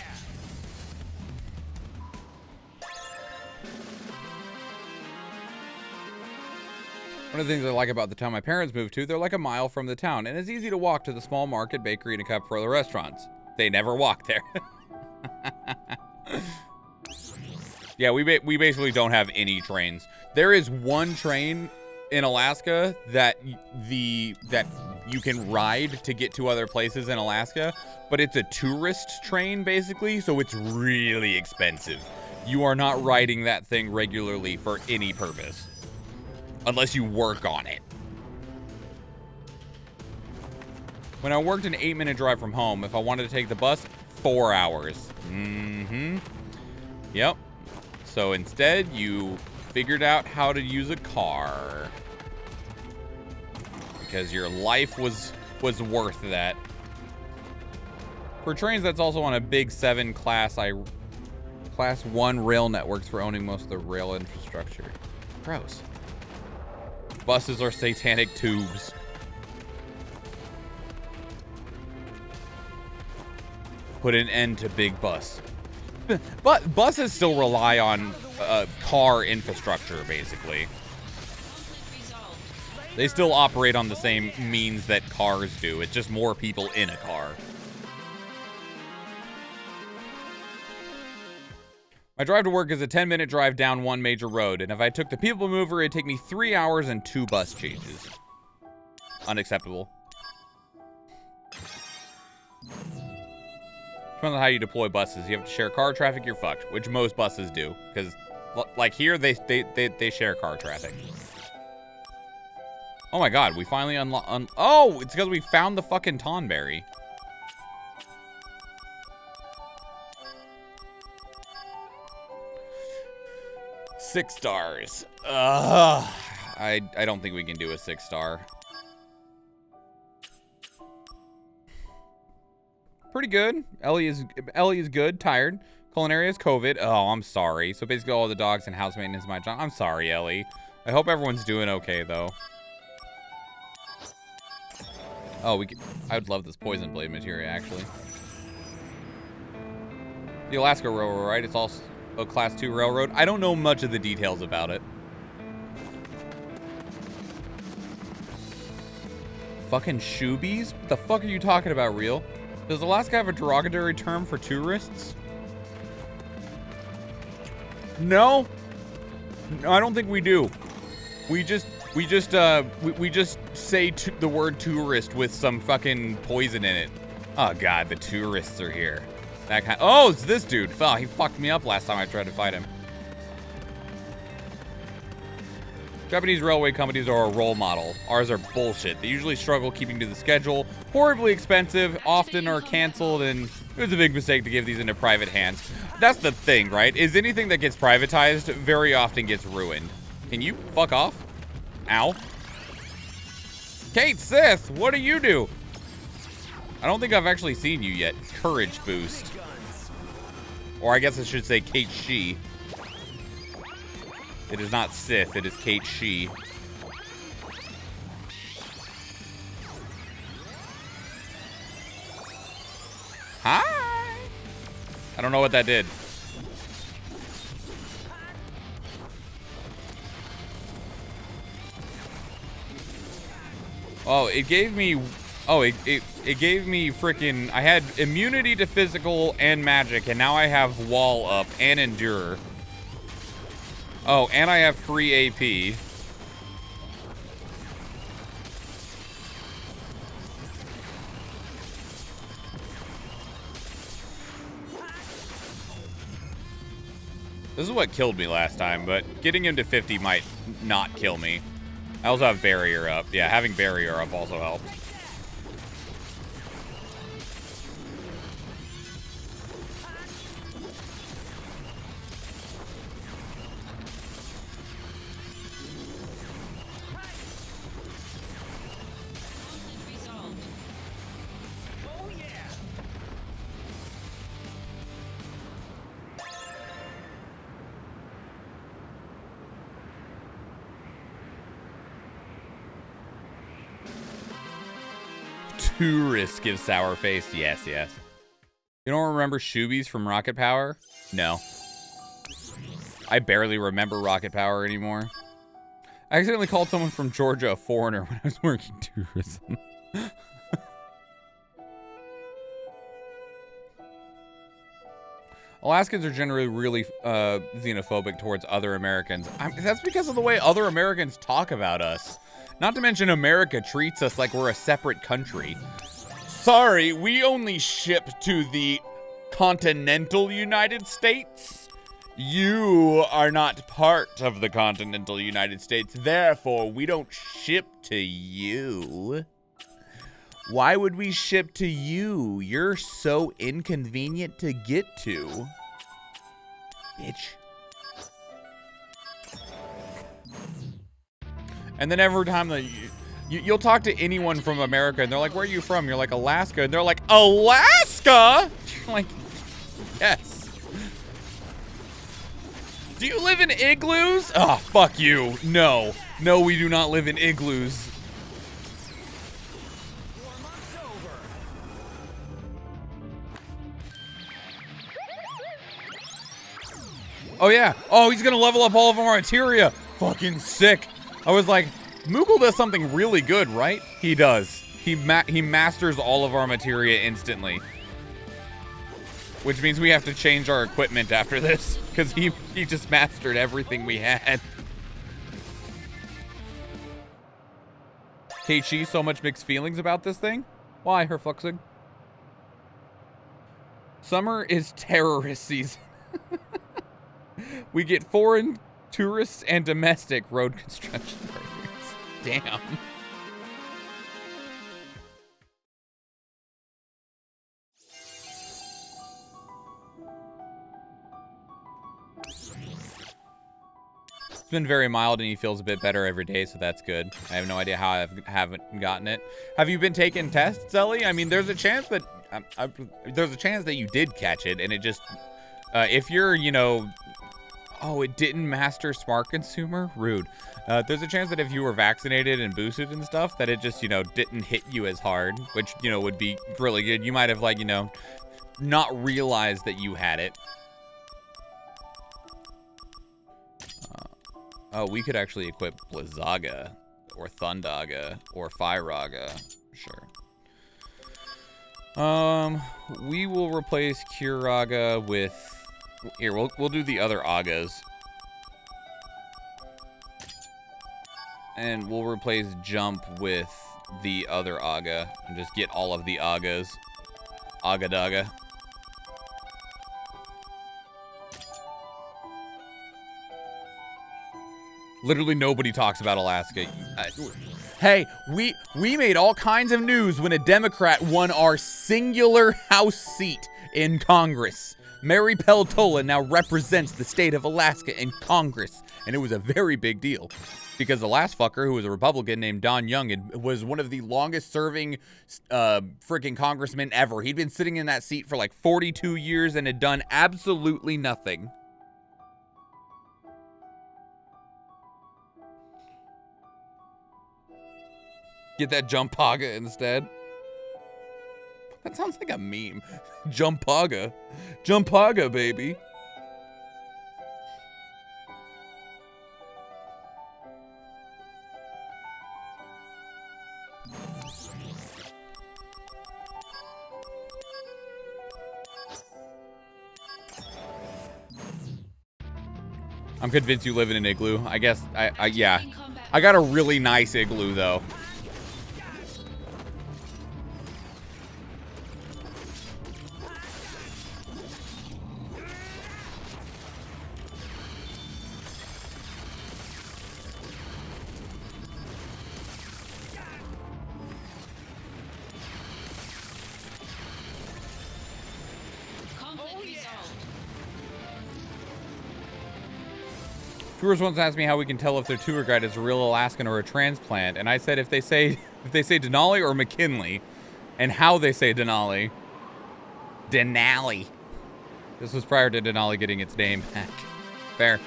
One of the things I like about the town my parents moved to, they're like a mile from the town, and it's easy to walk to the small market, bakery, and a couple other restaurants. They never walk there. Yeah, we basically don't have any trains. There is one train in Alaska that you can ride to get to other places in Alaska, but it's a tourist train basically, so it's really expensive. You are not riding that thing regularly for any purpose. Unless you work on it. When I worked an 8-minute drive from home, if I wanted to take the bus, 4 hours. Yep. So instead, you figured out how to use a car. Because your life was worth that. For trains, that's also on a big 7 Class 1 rail networks for owning most of the rail infrastructure. Gross. Buses are satanic tubes. Put an end to big bus. But buses still rely on car infrastructure, basically. They still operate on the same means that cars do. It's just more people in a car. My drive to work is a 10-minute drive down one major road, and if I took the people mover, it'd take me 3 hours and 2 bus changes. Unacceptable. Depends on how you deploy buses. You have to share car traffic, you're fucked, which most buses do. Because, like here, they share car traffic. Oh my god, we finally oh, it's because we found the fucking Tonberry. Six stars. I don't think we can do a 6-star. Pretty good. Ellie is good. Tired. Culinary is COVID. Oh, I'm sorry. So basically all the dogs and house maintenance is my job. I'm sorry, Ellie. I hope everyone's doing okay, though. Oh, I would love this poison blade materia, actually. The Alaska Railroad, right? It's also a Class 2 railroad. I don't know much of the details about it. Fucking shoobies? What the fuck are you talking about, Real? Does Alaska have a derogatory term for tourists? No, I don't think we do. We just say the word tourist with some fucking poison in it. Oh god, the tourists are here. That kind. Oh, it's this dude. Oh, he fucked me up last time I tried to fight him. Japanese railway companies are a role model. Ours are bullshit. They usually struggle keeping to the schedule, horribly expensive, often are canceled, and it was a big mistake to give these into private hands. That's the thing, right? Is anything that gets privatized very often gets ruined. Can you fuck off? Ow. Kate Sith, what do you do? I don't think I've actually seen you yet. Courage boost. Or I guess I should say Kate She. It is not Sith, it is Kate She. Hi! I don't know what that did. Oh, it gave me... Oh, it gave me freaking... I had immunity to physical and magic, and now I have wall up and endure. Oh, and I have free AP. This is what killed me last time, but getting him to 50 might not kill me. I also have barrier up. Yeah, having barrier up also helps. Resolved. Tourist gives sour face. Yes, yes. You don't remember Shoobies from Rocket Power? No. I barely remember Rocket Power anymore. I accidentally called someone from Georgia a foreigner when I was working tourism. Alaskans are generally really xenophobic towards other Americans. That's because of the way other Americans talk about us. Not to mention America treats us like we're a separate country. Sorry, we only ship to the continental United States. You are not part of the continental United States, therefore we don't ship to you. Why would we ship to you? You're so inconvenient to get to. bitch. And then every time that you'll talk to anyone from America, and they're like, where are you from? You're like, Alaska. And they're like, Alaska? You're like, yes. Do you live in igloos? Oh, fuck you. No. No, we do not live in igloos. Oh, yeah. Oh, he's going to level up all of our materia. Fucking sick. I was like, Moogle does something really good, right? He does. He masters all of our materia instantly. Which means we have to change our equipment after this. Because he just mastered everything we had. Keiichi, so much mixed feelings about this thing? Why, Herfluxig? Summer is terrorist season. We get foreign tourists and domestic road construction workers. Damn. It's been very mild and he feels a bit better every day, so that's good. I have no idea how I haven't gotten it. Have you been taking tests, Ellie? I mean, there's a chance that you did catch it, and it just if you're, you know, oh, it didn't master smart consumer? Rude. There's a chance that if you were vaccinated and boosted and stuff, that it just, you know, didn't hit you as hard, which, you know, would be really good. You might have, like, you know, not realized that you had it. Oh, we could actually equip Blizzaga, or Thundaga, or Firaga. Sure. We will replace Curaga with... Here, we'll do the other Agas. And we'll replace Jump with the other Aga. And just get all of the Agas. Agadaga. Literally nobody talks about Alaska. Hey, we made all kinds of news when a Democrat won our singular House seat in Congress. Mary Peltola now represents the state of Alaska in Congress. And it was a very big deal. Because the last fucker, who was a Republican named Don Young, was one of the longest serving freaking congressmen ever. He'd been sitting in that seat for like 42 years and had done absolutely nothing. Get that Jumpaga instead. That sounds like a meme. Jumpaga. Jumpaga, baby. I'm convinced you live in an igloo. I guess, yeah. I got a really nice igloo, though. Tours once asked me how we can tell if their tour guide is a real Alaskan or a transplant, and I said if they say Denali or McKinley, and how they say Denali. Denali. This was prior to Denali getting its name back. Fair.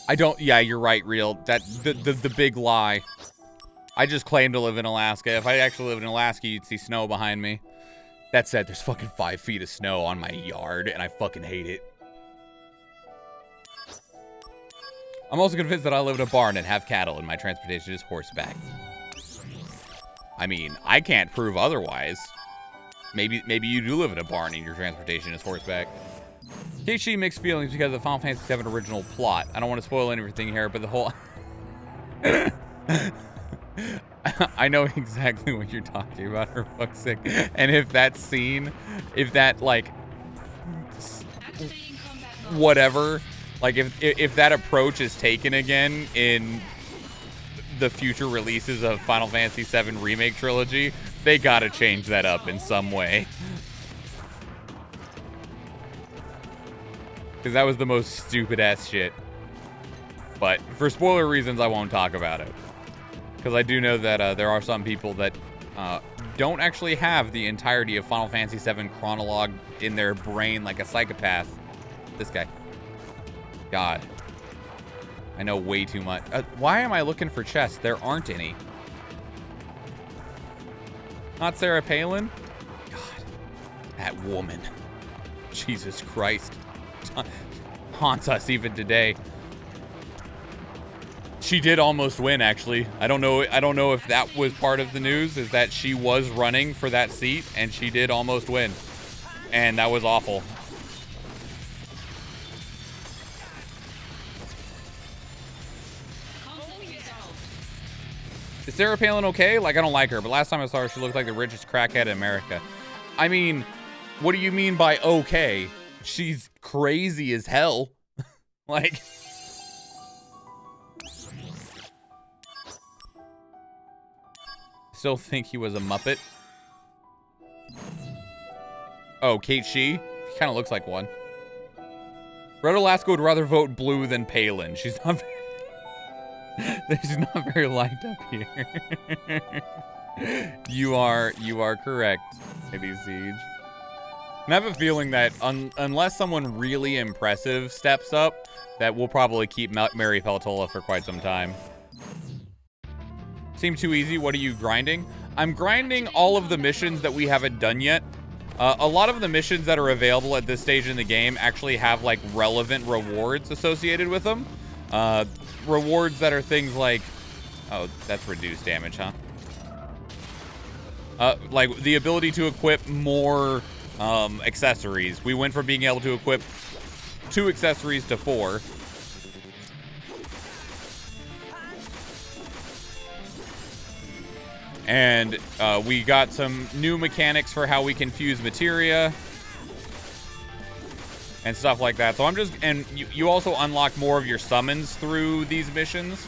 I don't. Yeah, you're right. Real. That the big lie. I just claim to live in Alaska. If I actually lived in Alaska, you'd see snow behind me. That said, there's fucking 5 feet of snow on my yard, and I fucking hate it. I'm also convinced that I live in a barn and have cattle, and my transportation is horseback. I mean, I can't prove otherwise. Maybe you do live in a barn and your transportation is horseback. Keiichi mixed feelings because of the Final Fantasy VII original plot. I don't want to spoil anything here, but the whole... I know exactly what you're talking about, her fuck's sake. And if that scene, if that, like, whatever, like, if that approach is taken again in the future releases of Final Fantasy VII Remake Trilogy, They gotta change that up in some way. Because that was the most stupid-ass shit. But for spoiler reasons, I won't talk about it. Because I do know that there are some people that don't actually have the entirety of Final Fantasy VII chronologue in their brain like a psychopath. This guy. God. I know way too much. Why am I looking for chests? There aren't any. Not Sarah Palin? God. That woman. Jesus Christ. Haunts us even today. She did almost win, actually. I don't know if that was part of the news, is that she was running for that seat, and she did almost win. And that was awful. Is Sarah Palin okay? Like, I don't like her, but last time I saw her, she looked like the richest crackhead in America. I mean, what do you mean by okay? She's crazy as hell. Like... Still think he was a Muppet. Oh, Kate Shee? He kind of looks like one. Red Alaska would rather vote blue than Palin. She's not very liked up here. You are correct, Maybe Siege. And I have a feeling that unless someone really impressive steps up, that we'll probably keep Mary Peltola for quite some time. Seem too easy. What are you grinding? I'm grinding all of the missions that we haven't done yet. A lot of the missions that are available at this stage in the game actually have like relevant rewards associated with them. Rewards that are things like, oh, that's reduced damage, huh? Like the ability to equip more accessories. We went from being able to equip 2 accessories to 4. And we got some new mechanics for how we can fuse materia and stuff like that. So I'm just, and you also unlock more of your summons through these missions.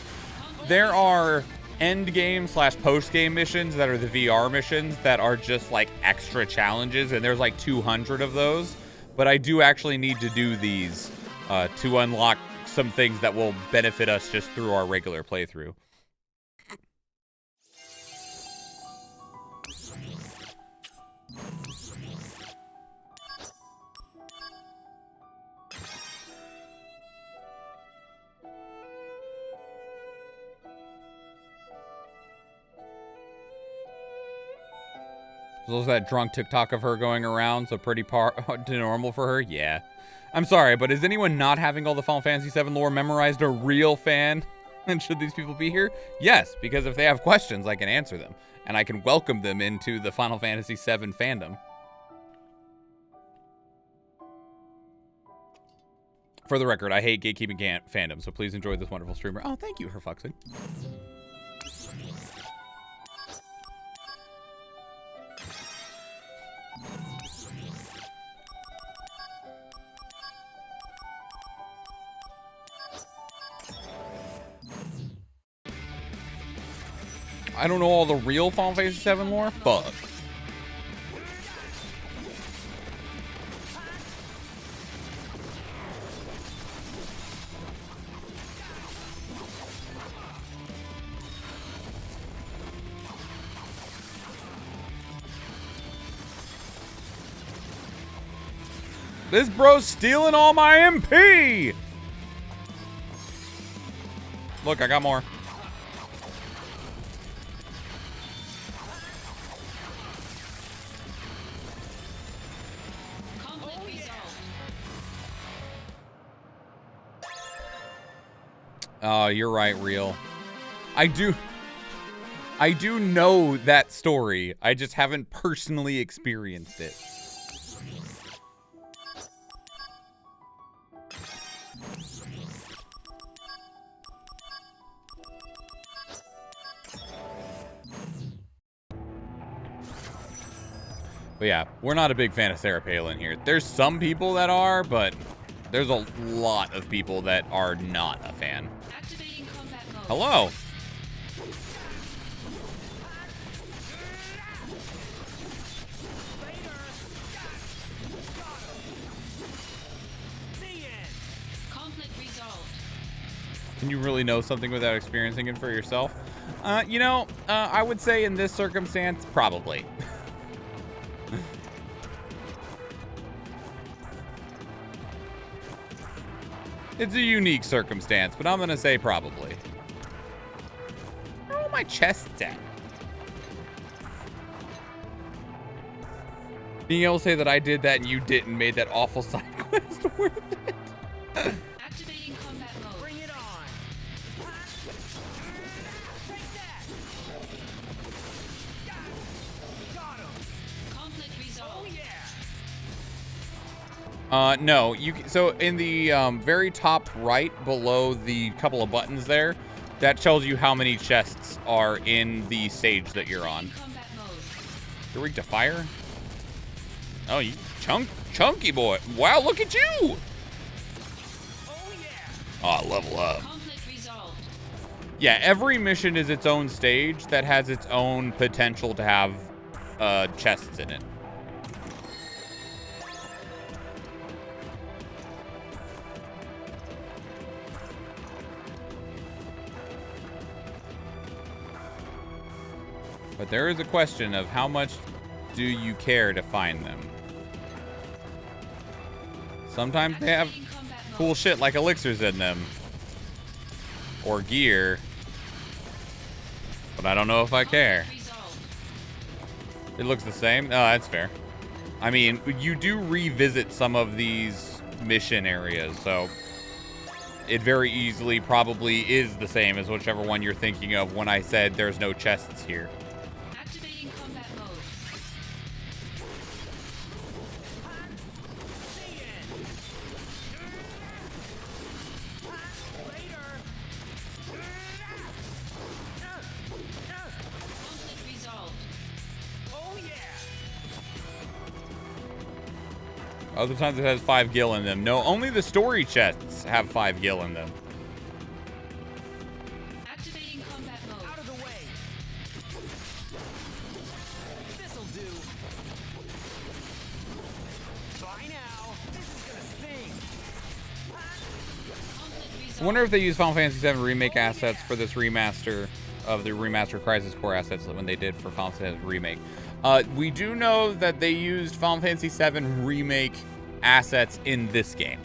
There are end game / post game missions that are the VR missions that are just like extra challenges, and there's like 200 of those. But I do actually need to do these to unlock some things that will benefit us just through our regular playthrough. So was that drunk TikTok of her going around, so pretty normal for her? Yeah. I'm sorry, but is anyone not having all the Final Fantasy VII lore memorized a real fan? And should these people be here? Yes, because if they have questions, I can answer them. And I can welcome them into the Final Fantasy VII fandom. For the record, I hate gatekeeping fandom, so please enjoy this wonderful streamer. Oh, thank you, Herfuxin. I don't know all the real Final Fantasy VII lore? Fuck. This bro's stealing all my MP! Look, I got more. Oh, you're right, Real. I do know that story. I just haven't personally experienced it. But yeah, we're not a big fan of Sarah Palin here. There's some people that are, but there's a lot of people that are not a fan. Activating combat mode. Hello. Can you really know something without experiencing it for yourself? I would say in this circumstance, probably. It's a unique circumstance, but I'm going to say probably. Where are all my chests at? Being able to say that I did that and you didn't made that awful side quest worth it. Activating combat mode. Bring it on. Take that. Got him. Conflict resolved. Oh yeah. No, so in the very top right below the couple of buttons there, that tells you how many chests are in the stage that you're on. Combat mode. You're weak to fire? Oh, you chunky boy. Wow, look at you. Oh yeah. Oh, level up. Conflict resolved. Yeah, every mission is its own stage that has its own potential to have chests in it. But there is a question of how much do you care to find them? Sometimes they have Activating combat mode. cool shit like elixirs in them. Or gear. But I don't know if I care. Conflict resolved. It looks the same? Oh, that's fair. I mean, you do revisit some of these mission areas, so it very easily probably is the same as whichever one you're thinking of when I said there's no chests here. Activating combat mode. Conflict resolved. Oh yeah. Other times it has 5 gil in them. No, only the story chests have 5 gil in them. Activating combat mode. Out of the way. This'll do. Bye now. This is gonna sting. Conflict resolved. I wonder if they use Final Fantasy VII Remake assets for this remaster of the remastered Crisis Core assets when they did for Final Fantasy VII Remake. We do know that they used Final Fantasy VII Remake assets in this game.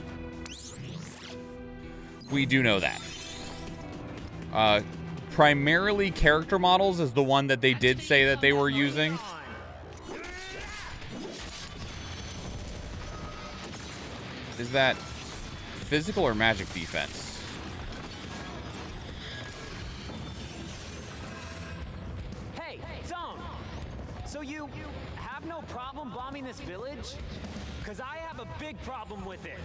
We do know that. Primarily character models is the one that they did say that they were using. Is that physical or magic defense? Hey, Zone. So you have no problem bombing this village? Because I have a big problem with it.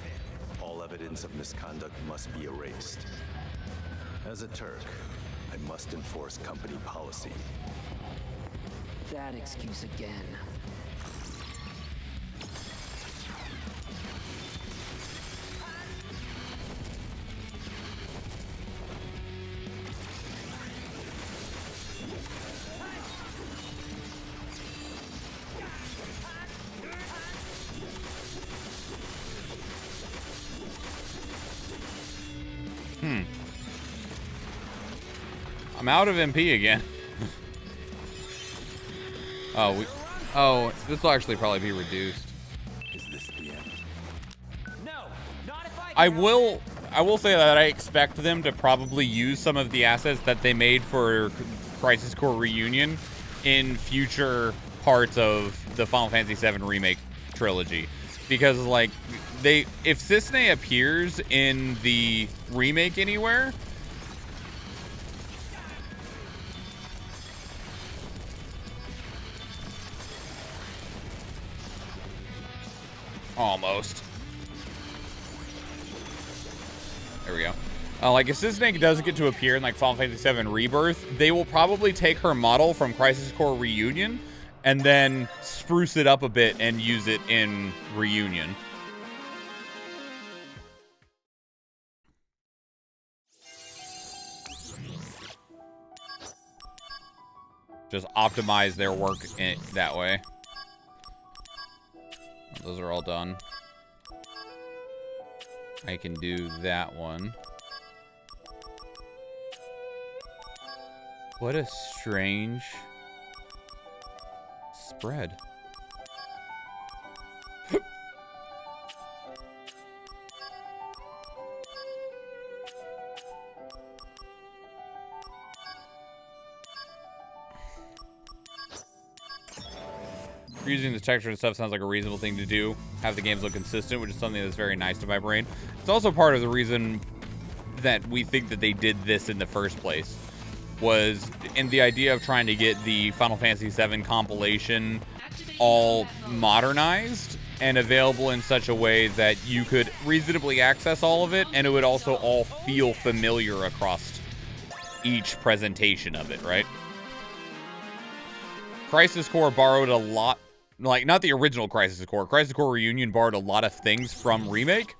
All evidence of misconduct must be erased. As a Turk, I must enforce company policy. That excuse again. I'm out of MP again. This will actually probably be reduced. Is this the end? No, not if I will say that I expect them to probably use some of the assets that they made for Crisis Core Reunion in future parts of the Final Fantasy VII Remake trilogy. Because, like, if Cissnei appears in the remake anywhere, almost. There we go. Like, if Cissnei doesn't get to appear in, like, Final Fantasy VII Rebirth, they will probably take her model from Crisis Core Reunion and then spruce it up a bit and use it in Reunion. Just optimize their work that way. Those are all done. I can do that one. What a strange spread. Using the texture and stuff sounds like a reasonable thing to do. Have the games look consistent, which is something that's very nice to my brain. It's also part of the reason that we think that they did this in the first place, was in the idea of trying to get the Final Fantasy VII compilation all modernized and available in such a way that you could reasonably access all of it, and it would also all feel familiar across each presentation of it, right? Crisis Core borrowed a lot, like, not the original Crisis Core. Crisis Core Reunion borrowed a lot of things from Remake,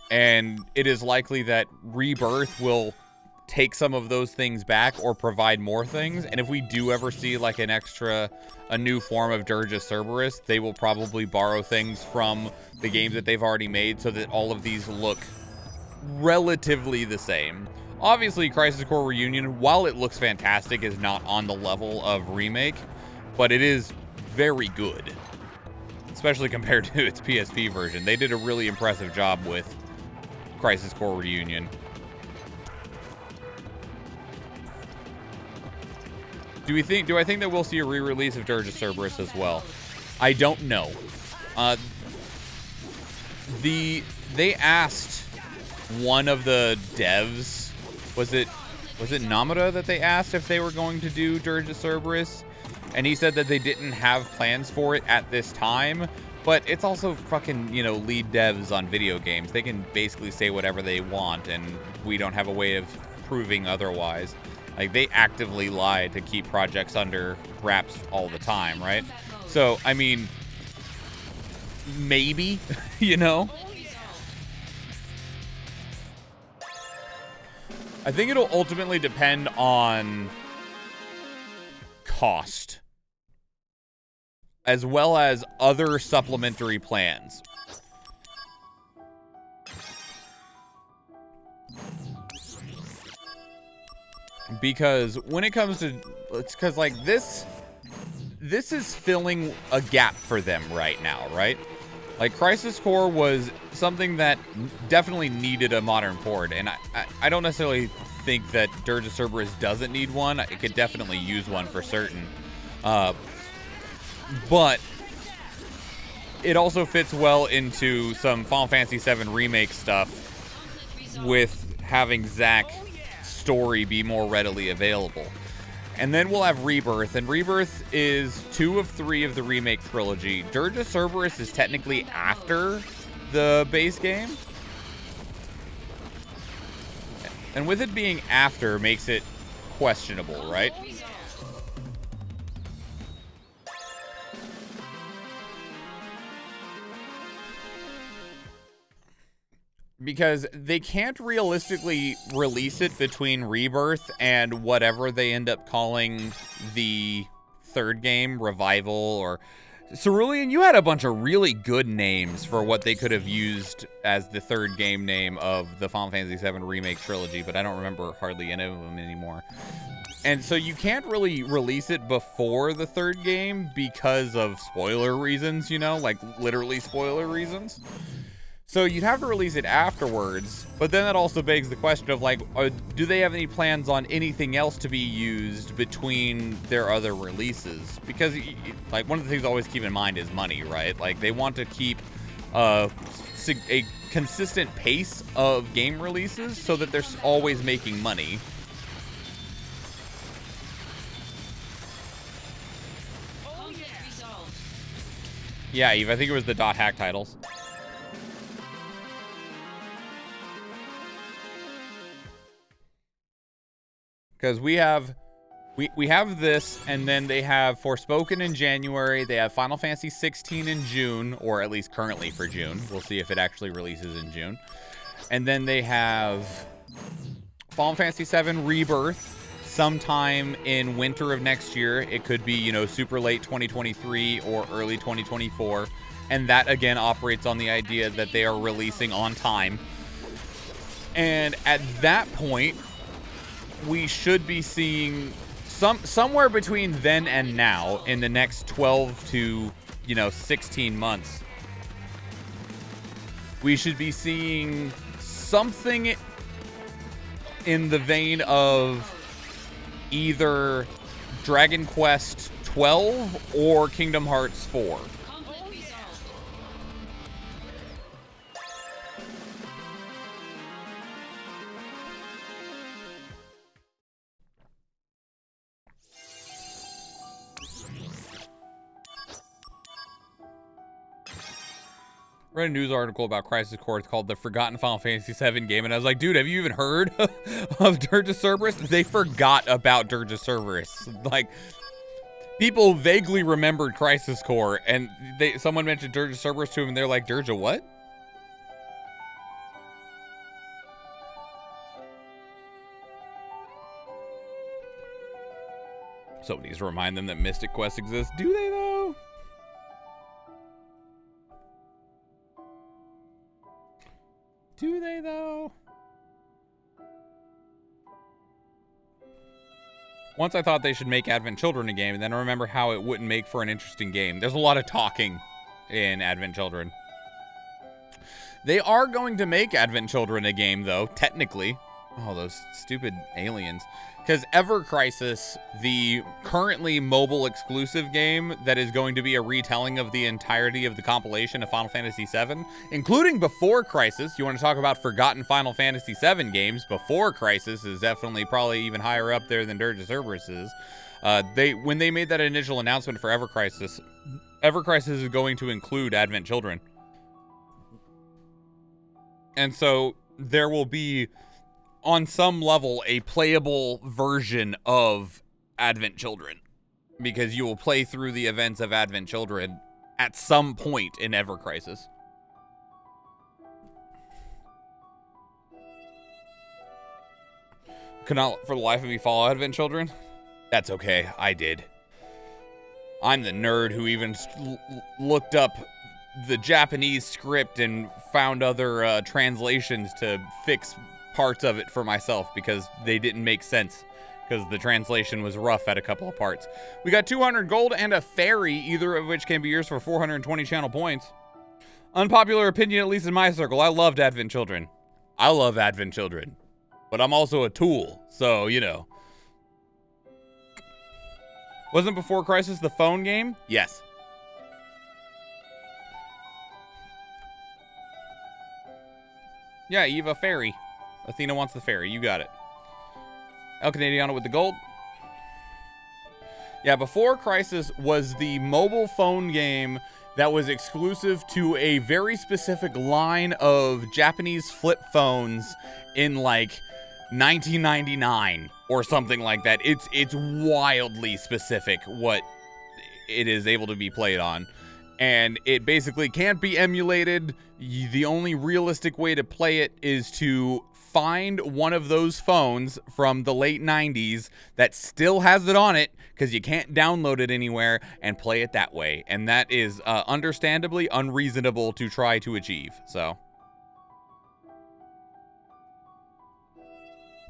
and it is likely that Rebirth will take some of those things back or provide more things. And if we do ever see like a new form of Dirge Cerberus, they will probably borrow things from the games that they've already made so that all of these look relatively the same. Obviously, Crisis Core Reunion, while it looks fantastic, is not on the level of Remake, but it is very good, especially compared to its PSP version. They did a really impressive job with Crisis Core Reunion. Do I think that we'll see a re-release of Dirge Cerberus as well? I don't know. They asked one of the devs, was it Namada that they asked if they were going to do Dirge Cerberus? And he said that they didn't have plans for it at this time, but it's also fucking, you know, lead devs on video games. They can basically say whatever they want, and we don't have a way of proving otherwise. Like, they actively lie to keep projects under wraps all the time, right? So, I mean, maybe, you know? I think it'll ultimately depend on cost, as well as other supplementary plans. Because when it comes to, it's because like this is filling a gap for them right now, right? Like, Crisis Core was something that definitely needed a modern port, and I don't necessarily think that Dirge Cerberus doesn't need one. It could definitely use one for certain. But it also fits well into some Final Fantasy VII Remake stuff with having Zack's story be more readily available. And then we'll have Rebirth, and Rebirth is 2 of 3 of the Remake trilogy. Dirge Cerberus is technically after the base game. And with it being after makes it questionable, right? Because they can't realistically release it between Rebirth and whatever they end up calling the third game, Revival, or... Cerulean, you had a bunch of really good names for what they could have used as the third game name of the Final Fantasy VII Remake trilogy, but I don't remember hardly any of them anymore. And so you can't really release it before the third game because of spoiler reasons, you know? Like, literally spoiler reasons. So you'd have to release it afterwards, but then that also begs the question of, like, do they have any plans on anything else to be used between their other releases? Because, like, one of the things to always keep in mind is money, right? Like, they want to keep a consistent pace of game releases so that they're always making money. Yeah, Eve, I think it was the .hack titles. Because we have this, and then they have Forspoken in January. They have Final Fantasy 16 in June, or at least currently for June. We'll see if it actually releases in June. And then they have Final Fantasy 7 Rebirth sometime in winter of next year. It could be, you know, super late 2023 or early 2024. And that, again, operates on the idea that they are releasing on time. And at that point, we should be seeing somewhere between then and now, in the next 12 to 16 months, we should be seeing something in the vein of either Dragon Quest 12 or Kingdom Hearts 4. Conflict resolved. Read a news article about Crisis Core called the Forgotten Final Fantasy VII game, and I was like, dude, have you even heard of Dirge of Cerberus? They forgot about Dirge of Cerberus. Like, people vaguely remembered Crisis Core, and someone mentioned Dirge of Cerberus to him, and they're like, Dirge of what? Somebody needs to remind them that Mystic Quest exists. Do they, though? Do they, though? Once I thought they should make Advent Children a game, and then I remember how it wouldn't make for an interesting game. There's a lot of talking in Advent Children. They are going to make Advent Children a game, though, technically. Oh, those stupid aliens. Because Ever Crisis, the currently mobile exclusive game that is going to be a retelling of the entirety of the compilation of Final Fantasy VII, including Before Crisis. You want to talk about forgotten Final Fantasy VII games? Before Crisis is definitely probably even higher up there than Dirge of Cerberus is. When they made that initial announcement for Ever Crisis is going to include Advent Children. And so there will be, on some level, a playable version of Advent Children, because you will play through the events of Advent Children at some point in Ever Crisis. Could not for the life of me follow Advent Children. That's okay, I did. I'm the nerd who even looked up the Japanese script and found other translations to fix parts of it for myself because they didn't make sense, because the translation was rough at a couple of parts. We got 200 gold and a fairy, either of which can be yours for 420 channel points. Unpopular opinion, at least in my circle, I loved Advent Children. I love Advent Children, but I'm also a tool, so, you know. Wasn't Before Crisis the phone game? Yes. Yeah, Eva, fairy. Athena wants the fairy. You got it. El Canadiano with the gold. Yeah, Before Crisis was the mobile phone game that was exclusive to a very specific line of Japanese flip phones in like 1999 or something like that. It's wildly specific what it is able to be played on. And it basically can't be emulated. The only realistic way to play it is to find one of those phones from the late 90s that still has it on it, because you can't download it anywhere, and play it that way. And that is understandably unreasonable to try to achieve. So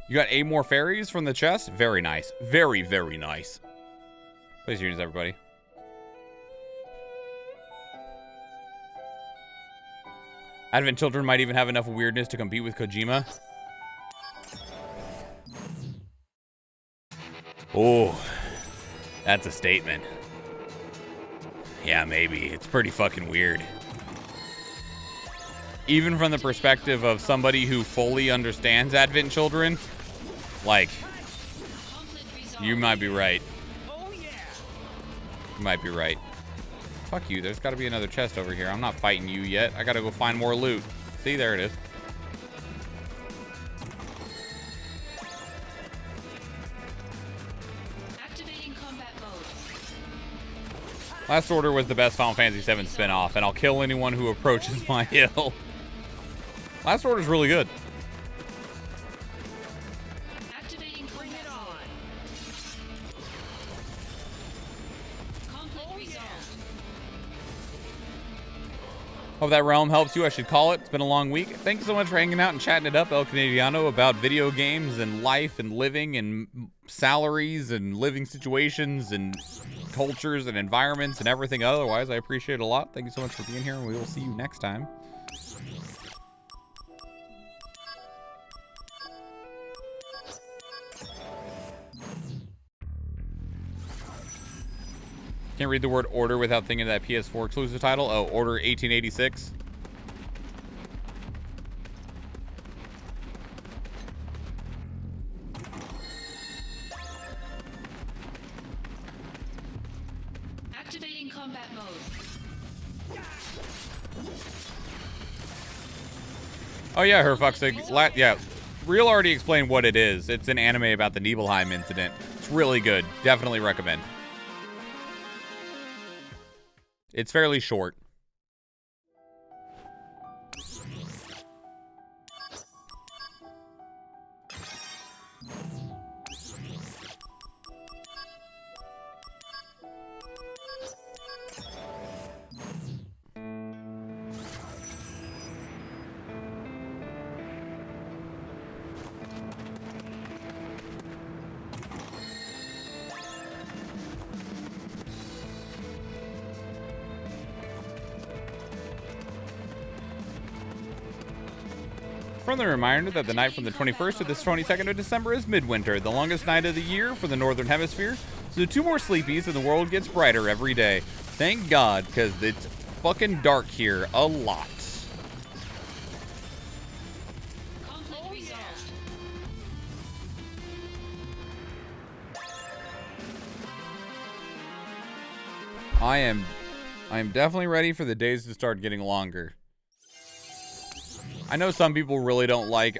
you got 8 more fairies from the chest. Very nice. Very, very nice. Please use everybody. Advent Children might even have enough weirdness to compete with Kojima. Oh, that's a statement. Yeah, maybe. It's pretty fucking weird. Even from the perspective of somebody who fully understands Advent Children, like, you might be right. You might be right. Fuck you, there's gotta be another chest over here. I'm not fighting you yet. I gotta go find more loot. See, there it is. Activating combat mode. Last Order was the best Final Fantasy VII spin-off, and I'll kill anyone who approaches my hill. Last Order's really good. Activating combat mode. Conflict resolved. Hope that realm helps you. I should call it. It's been a long week. Thanks so much for hanging out and chatting it up, El Canadiano, about video games and life and living and salaries and living situations and cultures and environments and everything otherwise. I appreciate it a lot. Thank you so much for being here, and we will see you next time. Can't read the word order without thinking of that PS4 exclusive title. Oh, Order 1886. Activating combat mode. Oh yeah, Herfuxig. Yeah, Real already explained what it is. It's an anime about the Nibelheim incident. It's really good. Definitely recommend. It's fairly short. Friendly reminder that the night from the 21st to the 22nd of December is midwinter, the longest night of the year for the Northern Hemisphere. So 2 more sleepies and the world gets brighter every day. Thank God, because it's fucking dark here a lot. Conflict resolved. I am definitely ready for the days to start getting longer. I know some people really don't like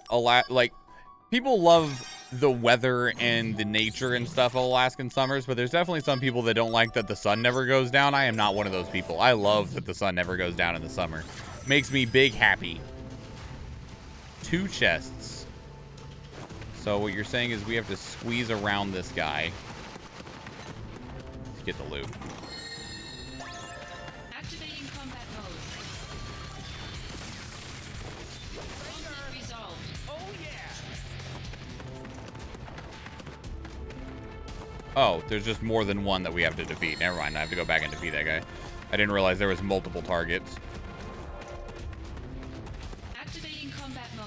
people love the weather and the nature and stuff of Alaskan summers, but there's definitely some people that don't like that the sun never goes down. I am not one of those people. I love that the sun never goes down in the summer. Makes me big happy. 2 chests. So what you're saying is we have to squeeze around this guy to get the loot. Activating combat mode. Conflict resolved. Oh, there's just more than one that we have to defeat. Never mind, I have to go back and defeat that guy. I didn't realize there was multiple targets. Activating combat mode.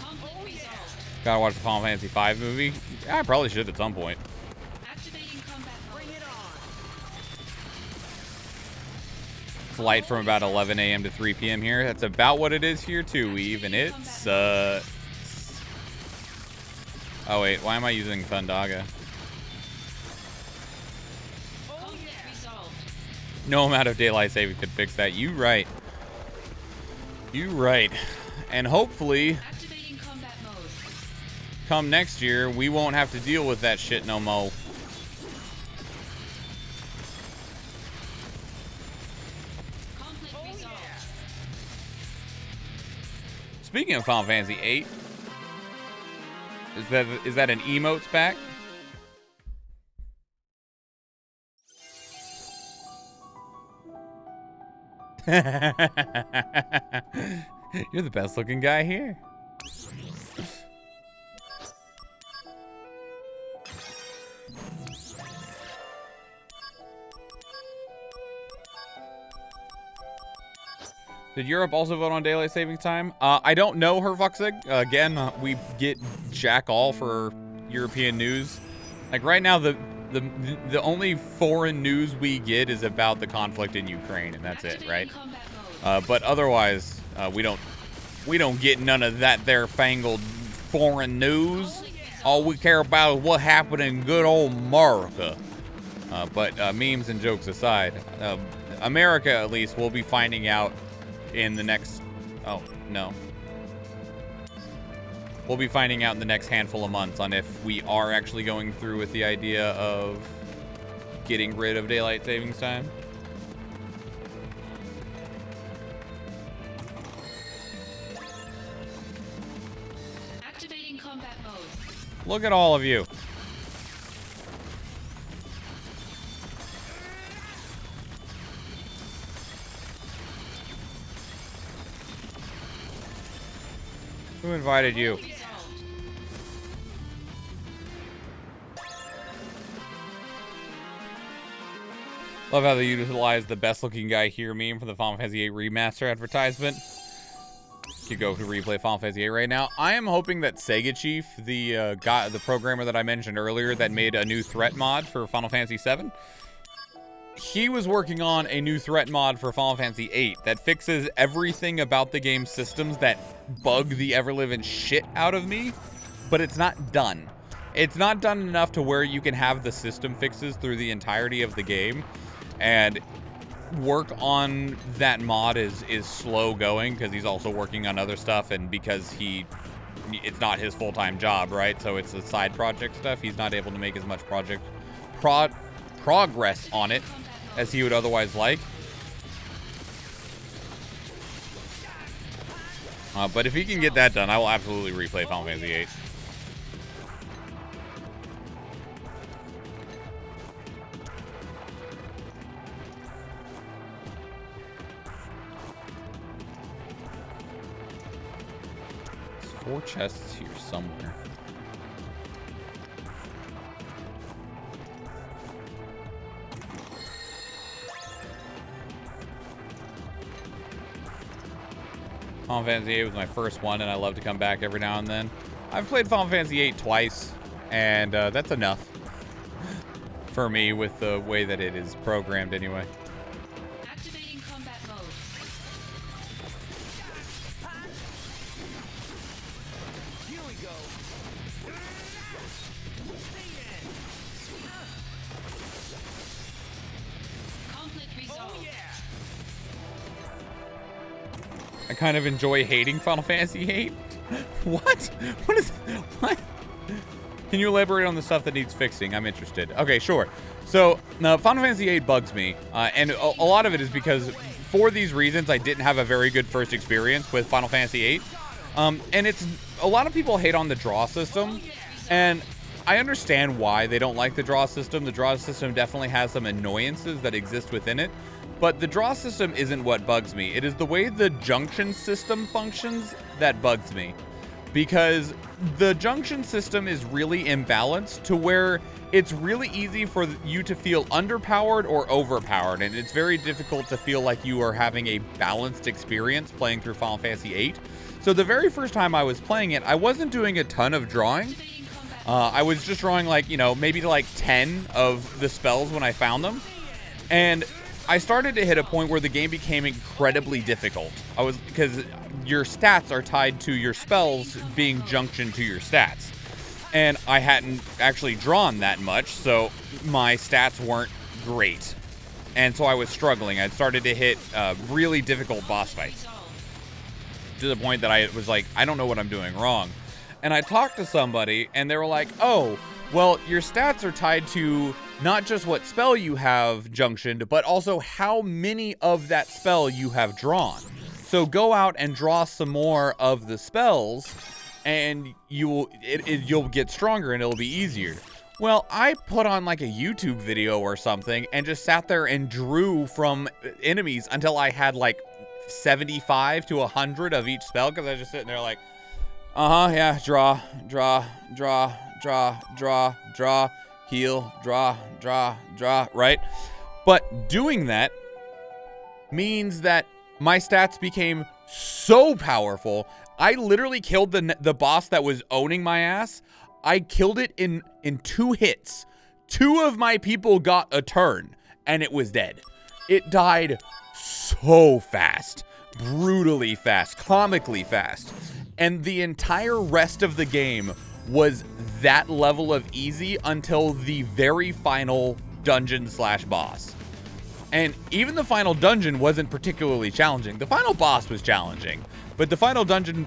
Conflict resolved. Gotta watch the Final Fantasy V movie. Yeah, I probably should at some point. Activating combat mode. Bring it on. Flight from about 11 a.m. to 3 p.m. here. That's about what it is here too, Weave, and it's oh wait, why am I using Thundaga? Conflict resolved. No amount of daylight saving could fix that. You right. You right. And hopefully, Activating combat mode. come next year, we won't have to deal with that shit no more. Conflict resolved. Speaking of Final Fantasy VIII, is that an emotes pack? You're the best looking guy here. Did Europe also vote on daylight savings time? I don't know, Herfuxig. Again, we get jack all for European news. Like right now, the only foreign news we get is about the conflict in Ukraine, and that's it, right? Combat mode. But otherwise, we don't get none of that there fangled foreign news. All we care about is what happened in good old America. But memes and jokes aside, America at least will be finding out in the next, oh no, we'll be finding out in the next handful of months on if we are actually going through with the idea of getting rid of daylight savings time. Activating combat mode. Look at all of you. Who invited you? Resolved. Love how they utilize the best looking guy here meme for the Final Fantasy VIII Remaster advertisement. Could go to replay Final Fantasy VIII right now. I am hoping that Sega Chief, the programmer that I mentioned earlier that made a new threat mod for Final Fantasy VII, he was working on a new threat mod for Final Fantasy VIII that fixes everything about the game's systems that bug the ever-living shit out of me, but it's not done. It's not done enough to where you can have the system fixes through the entirety of the game, and work on that mod is slow going because he's also working on other stuff, and because it's not his full-time job, right? So it's a side project stuff. He's not able to make as much progress on it as he would otherwise like. But if he can get that done, I will absolutely replay Final Fantasy VIII. There's 4 chests here somewhere. Final Fantasy VIII was my first one, and I love to come back every now and then. I've played Final Fantasy VIII twice, and that's enough for me with the way that it is programmed anyway. Activating combat mode. Here we go. Conflict resolved. I kind of enjoy hating Final Fantasy VIII. What? What? Can you elaborate on the stuff that needs fixing? I'm interested. Okay, sure. So, Final Fantasy VIII bugs me, and a lot of it is because for these reasons, I didn't have a very good first experience with Final Fantasy VIII. And it's a lot of people hate on the draw system, and I understand why they don't like the draw system. The draw system definitely has some annoyances that exist within it. But the draw system isn't what bugs me. It is the way the junction system functions that bugs me. Because the junction system is really imbalanced to where it's really easy for you to feel underpowered or overpowered. And it's very difficult to feel like you are having a balanced experience playing through Final Fantasy VIII. So the very first time I was playing it, I wasn't doing a ton of drawing. I was just drawing like, maybe to like 10 of the spells when I found them. And I started to hit a point where the game became incredibly difficult. Because your stats are tied to your spells being junctioned to your stats. And I hadn't actually drawn that much, so my stats weren't great. And so I was struggling. I'd started to hit really difficult boss fights. To the point that I was like, I don't know what I'm doing wrong. And I talked to somebody, and they were like, oh, well, your stats are tied to not just what spell you have junctioned, but also how many of that spell you have drawn. So go out and draw some more of the spells, and you'll get stronger and it'll be easier. Well, I put on like a YouTube video or something and just sat there and drew from enemies until I had like 75 to 100 of each spell, because I was just sitting there like, yeah, draw, heal, draw, right? But doing that means that my stats became so powerful. I literally killed the boss that was owning my ass. I killed it in 2 hits. 2 of my people got a turn, and it was dead. It died so fast, brutally fast, comically fast. And the entire rest of the game was that level of easy until the very final dungeon/boss. And even the final dungeon wasn't particularly challenging. The final boss was challenging, but the final dungeon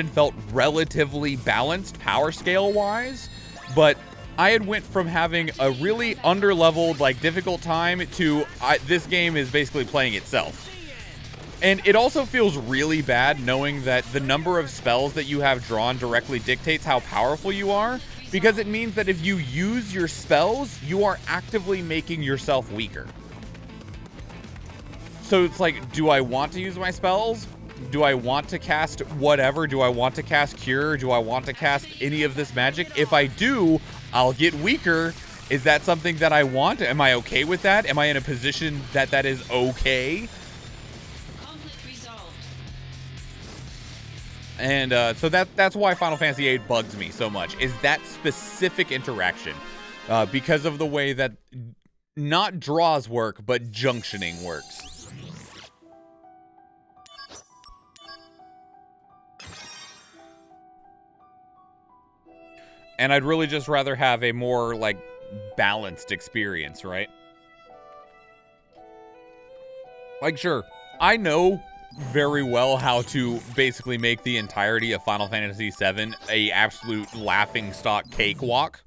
felt relatively balanced power scale wise. But I had went from having a really underleveled, like difficult time to this game is basically playing itself. And it also feels really bad knowing that the number of spells that you have drawn directly dictates how powerful you are, because it means that if you use your spells, you are actively making yourself weaker. So it's like, do I want to use my spells? Do I want to cast whatever? Do I want to cast Cure? Do I want to cast any of this magic? If I do, I'll get weaker. Is that something that I want? Am I okay with that? Am I in a position that that is okay? Conflict resolved. And so that's why Final Fantasy VIII bugs me so much, is that specific interaction. Because of the way that not draws work, but junctioning works. And I'd really just rather have a more, like, balanced experience, right? Like, sure, I know very well how to basically make the entirety of Final Fantasy VII a absolute laughingstock cakewalk.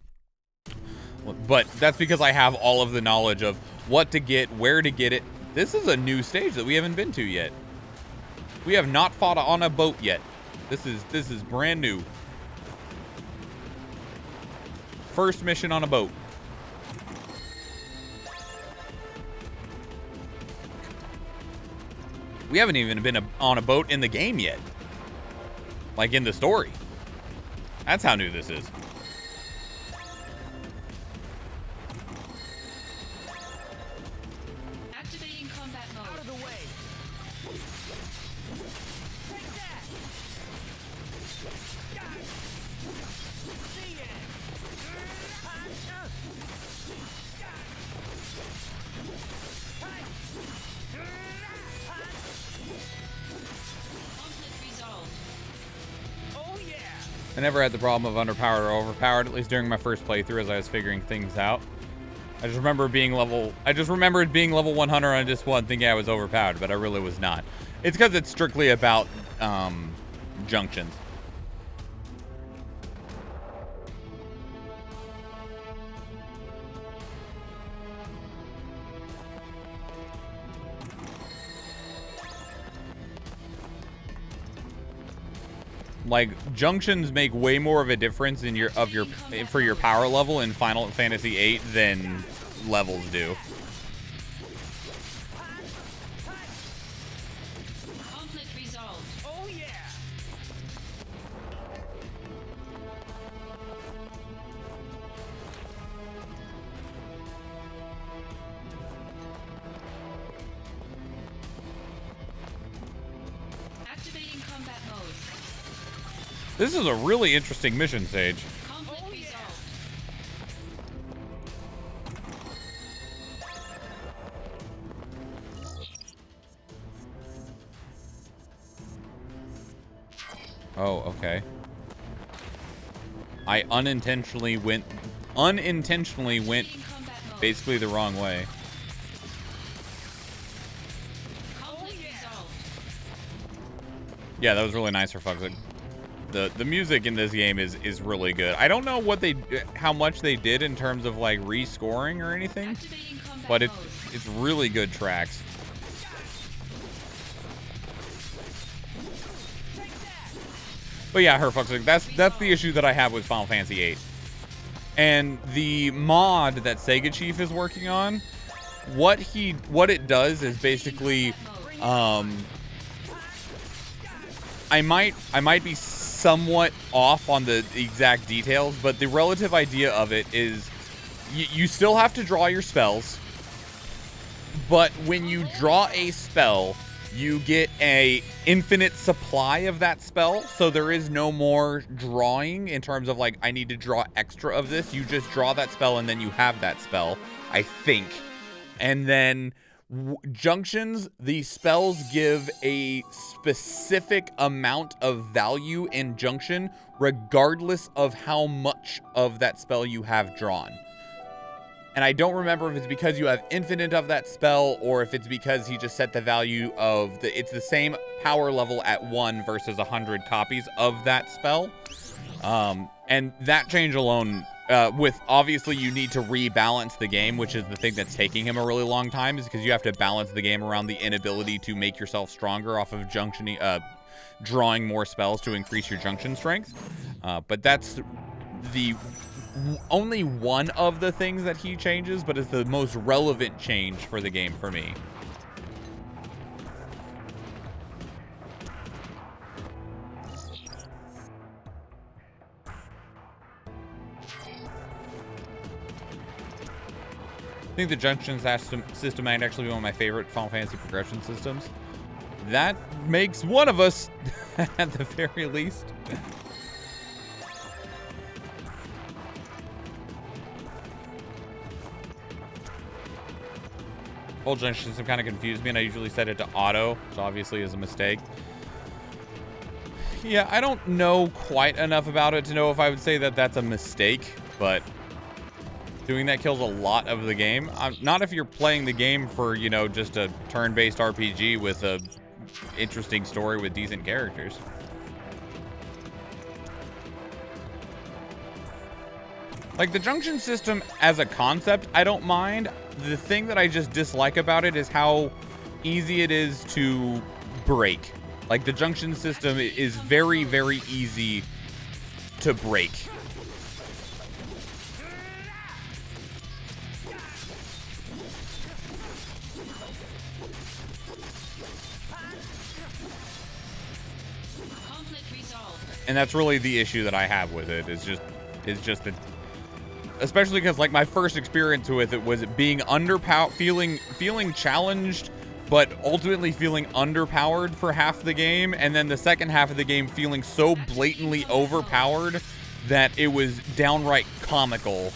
But that's because I have all of the knowledge of what to get, where to get it. This is a new stage that we haven't been to yet. We have not fought on a boat yet. This is brand new. First mission on a boat. We haven't even been on a boat in the game yet. Like in the story. That's how new this is. Activating combat mode. Out of the way. Take that. See ya. Conflict resolved. Oh yeah. I never had the problem of underpowered or overpowered, at least during my first playthrough as I was figuring things out. I just remembered being level 100 on just one, thinking I was overpowered, but I really was not. It's because it's strictly about junctions. Like, junctions make way more of a difference in for your power level in Final Fantasy VIII than levels do. Conflict resolved. Oh yeah. Activating combat mode. This is a really interesting mission, Sage. Conflict resolved. Oh, okay. I unintentionally went Activating combat mode. basically the wrong way. Conflict resolved. Yeah, that was really nice for fuck's sake. The music in this game is really good. I don't know how much they did in terms of like rescoring or anything, Activating combat but mode. it's really good tracks. But yeah, her fuck's sake, that's the issue that I have with Final Fantasy VIII. And the mod that Sega Chief is working on, what it does is basically I might be somewhat off on the exact details, but the relative idea of it is you still have to draw your spells, but when you draw a spell, you get a infinite supply of that spell, so there is no more drawing in terms of like, I need to draw extra of this. You just draw that spell and then you have that spell, I think. And then junctions, the spells give a specific amount of value in junction, regardless of how much of that spell you have drawn. And I don't remember if it's because you have infinite of that spell or if it's because he just set the value of it's the same power level at 1 versus 100 copies of that spell. And that change alone, with obviously you need to rebalance the game, which is the thing that's taking him a really long time, is because you have to balance the game around the inability to make yourself stronger off of junctioning, drawing more spells to increase your junction strength. But that's the only one of the things that he changes, but it's the most relevant change for the game for me. I think the junction system might actually be one of my favorite Final Fantasy progression systems. That makes one of us, at the very least. Whole junction system kind of confused me, and I usually set it to auto, which obviously is a mistake. Yeah, I don't know quite enough about it to know if I would say that that's a mistake, but doing that kills a lot of the game. Not if you're playing the game for, you know, just a turn-based RPG with a interesting story with decent characters. Like, the junction system as a concept, I don't mind. The thing that I just dislike about it is how easy it is to break. Like, the junction system is very, very easy to break. Conflict resolved. And that's really the issue that I have with it, is just that, especially because, like, my first experience with it was being feeling challenged, but ultimately feeling underpowered for half the game, and then the second half of the game feeling so blatantly overpowered that it was downright comical.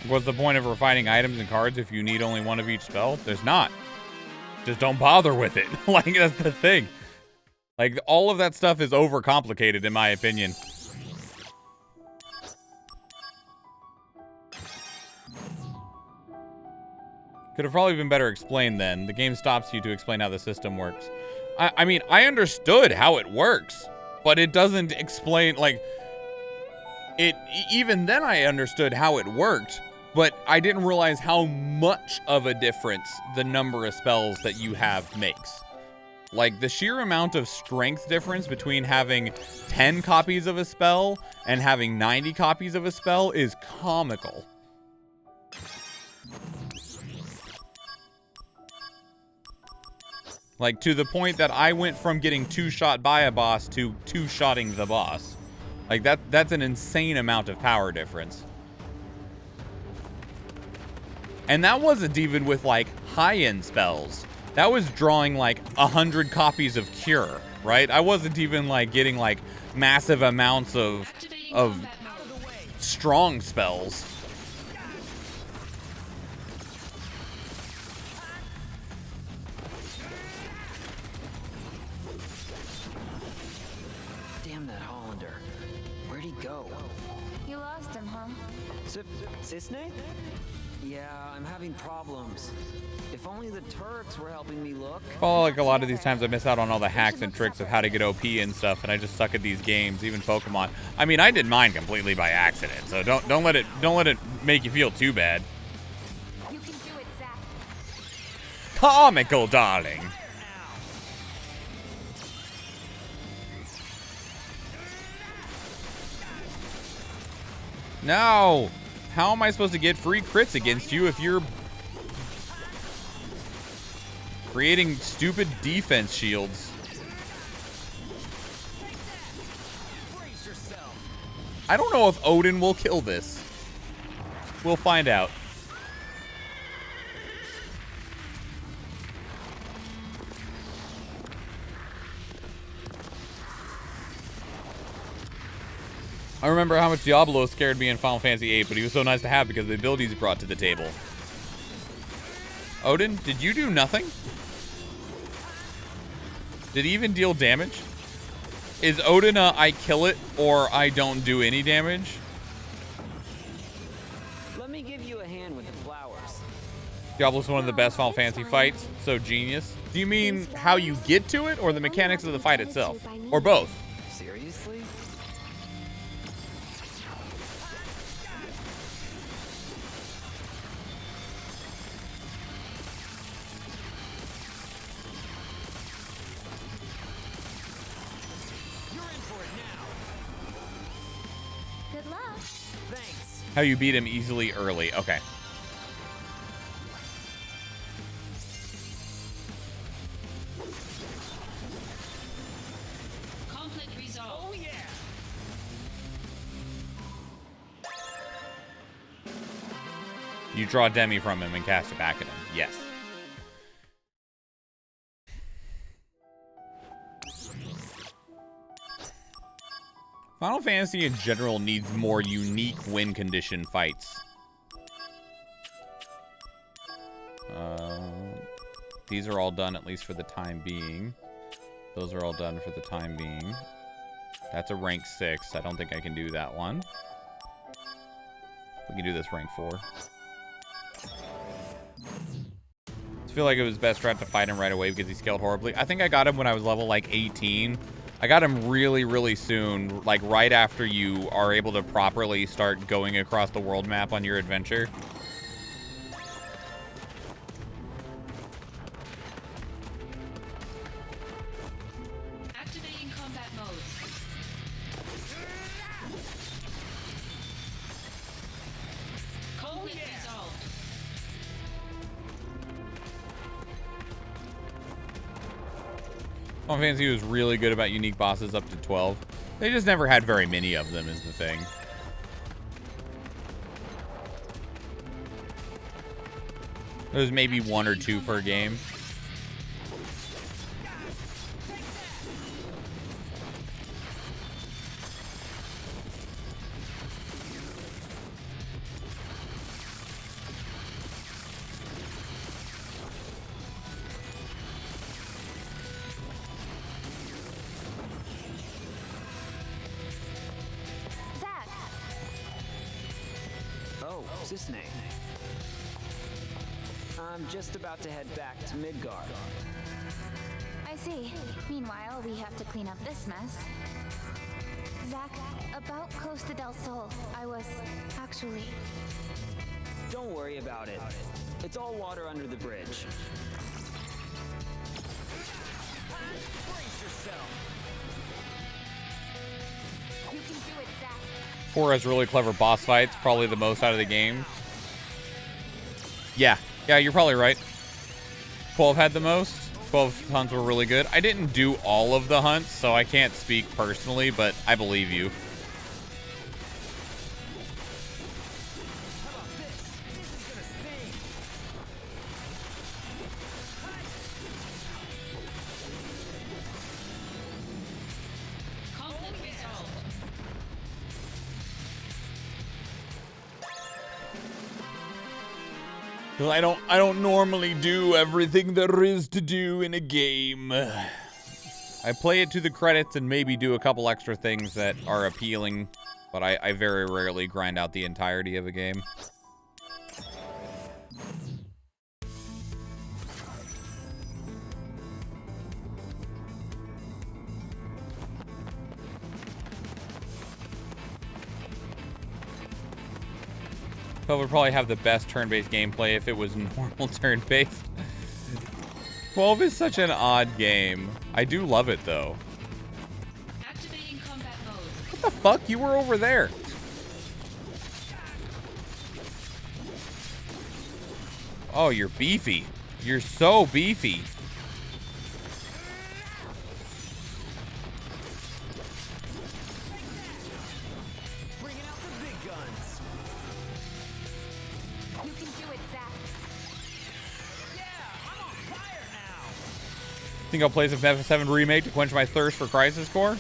What's the point of refining items and cards if you need only one of each spell? There's not. Just don't bother with it. Like, that's the thing. Like, all of that stuff is overcomplicated, in my opinion. Could have probably been better explained then. The game stops you to explain how the system works. I mean, I understood how it works, but it doesn't explain, like, even then I understood how it worked, but I didn't realize how much of a difference the number of spells that you have makes. Like, the sheer amount of strength difference between having 10 copies of a spell and having 90 copies of a spell is comical. Like, to the point that I went from getting two-shot by a boss to two-shotting the boss. Like, that's an insane amount of power difference. And that wasn't even with, like, high-end spells. That was drawing, like, 100 copies of Cure, right? I wasn't even, like, getting, like, massive amounts of strong spells. Damn that Hollander. Where'd he go? You lost him, huh? Cisne? Yeah, I'm having problems. If only the Turks were helping me look. Well, like, a lot of these times I miss out on all the hacks and tricks of how to get OP and stuff, and I just suck at these games, even Pokemon. I mean, I did mine completely by accident, so don't let it make you feel too bad. You can do it, Zach. Comical, darling. No! How am I supposed to get free crits against you if you're creating stupid defense shields? I don't know if Odin will kill this. We'll find out. I remember how much Diablo scared me in Final Fantasy VIII, but he was so nice to have because of the abilities he brought to the table. Odin, did you do nothing? Did he even deal damage? Is Odin a I kill it or I don't do any damage? me give you a hand with the flowers. Diablo's one of the best Final Fantasy fights. So genius. Do you mean how you get to it, or the mechanics of the fight itself? Or both? Seriously? You're in for it now. Good luck. Thanks. How you beat him easily early. Okay. Conflict resolved. Oh yeah. You draw Demi from him and cast it back at him. Yes. Final Fantasy in general needs more unique win condition fights. These are all done, at least for the time being. Those are all done for the time being. That's a rank 6. I don't think I can do that one. We can do this rank 4. I feel like it was best strat to fight him right away because he scaled horribly. I think I got him when I was level like 18. I got him really, really soon, like right after you are able to properly start going across the world map on your adventure. Activating combat mode. Conflict resolved. Final Fantasy was really good about unique bosses up to 12. They just never had very many of them is the thing. There's maybe 1 or 2 per game. Zach, Oh, Cisne. I'm just about to head back to Midgard. I see. Meanwhile, we have to clean up this mess. Zach, about Costa del Sol, I was actually... Don't worry about it. It's all water under the bridge. Brace yourself. You can do it, Zach. 4 has really clever boss fights, probably the most out of the game. Yeah, you're probably right. 12 had the most. 12 hunts were really good. I didn't do all of the hunts, so I can't speak personally, but I believe you. How about this? This is gonna sting. Conflict resolved. I don't normally do everything there is to do in a game. I play it to the credits and maybe do a couple extra things that are appealing, but I very rarely grind out the entirety of a game. But would probably have the best turn-based gameplay if it was normal turn-based. 12 is such an odd game. I do love it, though. Activating combat mode. What the fuck? You were over there. Oh, you're beefy. You're so beefy. Bringing out the big guns. You can do it, Zach. Yeah, I'm on fire now. Think I'll play some VII Remake to quench my thirst for Crisis Core?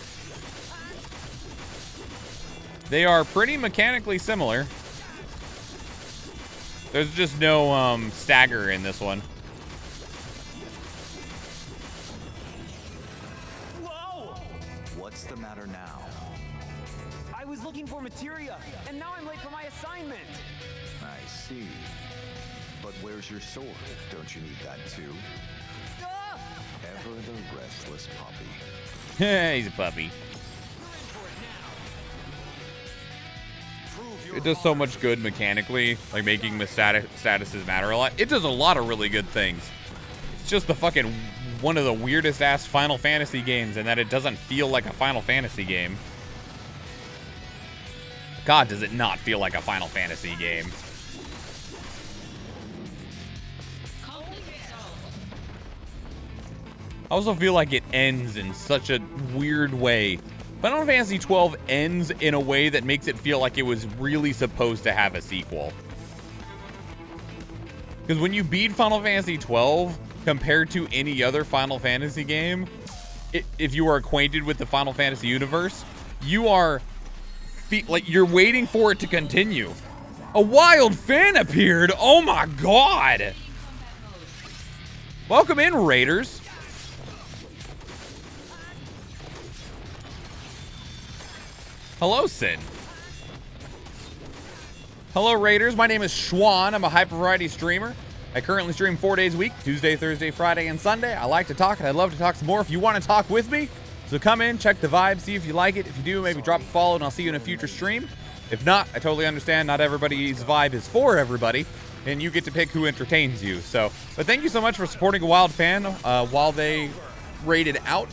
They are pretty mechanically similar. There's just no stagger in this one. Whoa! What's the matter now? I was looking for materia, and now I'm late for my assignment. I see. But where's your sword? Don't you need that too? Ah! Ever the restless puppy. He's a puppy. It does so much good mechanically, like making the statuses matter a lot. It does a lot of really good things. It's just the fucking one of the weirdest ass Final Fantasy games in that it doesn't feel like a Final Fantasy game. God, does it not feel like a Final Fantasy game. Conflict resolved. I also feel like it ends in such a weird way. Final Fantasy XII ends in a way that makes it feel like it was really supposed to have a sequel. Because when you beat Final Fantasy XII, compared to any other Final Fantasy game, if you are acquainted with the Final Fantasy universe, you are like you're waiting for it to continue. A wild fan appeared. Oh my god! Welcome in, Raiders. Hello, Sin. Hello, Raiders. My name is Schwan. I'm a hyper variety streamer. I currently stream 4 days a week, Tuesday, Thursday, Friday, and Sunday. I like to talk, and I'd love to talk some more if you want to talk with me. So come in, check the vibe, see if you like it. If you do, maybe drop a follow, and I'll see you in a future stream. If not, I totally understand. Not everybody's vibe is for everybody, and you get to pick who entertains you. So, but thank you so much for supporting a wild fan while they raided out.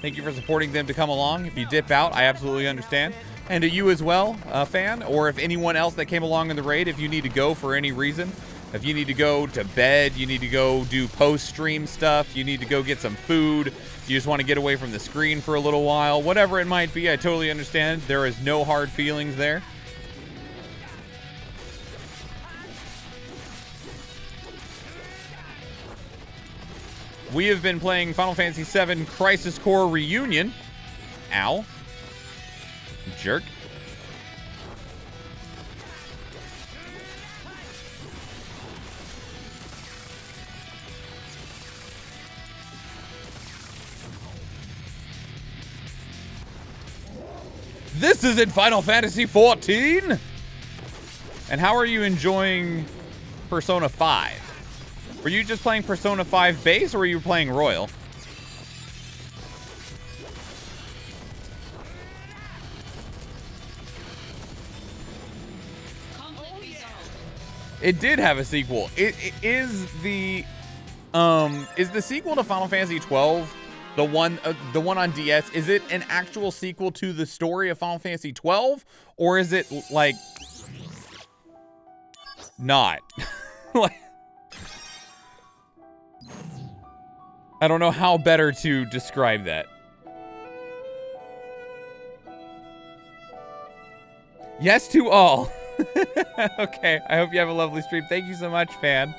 Thank you for supporting them to come along. If you dip out, I absolutely understand. And to you as well, fan, or if anyone else that came along in the raid, if you need to go for any reason, if you need to go to bed, you need to go do post-stream stuff, you need to go get some food, you just want to get away from the screen for a little while, whatever it might be, I totally understand. There is no hard feelings there. We have been playing Final Fantasy VII Crisis Core Reunion. Ow. Jerk. This isn't Final Fantasy XIV. And how are you enjoying Persona 5? Were you just playing Persona 5 base, or were you playing Royal? Conflict resolved. It did have a sequel. It is the sequel to Final Fantasy 12, the one on DS. Is it an actual sequel to the story of Final Fantasy 12, or is it like not? Like, I don't know how better to describe that. Yes to all. Okay, I hope you have a lovely stream. Thank you so much, fan.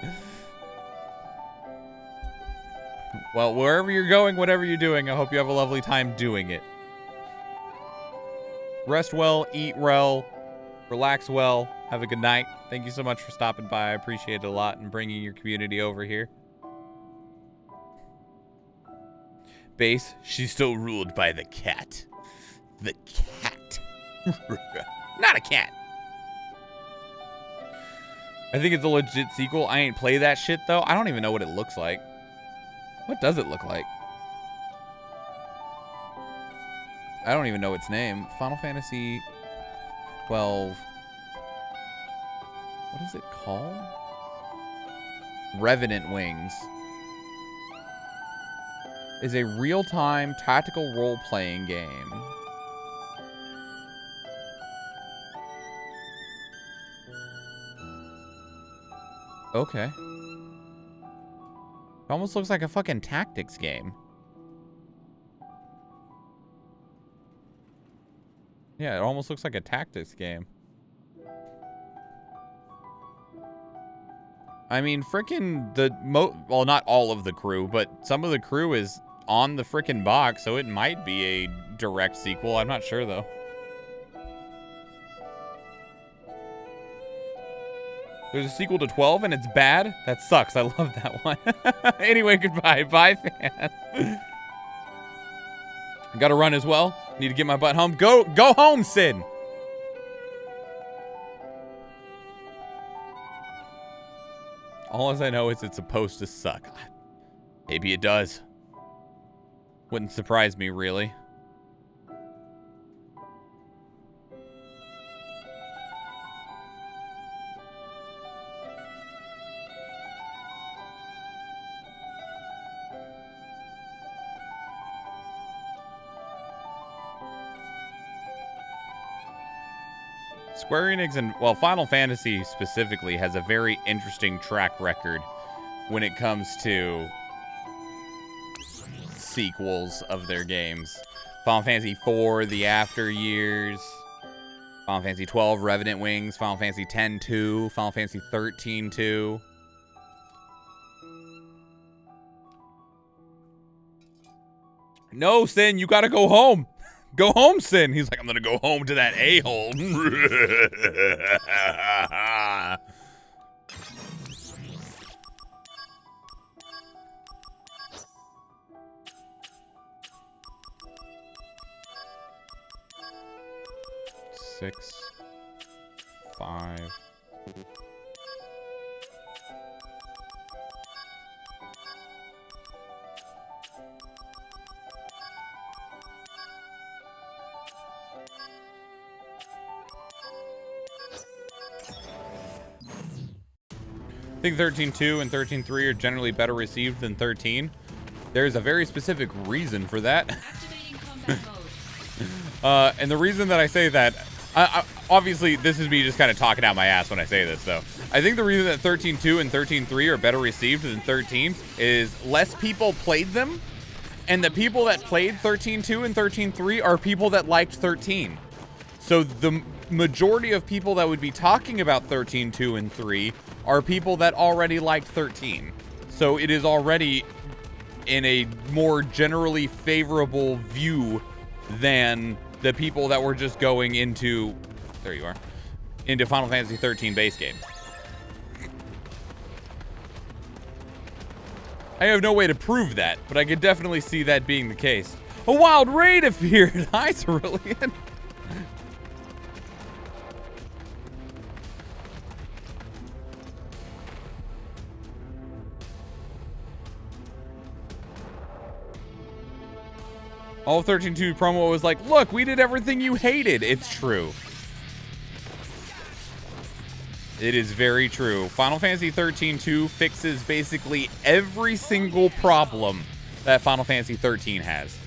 Well, wherever you're going, whatever you're doing, I hope you have a lovely time doing it. Rest well, eat well, relax well, have a good night. Thank you so much for stopping by. I appreciate it a lot and bringing your community over here. Base, she's still ruled by the cat. The cat. Not a cat. I think it's a legit sequel. I ain't play that shit, though. I don't even know what it looks like. What does it look like? I don't even know its name. Final Fantasy 12. What is it called? Revenant Wings is a real-time tactical role-playing game. Okay. It almost looks like a fucking tactics game. Yeah, it almost looks like a tactics game. I mean, frickin' well, not all of the crew, but some of the crew is on the frickin' box, so it might be a direct sequel. I'm not sure, though. There's a sequel to 12 and it's bad? That sucks. I love that one. Anyway, goodbye. Bye, fan. Gotta run as well. Need to get my butt home. Go home, Sid. All as I know is it's supposed to suck. Maybe it does. Wouldn't surprise me, really. Square Enix and, well, Final Fantasy specifically has a very interesting track record when it comes to sequels of their games. Final Fantasy IV, The After Years, Final Fantasy XII, Revenant Wings, Final Fantasy X-2, Final Fantasy XIII-2. No, Sin, you gotta go home. Go home, Sin. He's like, I'm gonna go home to that a-hole. Six, 5. I think 13.2 and 13.3 are generally better received than 13. There's a very specific reason for that. Activating combat mode. And the reason that I say that, obviously, this is me just kind of talking out my ass when I say this, though. I think the reason that 13.2 and 13.3 are better received than 13 is less people played them, and the people that played 13.2 and 13.3 are people that liked 13. So the majority of people that would be talking about 13.2 and 3 are people that already liked 13. So it is already in a more generally favorable view than the people that were just going into, there you are, into Final Fantasy 13 base game. I have no way to prove that, but I could definitely see that being the case. A wild raid appeared! Hi, Cerulean! All 13.2 promo was like, look, we did everything you hated. It's true. It is very true. Final Fantasy 13.2 fixes basically every single problem that Final Fantasy 13 has.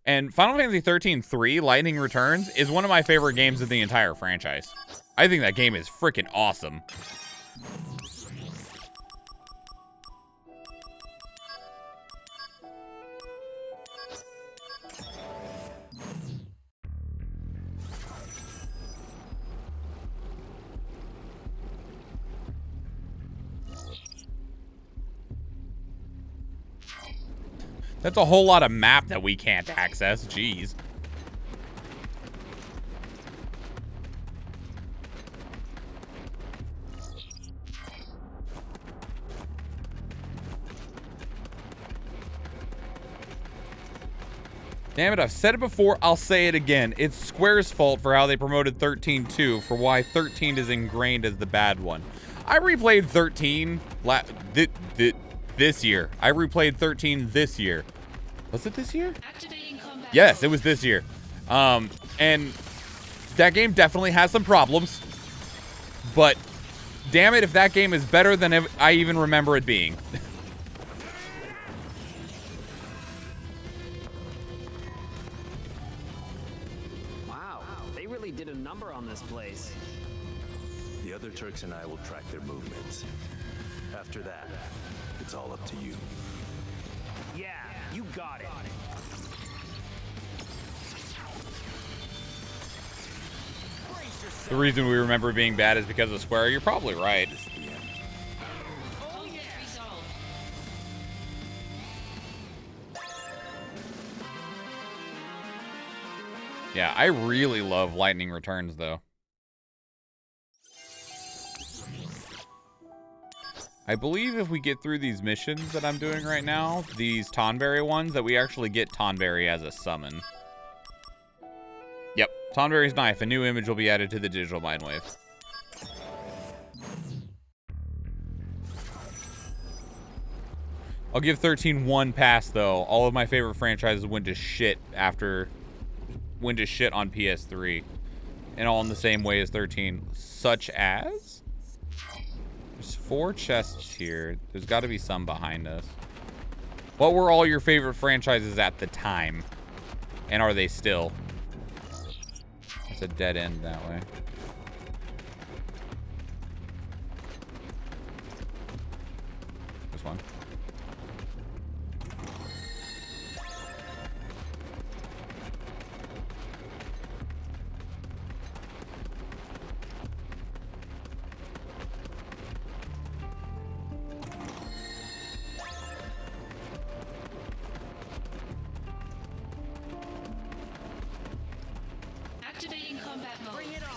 And Final Fantasy 13.3, Lightning Returns, is one of my favorite games of the entire franchise. I think that game is freaking awesome. That's a whole lot of map that we can't access. Jeez. Damn it, I've said it before, I'll say it again. It's Square's fault for how they promoted 13.2, for why 13 is ingrained as the bad one. I replayed 13 this year. I replayed 13 this year. Was it this year? Activating combat Yes, it mode. was this year. And that game definitely has some problems. But damn it, if that game is better than I even remember it being. Wow, they really did a number on this place. The other Turks and I will track their movements. After that, it's all up to you. Yeah, you got it. The reason we remember it being bad is because of Square. You're probably right. Conflict resolved. Yeah, I really love Lightning Returns, though. I believe if we get through these missions that I'm doing right now, these Tonberry ones, that we actually get Tonberry as a summon. Yep, Tonberry's knife. A new image will be added to the digital mind wave. I'll give 13 one pass, though. All of my favorite franchises went to shit on PS3. And all in the same way as 13. Such as? There's 4 chests here. There's got to be some behind us. What were all your favorite franchises at the time? And are they still? It's a dead end that way. This one. Activating combat mode. Bring it on.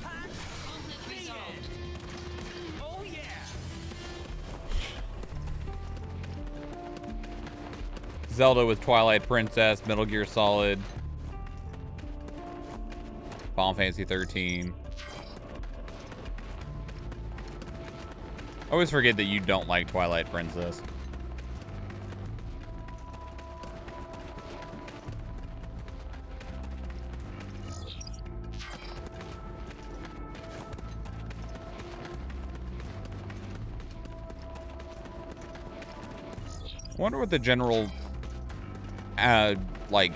Conflict resolved. Oh yeah. Zelda with Twilight Princess, Metal Gear Solid, Final Fantasy 13. I always forget that you don't like Twilight Princess. I wonder what the general like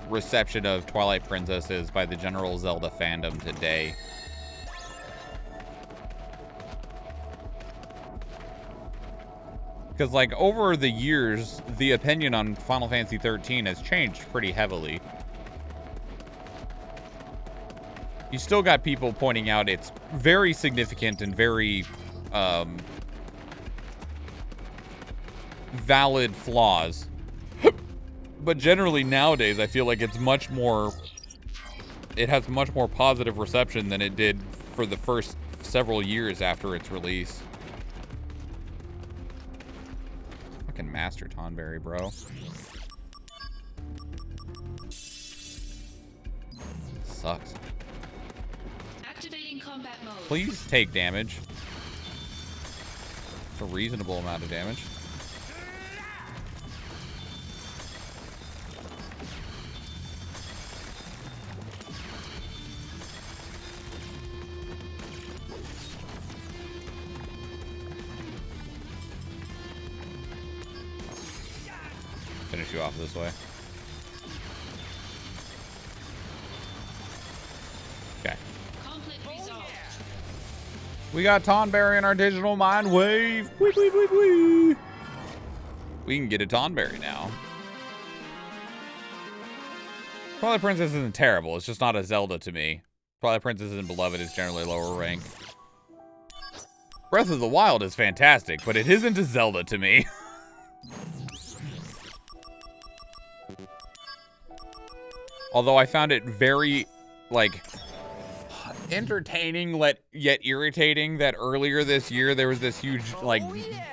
reception of Twilight Princess is by the general Zelda fandom today. Because like over the years, the opinion on Final Fantasy 13 has changed pretty heavily. You still got people pointing out its very significant and very valid flaws. But generally nowadays, I feel like it's much more, it has much more positive reception than it did for the first several years after its release. Fucking Master Tonberry, bro. Sucks. Activating combat mode. Please take damage. It's a reasonable amount of damage. Finish you off this way. Okay. Conflict resolved. We got Tonberry in our digital mind wave. Wee, wee, wee, wee. We can get a Tonberry now. Twilight Princess isn't terrible. It's just not a Zelda to me. Twilight Princess and Beloved is generally lower ranked. Breath of the Wild is fantastic, but it isn't a Zelda to me. Although I found it very, like, entertaining yet irritating that earlier this year there was this huge, like... Oh, yeah.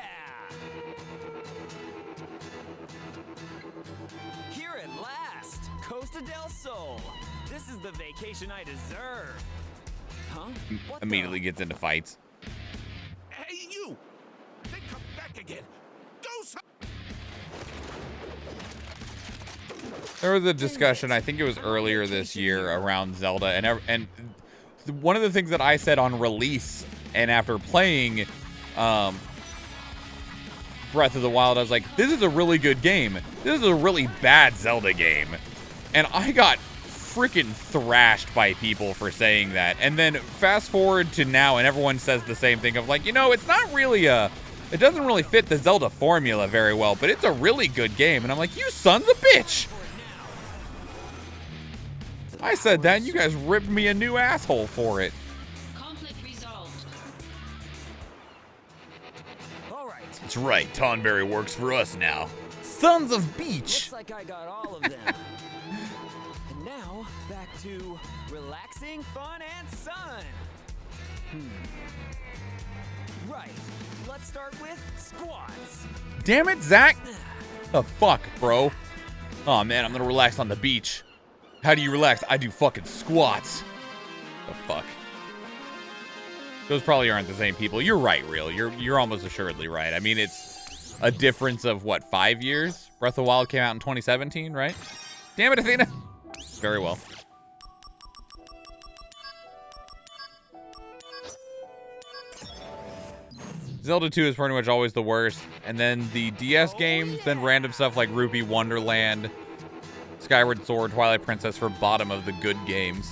Here at last, Costa del Sol. This is the vacation I deserve. Huh? What immediately gets into fights. Hey, you! They come back again. Do something! There was a discussion, I think it was earlier this year, around Zelda, and one of the things that I said on release and after playing Breath of the Wild, I was like, this is a really good game. This is a really bad Zelda game. And I got freaking thrashed by people for saying that. And then fast forward to now, and everyone says the same thing of like, you know, it's not really it doesn't really fit the Zelda formula very well, but it's a really good game. And I'm like, you sons of a bitch! I said that, and you guys ripped me a new asshole for it. Conflict resolved. That's right. Tonberry works for us now. Sons of Beach. Looks like I got all of them. And now, back to relaxing, fun, and sun. Right. Let's start with squats. Damn it, Zach. The fuck, bro? Oh, man, I'm gonna relax on the beach. How do you relax? I do fucking squats. The fuck? Those probably aren't the same people. You're right, Real. You're almost assuredly right. I mean, it's a difference of, what, 5 years? Breath of the Wild came out in 2017, right? Damn it, Athena. Very well. Zelda 2 is pretty much always the worst. And then the DS games, then random stuff like Rupee Wonderland, Skyward Sword, Twilight Princess for bottom of the good games.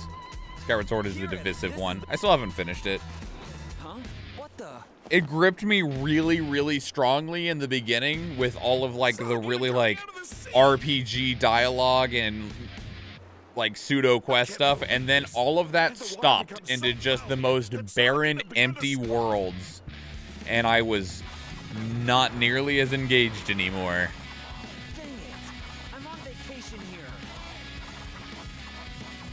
Skyward Sword is the divisive one. I still haven't finished it. Huh? What the? It gripped me really, really strongly in the beginning with all of like the really like RPG dialogue and like pseudo quest stuff, and then all of that stopped into just the most barren, empty worlds, and I was not nearly as engaged anymore. Dang it. I'm on vacation here.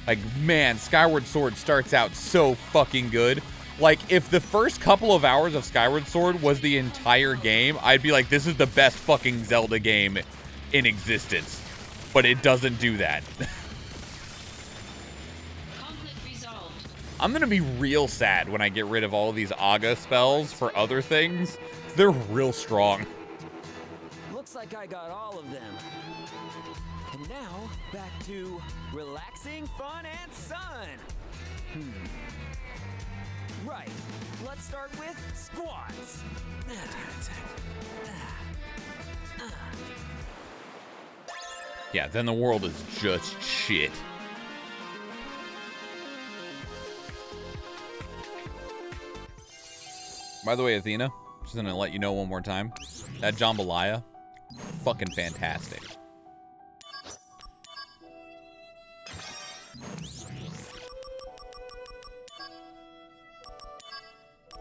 Like, man, Skyward Sword starts out so fucking good. Like, if the first couple of hours of Skyward Sword was the entire game, I'd be like, this is the best fucking Zelda game in existence. But it doesn't do that. Conflict resolved. I'm gonna be real sad when I get rid of all of these Aga spells for other things. They're real strong. Looks like I got all of them. And now, back to relaxing, fun, and sun. Right. Let's start with squats. Yeah, then the world is just shit. By the way, Athena, just gonna let you know one more time. That jambalaya, fucking fantastic.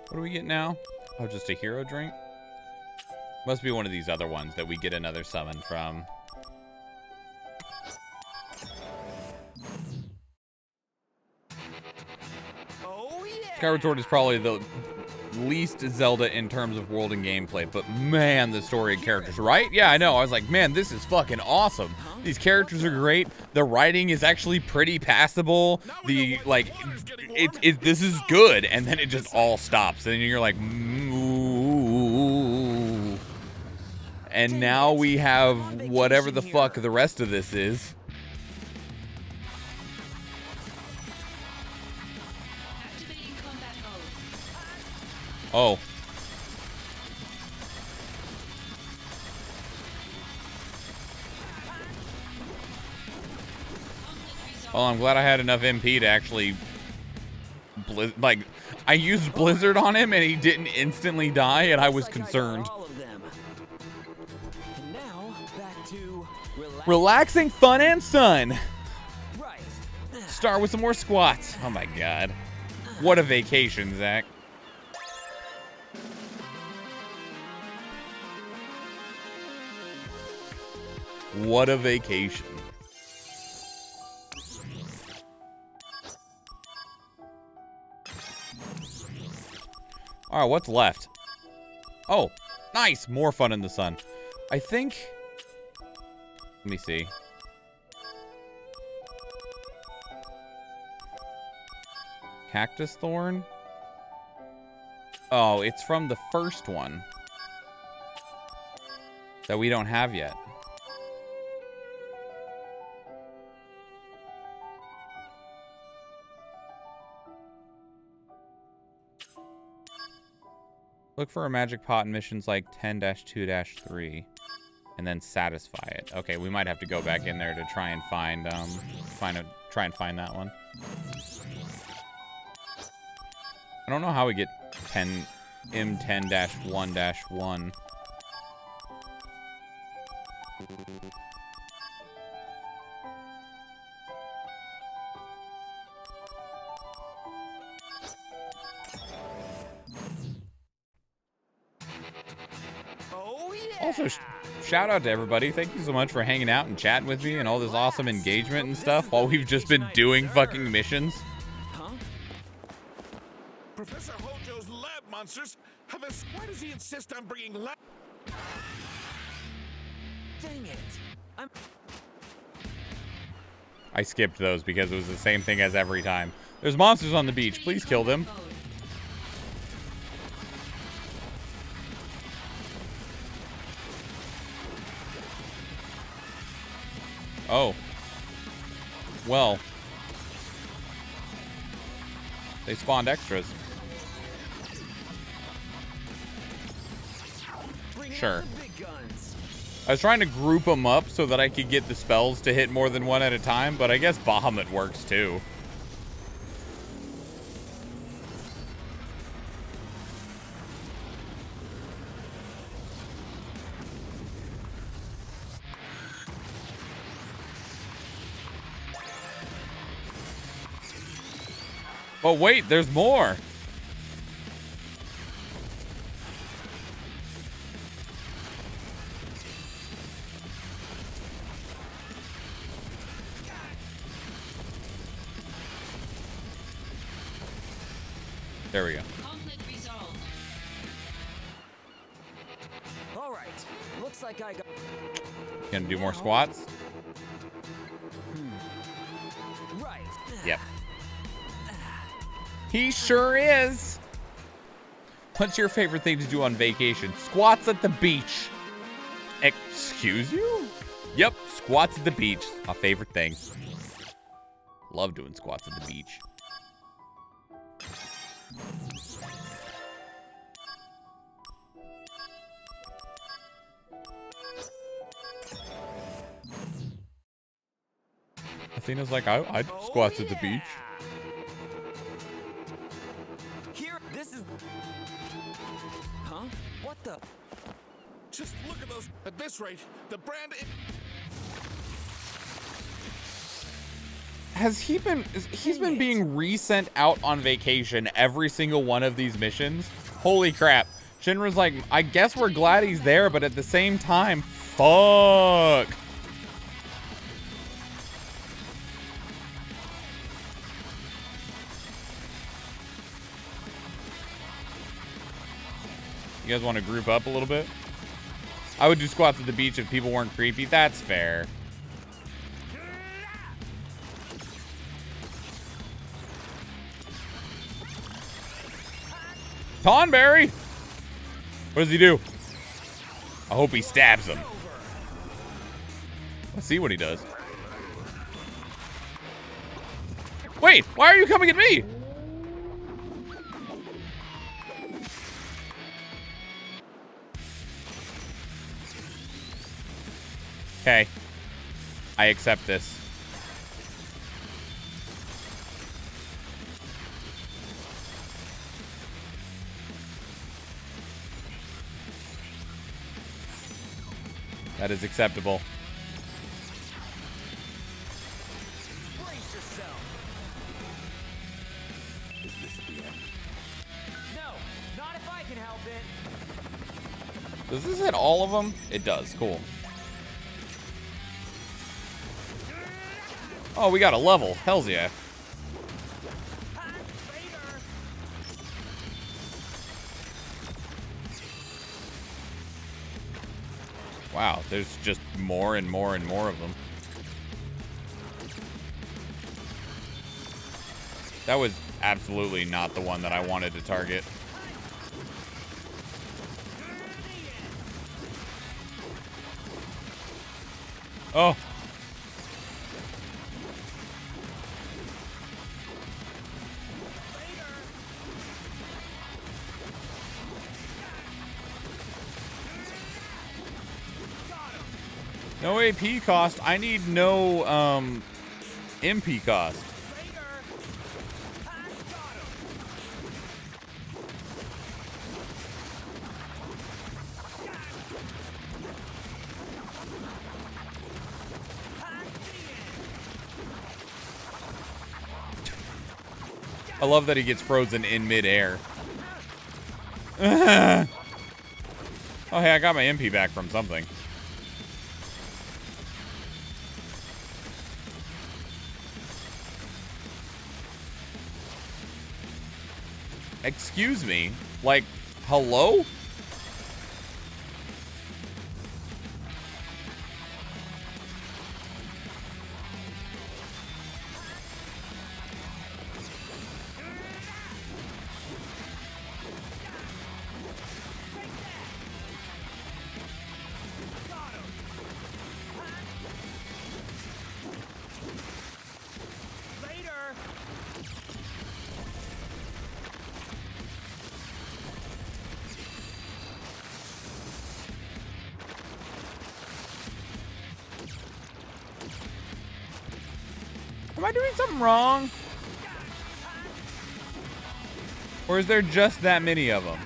What do we get now? Oh, just a hero drink? Must be one of these other ones that we get another summon from. Oh yeah. Skyward Sword is probably the least Zelda in terms of world and gameplay, but man, the story and characters, right? Yeah, I know. I was like, man, this is fucking awesome. These characters are great. The writing is actually pretty passable. The like, this is good, and then it just all stops, and you're like, ooh. And now we have whatever the fuck the rest of this is. Activating combat mode. Oh. Well, I'm glad I had enough MP to actually, like, I used Blizzard on him and he didn't instantly die, and I was concerned. All of them. And now, back to Relaxing, fun, and sun. right. Start with some more squats. Oh my god. What a vacation, Zach. What a vacation. All right, what's left? Oh, nice. More fun in the sun. I think... Let me see. Cactus Thorn? Oh, it's from the first one. That we don't have yet. Look for a magic pot in missions like 10-2-3 and then satisfy it. Okay, we might have to go back in there to try and find find that one. I don't know how we get M10-1-1. Oh Also, shout out to everybody. Thank you so much for hanging out and chatting with me and all this awesome engagement and stuff while we've just been doing fucking missions. Huh? Professor Hojo's lab monsters have a... Why does he insist on bringing lab... Dang it. I skipped those because it was the same thing as every time. There's monsters on the beach. Please kill them. Oh. Well. They spawned extras. Sure. I was trying to group them up so that I could get the spells to hit more than one at a time, but I guess Bahamut works too. Oh wait, there's more. There we go. Conflict resolved. All right. Looks like I got... Gonna do more squats? Right. Yep. He sure is. What's your favorite thing to do on vacation? Squats at the beach. Excuse you? Yep, squats at the beach. My favorite thing. Love doing squats at the beach. Athena's like, I'd squats at the beach. Here, this is... Huh? What the... Just look at those. At this rate, the brand... Has he been... He's been being resent out on vacation every single one of these missions? Holy crap. Shinra's like, I guess we're glad he's there, but at the same time, fuck. You guys want to group up a little bit? I would do squats at the beach if people weren't creepy. That's fair. Tonberry! What does he do? I hope he stabs him. Let's see what he does. Wait, why are you coming at me? Okay. I accept this. That is acceptable. Brace yourself. Is this the end? No, not if I can help it. Does this hit all of them? It does. Cool. Oh, we got a level. Hells yeah. Wow, there's just more and more and more of them. That was absolutely not the one that I wanted to target. Oh. No AP cost. I need no MP cost. I love that he gets frozen in midair. Oh, hey, I got my MP back from something. Excuse me? Like, hello? Am I doing something wrong? Or is there just that many of them?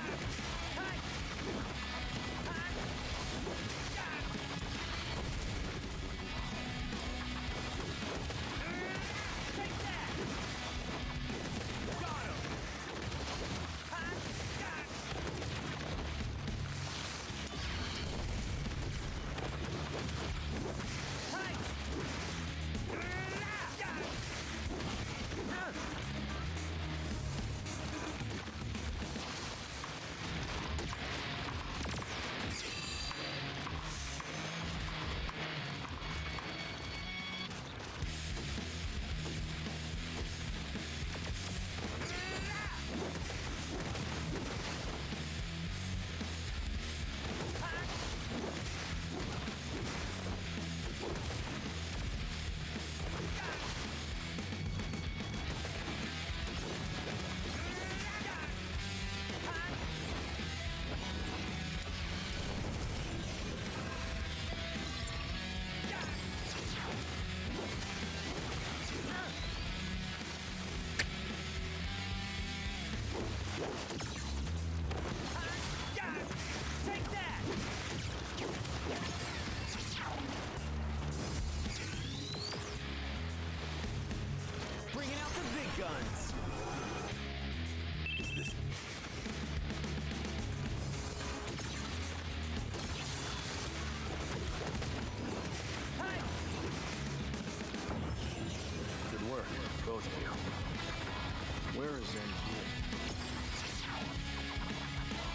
Where is in here?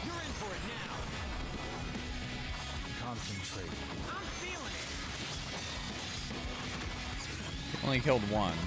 You're in for it now. Concentrate. I'm feeling it. Only killed one.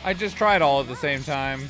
I just tried all at the same time.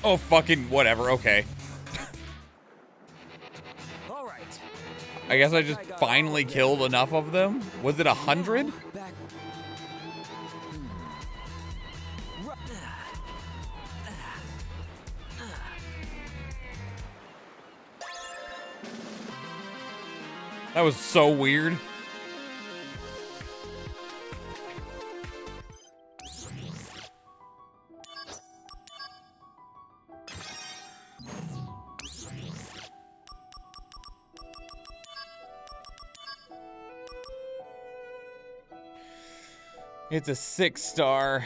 Oh, fucking whatever. Okay. All right. I guess I just finally killed enough of them. Was it 100? Back. That was so weird. It's a 6-star.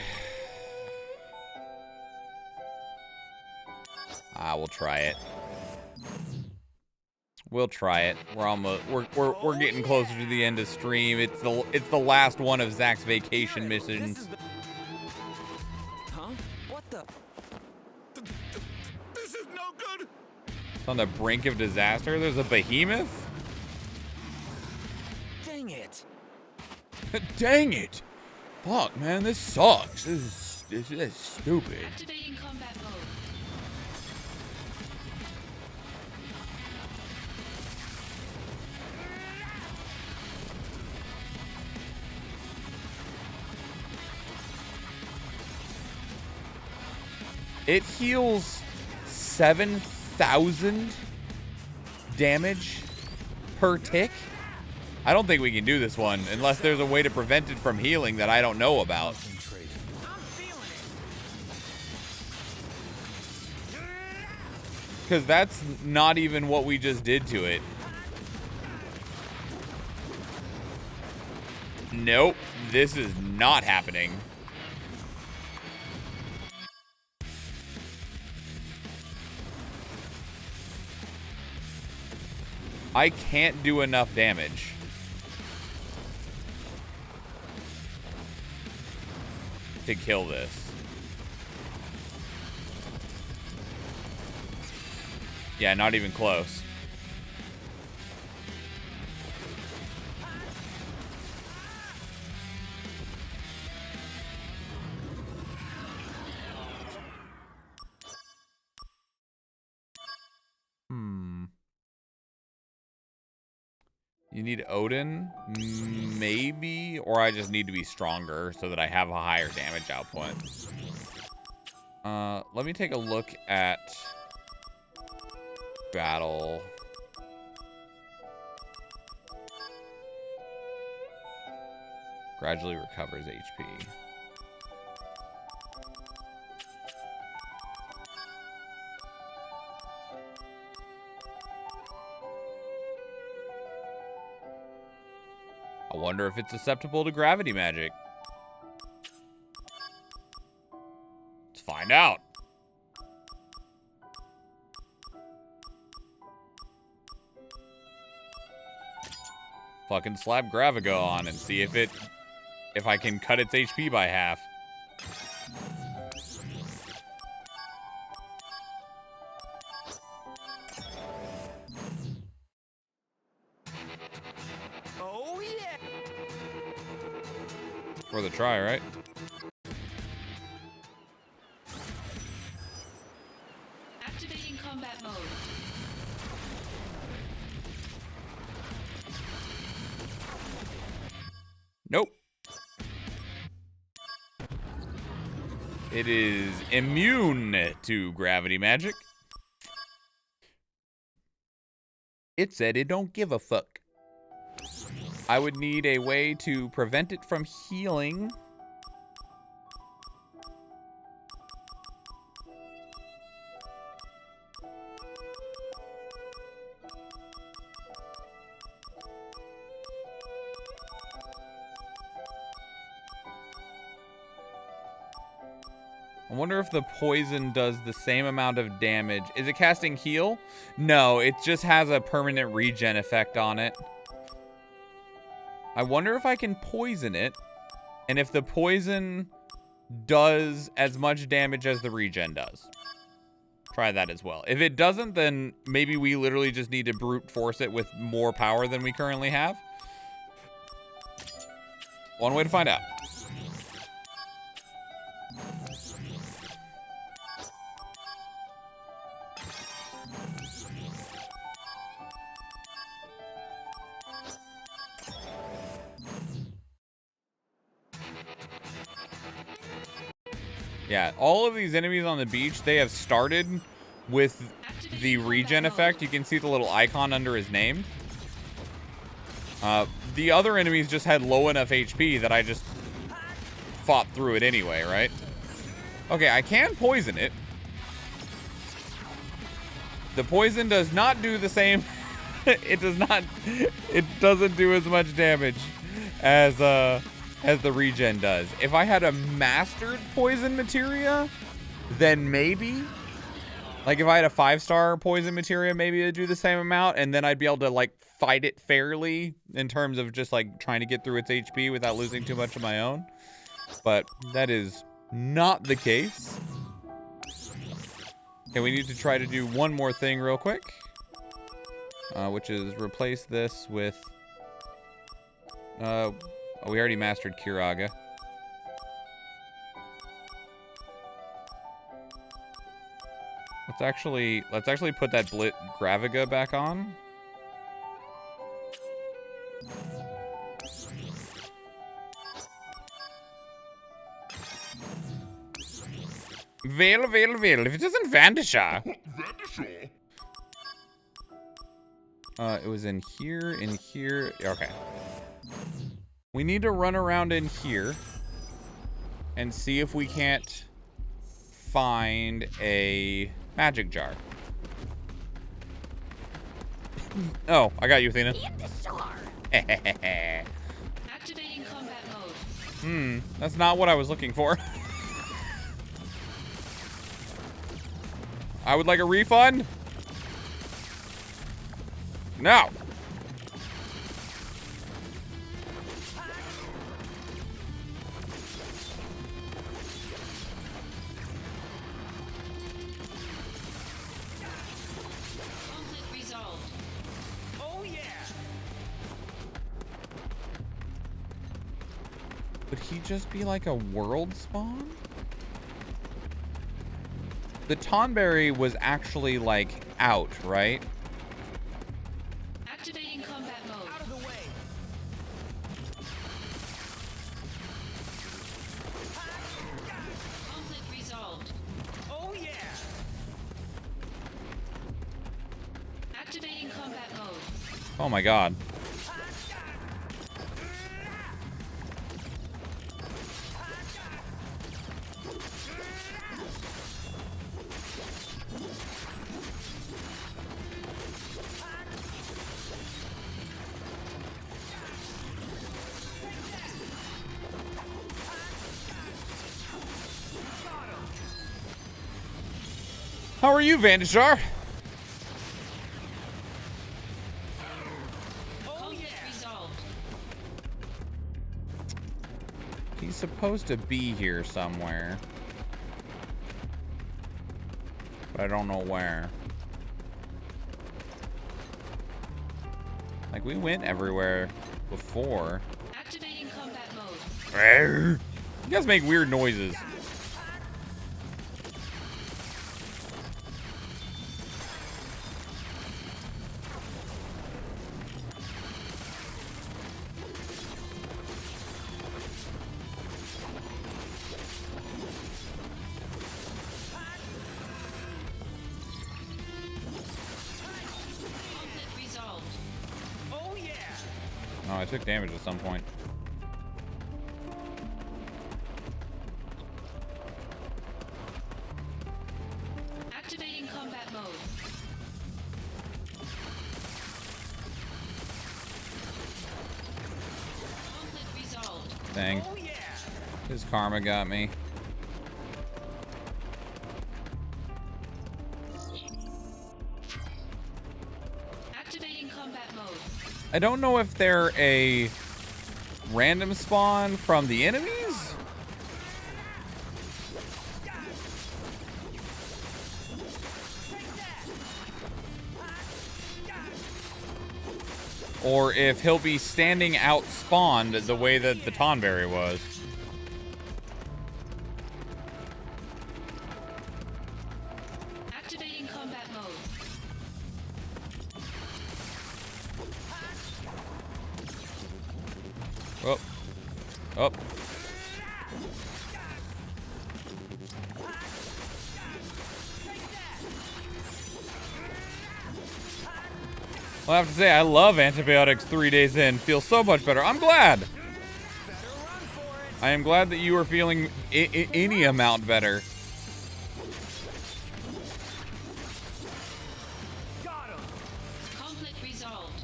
We'll try it. We'll try it. We're almost we're getting closer to the end of stream. It's the last one of Zach's vacation missions. Huh? What the? This is no good. It's on the brink of disaster. There's a behemoth. Dang it. Dang it! Fuck, man, this sucks. This is stupid. Activating combat mode. It heals 7,000 damage per tick. I don't think we can do this one unless there's a way to prevent it from healing that I don't know about. Because that's not even what we just did to it. Nope, this is not happening. I can't do enough damage. To kill this. Yeah, not even close. You need Odin? Maybe? Or I just need to be stronger so that I have a higher damage output. Let me take a look at battle. Gradually recovers HP. I wonder if it's susceptible to gravity magic. Let's find out. Fucking slap Gravigo on and see if I can cut its HP by half. Oh yeah. Worth a try, right? Activating combat mode. Nope. It is immune to gravity magic. It said it don't give a fuck. I would need a way to prevent it from healing. I wonder if the poison does the same amount of damage. Is it casting heal? No, it just has a permanent regen effect on it. I wonder if I can poison it, and if the poison does as much damage as the regen does. Try that as well. If it doesn't, then maybe we literally just need to brute force it with more power than we currently have. One way to find out. Yeah, all of these enemies on the beach, they have started with the regen effect. You can see the little icon under his name. The other enemies just had low enough HP that I just fought through it anyway, right? Okay, I can poison it. The poison does not do the same. It doesn't do as much damage as the regen does. If I had a mastered poison materia, then maybe. Like if I had a 5-star poison materia, maybe it'd do the same amount, and then I'd be able to like fight it fairly in terms of just like trying to get through its HP without losing too much of my own. But that is not the case. Okay, we need to try to do one more thing real quick, which is replace this with. Oh, we already mastered Kiraga. Let's actually put that Blit Graviga back on. Veil. If it isn't Vandisha. Vandisha? It was in here. Okay. We need to run around in here and see if we can't find a magic jar. Oh, I got you, Athena. Activating combat mode. That's not what I was looking for. I would like a refund. No. Conflict resolved. Oh yeah. Would he just be like a world spawn? The Tonberry was actually like out, right? Activating combat mode. Out of the way. Conflict resolved. Oh yeah. Activating combat mode. Oh my god. How are you, Vandishar? Conflict resolved. He's supposed to be here somewhere. But I don't know where. Like, we went everywhere before. Activating combat mode. You guys make weird noises. Conflict resolved. Oh yeah. Oh, I took damage at some point. Activating combat mode. Conflict resolved. Dang. Oh yeah. His karma got me. Activating combat mode. I don't know if they're a random spawn from the enemies, or if he'll be standing out spawned the way that the Tonberry was. Activating combat mode. Oh. Oh. Well, I have to say, I love antibiotics 3 days in. Feel so much better. I'm glad. I am glad that you are feeling any amount better. Conflict resolved.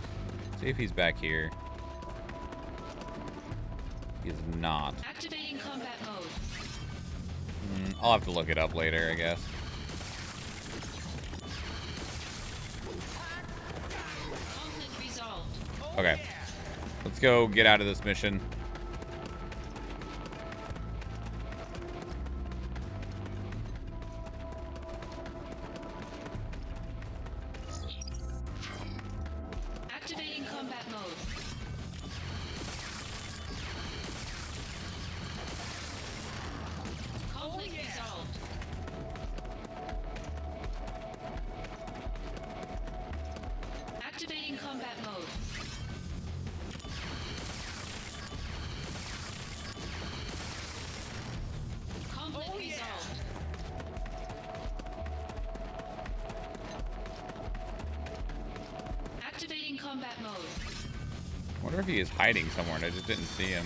See if he's back here. He's not. Activating combat mode. I'll have to look it up later, I guess. Conflict resolved. Okay. Let's go get out of this mission. Activating combat mode. Conflict resolved. Activating combat mode. Conflict resolved. Activating combat mode. I wonder if he is hiding somewhere and I just didn't see him.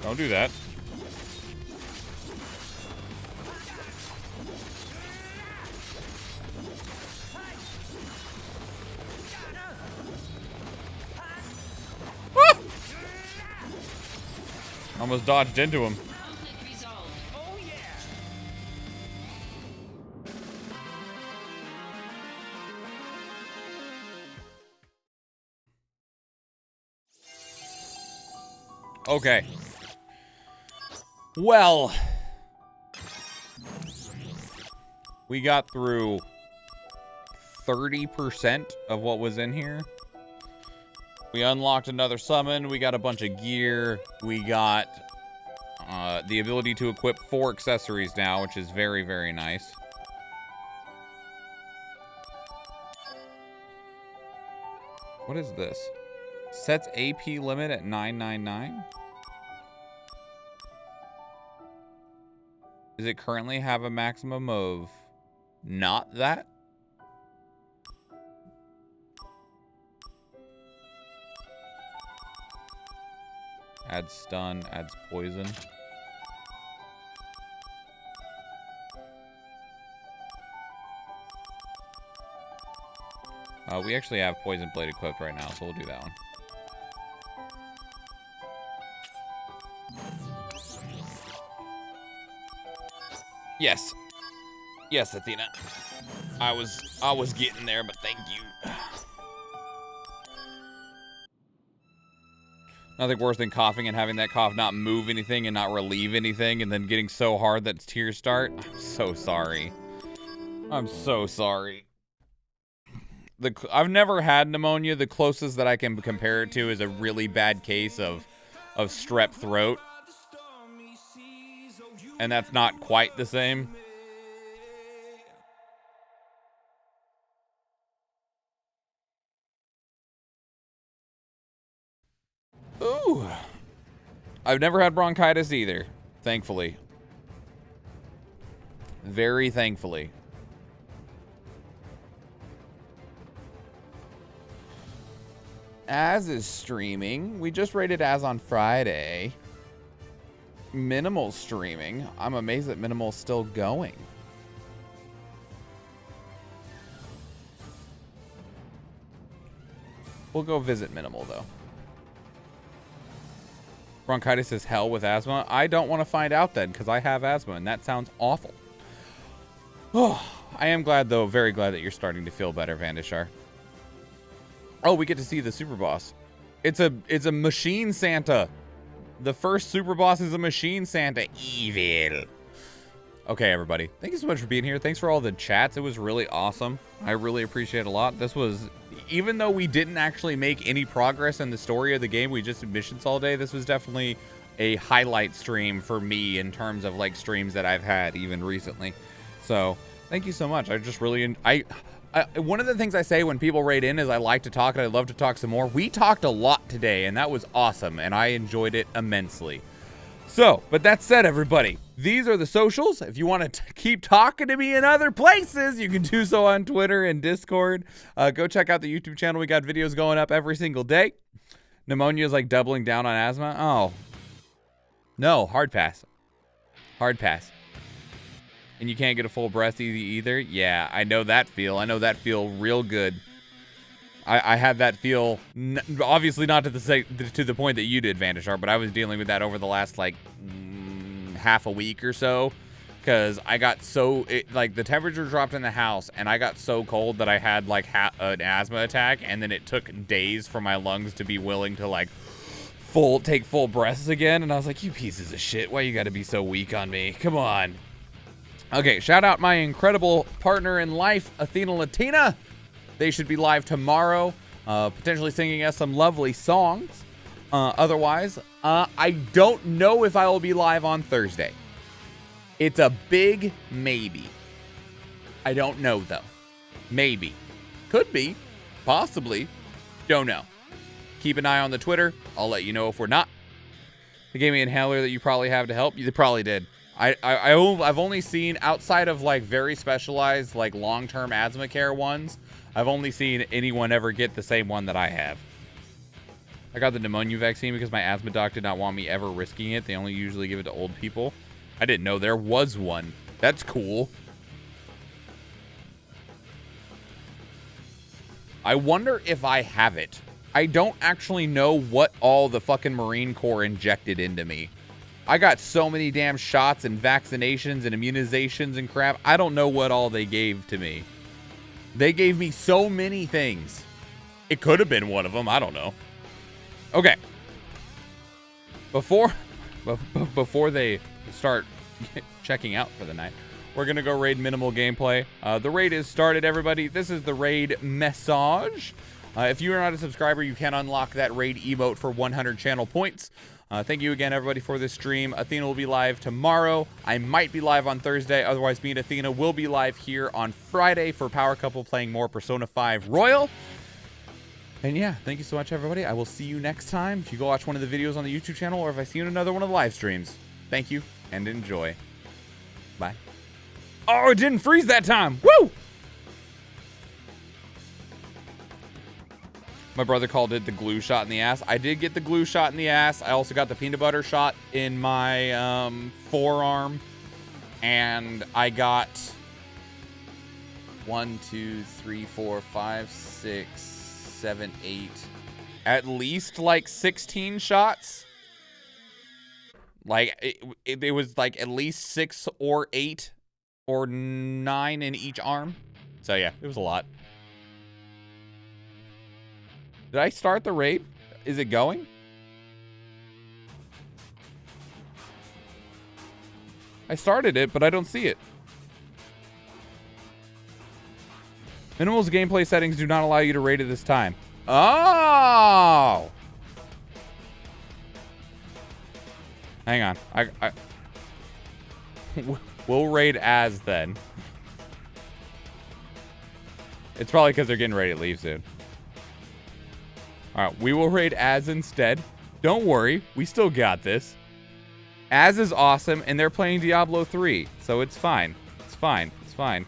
Don't do that. Ah! Almost dodged into him. Conflict resolved. Okay. Well, we got through 30% of what was in here. We unlocked another summon. We got a bunch of gear. We got the ability to equip 4 accessories now, which is very, very nice. What is this? Sets AP limit at 999? Does it currently have a maximum of not that? Adds stun, adds poison. We actually have Poison Blade equipped right now, so we'll do that one. Yes. Yes, Athena. I was getting there, but thank you. Nothing worse than coughing and having that cough not move anything and not relieve anything and then getting so hard that tears start. I'm so sorry. I'm so sorry. I've never had pneumonia. The closest that I can compare it to is a really bad case of strep throat. And that's not quite the same. Ooh. I've never had bronchitis either, thankfully. Very thankfully. Az is streaming. We just rated Az on Friday. Minimal's streaming. I'm amazed that Minimal's still going. We'll go visit Minimal, though. Bronchitis is hell with asthma. I don't want to find out then, because I have asthma, and that sounds awful. Oh, I am glad, though, very glad that you're starting to feel better, Vandishar. Oh, we get to see the super boss. It's a machine Santa. The first super boss is a machine Santa. Evil. Okay, everybody. Thank you so much for being here. Thanks for all the chats. It was really awesome. I really appreciate it a lot. This was, even though we didn't actually make any progress in the story of the game, we just did missions all day, this was definitely a highlight stream for me in terms of like streams that I've had even recently. So Thank you so much. I just really, one of the things I say when people raid in is I like to talk and I'd love to talk some more. We talked a lot today and that was awesome and I enjoyed it immensely. So, but that said, everybody, these are the socials. If you want to keep talking to me in other places, you can do so on Twitter and Discord. Go check out the YouTube channel. We got videos going up every single day. Pneumonia is like doubling down on asthma. Oh, no, hard pass. Hard pass. And you can't get a full breath either. Yeah, I know that feel. I know that feel real good. I had that feel, obviously not to the point that you did, Vanishar, but I was dealing with that over the last, like, half a week or so. Because I got so, like, the temperature dropped in the house, and I got so cold that I had, like, an asthma attack, and then it took days for my lungs to be willing to, like, take full breaths again. And I was like, you pieces of shit, why you gotta be so weak on me? Come on. Okay, shout out my incredible partner in life, Athena Latina. They should be live tomorrow, potentially singing us some lovely songs. Otherwise, I don't know if I will be live on Thursday. It's a big maybe. I don't know, though. Maybe. Could be. Possibly. Don't know. Keep an eye on the Twitter. I'll let you know if we're not. They gave me an inhaler that you probably have to help. You probably did. I've only seen, outside of, like, very specialized, like, long-term asthma care ones, I've only seen anyone ever get the same one that I have. I got the pneumonia vaccine because my asthma doc did not want me ever risking it. They only usually give it to old people. I didn't know there was one. That's cool. I wonder if I have it. I don't actually know what all the fucking Marine Corps injected into me. I got so many damn shots and vaccinations and immunizations and crap. I don't know what all they gave to me. They gave me so many things. It could have been one of them. I don't know. Okay. Before they start checking out for the night, we're going to go raid minimal gameplay. The raid is started, everybody. This is the raid message. If you are not a subscriber, you can unlock that raid emote for 100 channel points. Thank you again, everybody, for this stream. Athena will be live tomorrow. I might be live on Thursday. Otherwise, me and Athena will be live here on Friday for Power Couple playing more Persona 5 Royal. And yeah, thank you so much, everybody. I will see you next time. If you go watch one of the videos on the YouTube channel or if I see you in another one of the live streams. Thank you and enjoy. Bye. Oh, it didn't freeze that time. Woo! My brother called it the glue shot in the ass. I did get the glue shot in the ass. I also got the peanut butter shot in my forearm. And I got 1, 2, 3, 4, 5, 6, 7, 8. At least like 16 shots. Like it was like at least 6 or 8 or 9 in each arm. So yeah, it was a lot. Did I start the raid? Is it going? I started it, but I don't see it. Minimal's gameplay settings do not allow you to raid at this time. Oh! Hang on. We'll raid as then. It's probably because they're getting ready to leave soon. All right, we will raid Az instead. Don't worry, we still got this. Az is awesome, and they're playing Diablo 3, so it's fine. It's fine. It's fine.